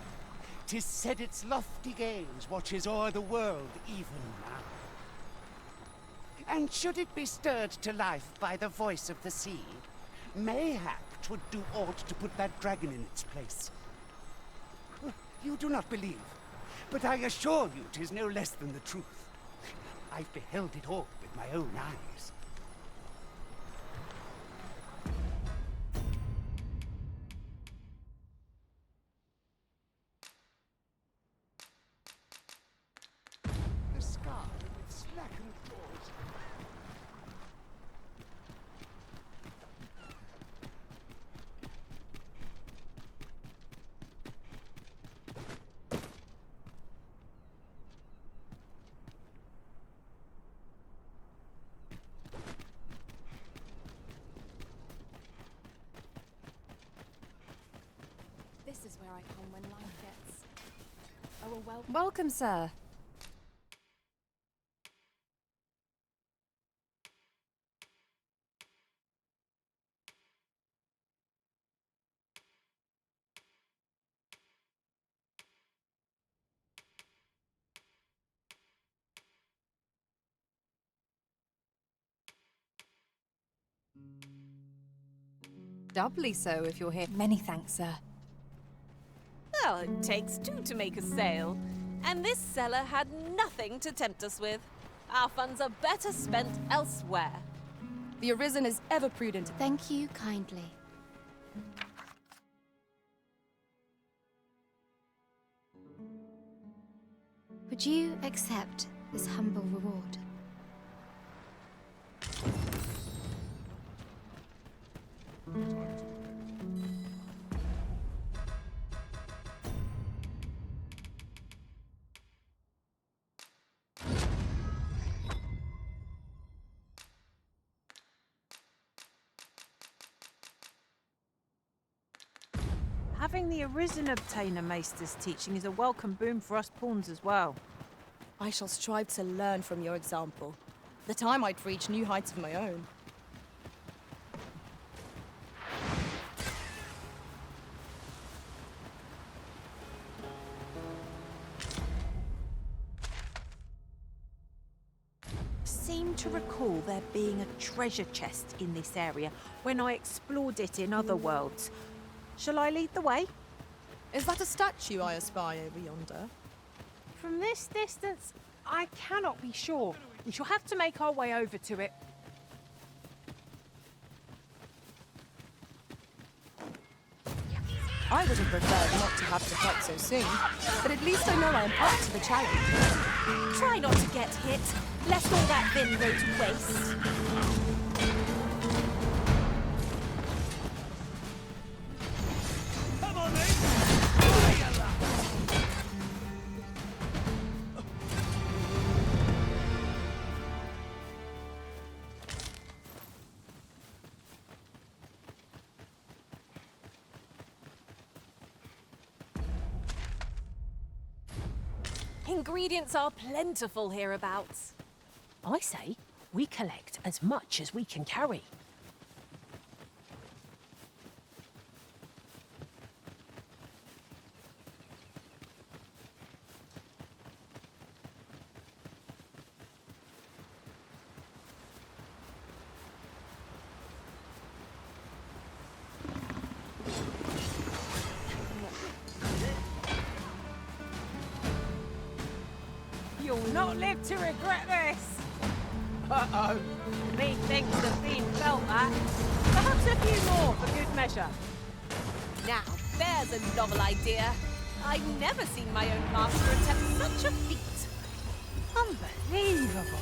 'tis said its lofty gaze watches o'er the world even now. And should it be stirred to life by the voice of the sea, mayhap 'twould do aught to put that dragon in its place. You do not believe, but I assure you 'tis no less than the truth. I've beheld it all with my own eyes. The sky with slackened claws. This is where I come when life gets... Oh, well... welcome, sir. Doubly so if you're here. Many thanks, sir. Well, it takes two to make a sale. And this seller had nothing to tempt us with. Our funds are better spent elsewhere. The Arisen is ever prudent. Thank you kindly. Would you accept this humble reward? Having the Arisen obtain a Maister's teaching is a welcome boon for us pawns as well. I shall strive to learn from your example, that I might reach new heights of my own. Seem to recall there being a treasure chest in this area when I explored it in other worlds. Shall I lead the way? Is that a statue I espy over yonder? From this distance, I cannot be sure. We shall have to make our way over to it. I would have preferred not to have to fight so soon, but at least I know I am up to the challenge. Try not to get hit, lest all that vim go to waste. Come on, then! Ingredients are plentiful hereabouts. I say we collect as much as we can carry. not live to regret this. Uh-oh. Methinks have been felt at. Perhaps a few more for good measure. Now, there's a novel idea. I've never seen my own master attempt such a feat. Unbelievable.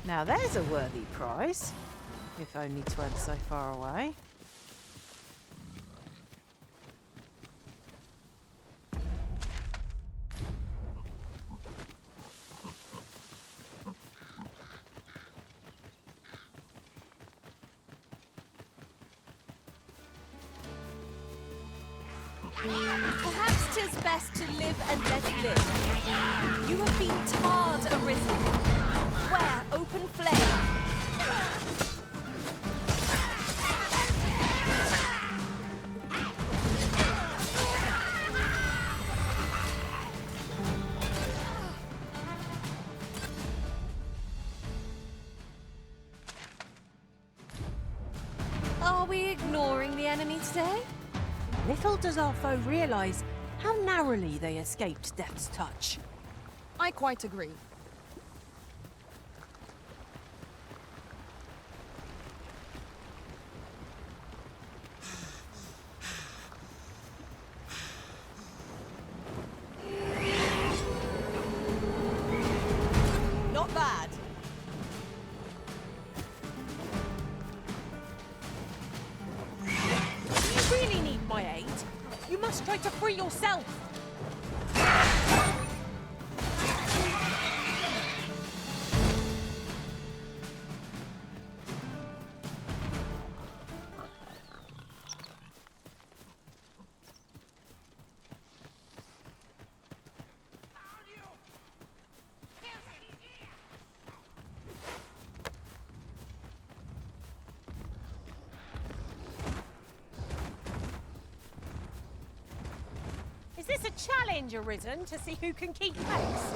Now there's a worthy prize, if only 'tweren't so far away. Perhaps 'tis best to live and let live. You have been tarred arisen. Where open flame. Are we ignoring the enemy today? Little does our foe realise how narrowly they escaped death's touch. I quite agree. Not bad. Do you really need my aid? You must try to free yourself. Is this a challenge arisen to see who can keep pace?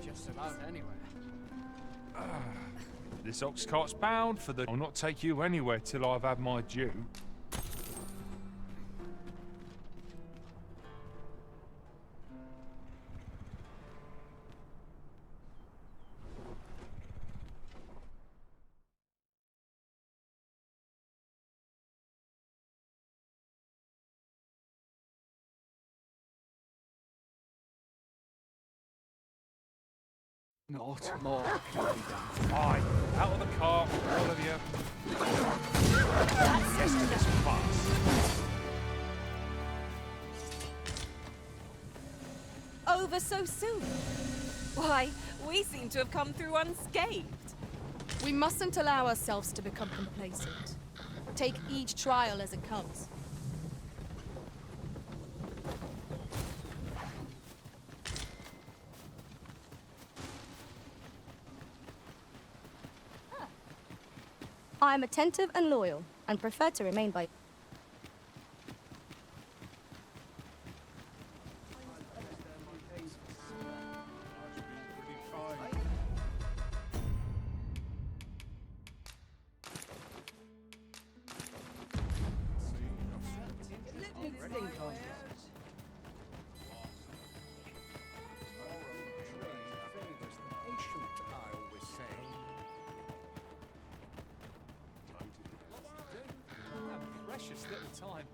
Just about anywhere. This ox cart's bound for the... I'll not take you anywhere till I've had my due. Not more can be done. Fine. Out of the cart, all of you. Yes to this pass. Over so soon? Why, we seem to have come through unscathed. We mustn't allow ourselves to become complacent. Take each trial as it comes. I am attentive and loyal, and prefer to remain by... precious little time.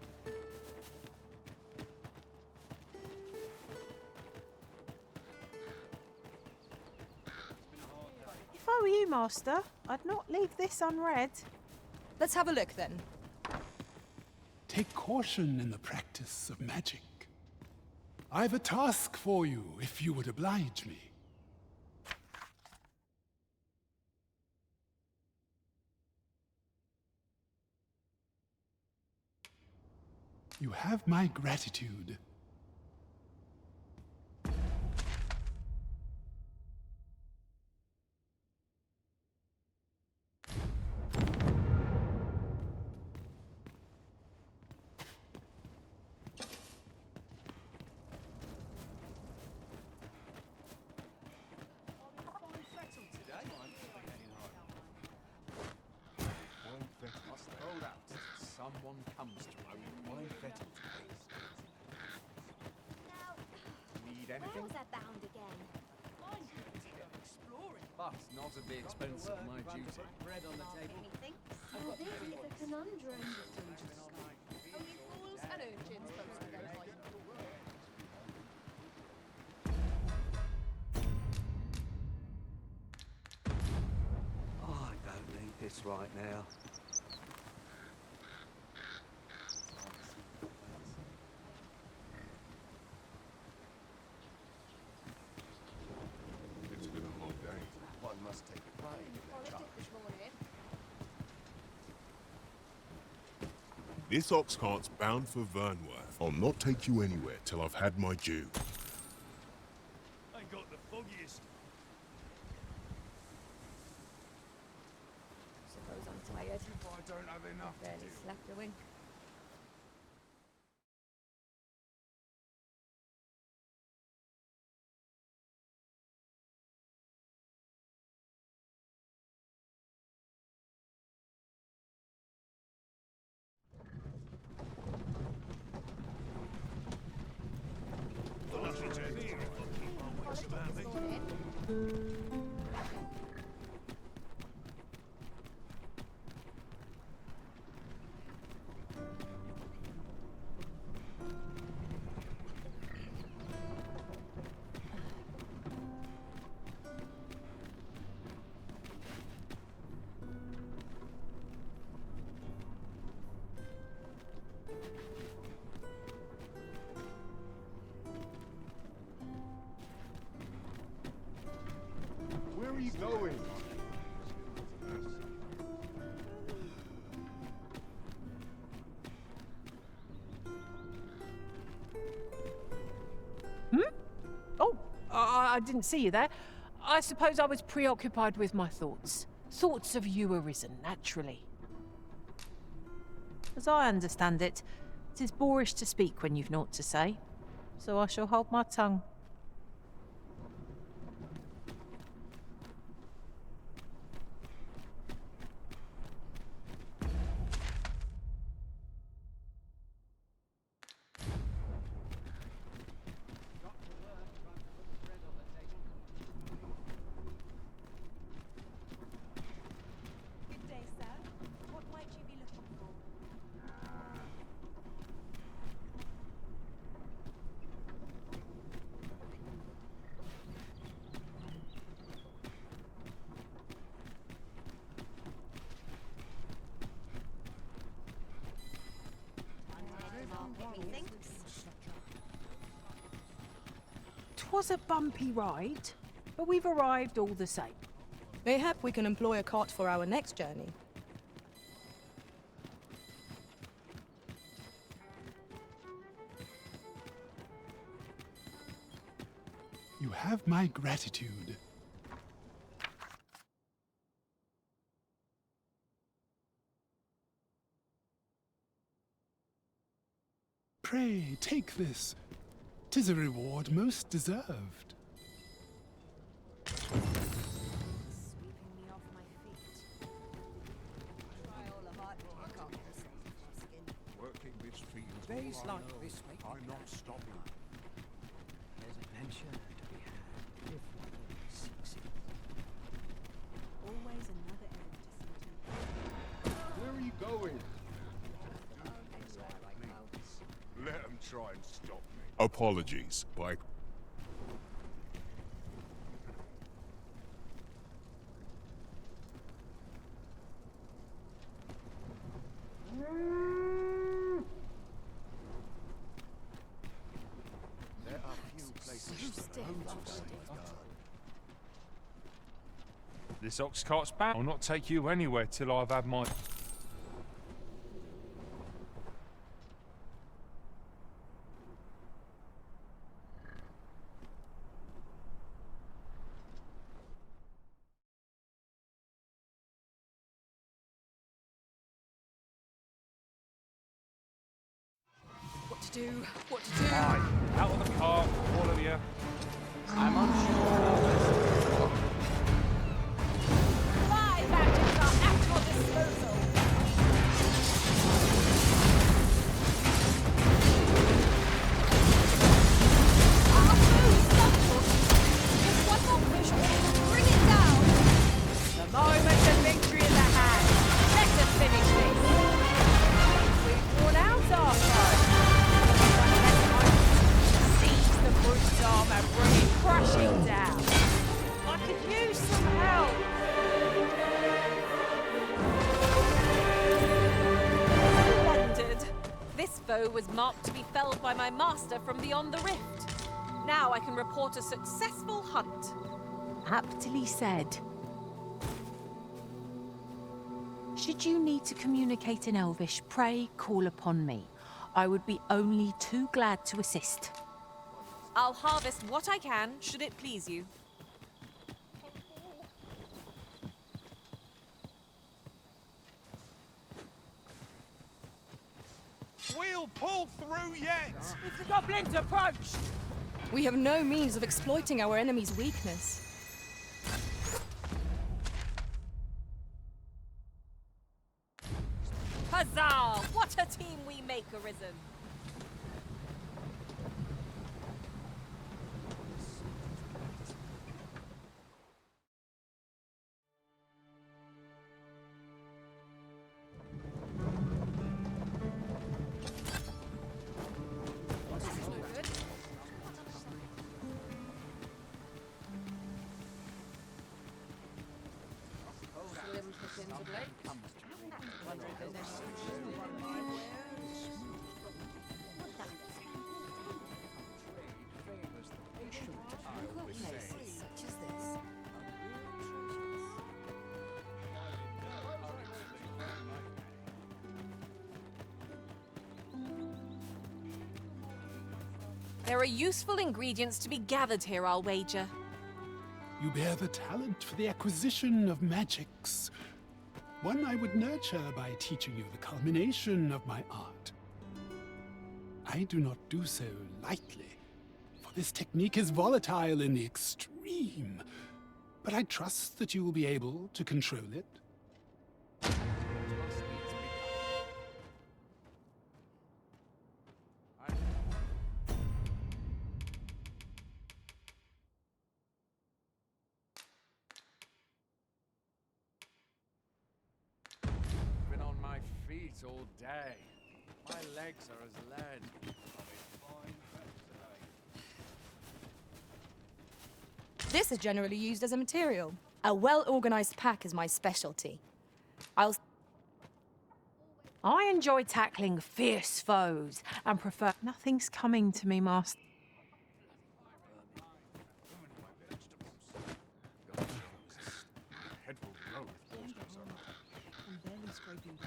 If I were you, Master, I'd not leave this unread. Let's have a look then. Take caution in the practice of magic. I've a task for you, if you would oblige me. You have my gratitude. Hold out. Someone comes to me. Why vetting Need anything? Where was I bound again? But not at the expense of my duty. Bread on the table. Anything? Well, this is a conundrum. Only fools and urchins boast of their life. I don't need this right now. It's been a hard day. One must take pride in their charge. This morning. This ox cart's bound for Vernworth. I'll not take you anywhere till I've had my due. Ain't got the foggiest. Suppose I'm tired. I don't have enough to Barely do. slept a wink. Where are you going? Oh, I didn't see you there. I suppose I was preoccupied with my thoughts. Thoughts of you arisen, naturally. As I understand it, it is boorish to speak when you've naught to say, so I shall hold my tongue. Good day, sir. What might you be looking for? Methinks. 'Twas a bumpy ride, but we've arrived all the same. Mayhap we can employ a cart for our next journey. You have my gratitude. Pray, take this. 'Tis a reward most deserved. Sweeping me off my feet. Try all the hard work on this skin. Working this field. Days like this make me I'm not stopping. There's adventure to be had if one seeks it. Always another errand to see to. Where are you going? Apologies, but There are few places that home to safeguard. This ox cart's bound. I'll not take you anywhere till I've had my... What to do? What to do? Right, out of the car, all of you. I'm unsure. My magics are at your disposal. Our food stumbled. Just one more push will bring it down. The moment of victory is at hand. Let us finish this. We've worn out our foe. Seize the brute's arm and bring it crashing down. I could use some help. Splendid. This foe was marked to be felled by my master from beyond the rift. Now I can report a successful hunt. Aptly said. Should you need to communicate in Elvish, pray call upon me. I would be only too glad to assist. I'll harvest what I can, should it please you. We'll pull through yet! If the goblins approach! We have no means of exploiting our enemy's weakness. Huzzah! What a team we make, Arisen! There are useful ingredients to be gathered here, I'll wager. You bear the talent for the acquisition of magics. One I would nurture by teaching you the culmination of my art. I do not do so lightly, for this technique is volatile in the extreme. But I trust that you will be able to control it. Been on my feet all day. My legs are as lead. This is generally used as a material. A well-organized pack is my specialty. I enjoy tackling fierce foes and prefer... Nothing's coming to me, Master. Head will grow with horses around. I'm barely scraping by.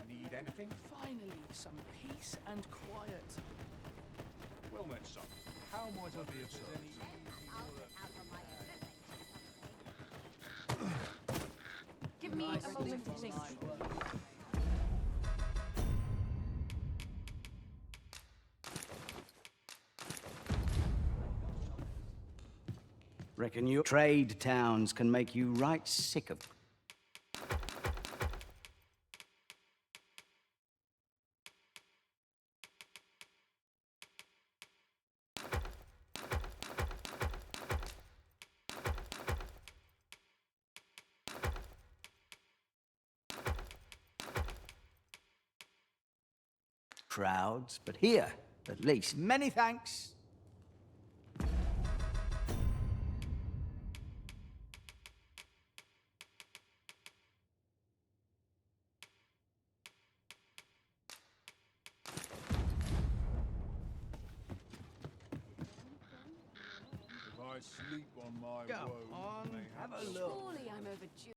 Need anything? Finally, some peace and quiet. Well then, son. How might I be of service? Give me a moment to think. Reckon your trade towns can make you right sick of... crowds, but here, At least. Many thanks. If I sleep on my Go woe, on, mayhap have a look. Surely I'm overdue.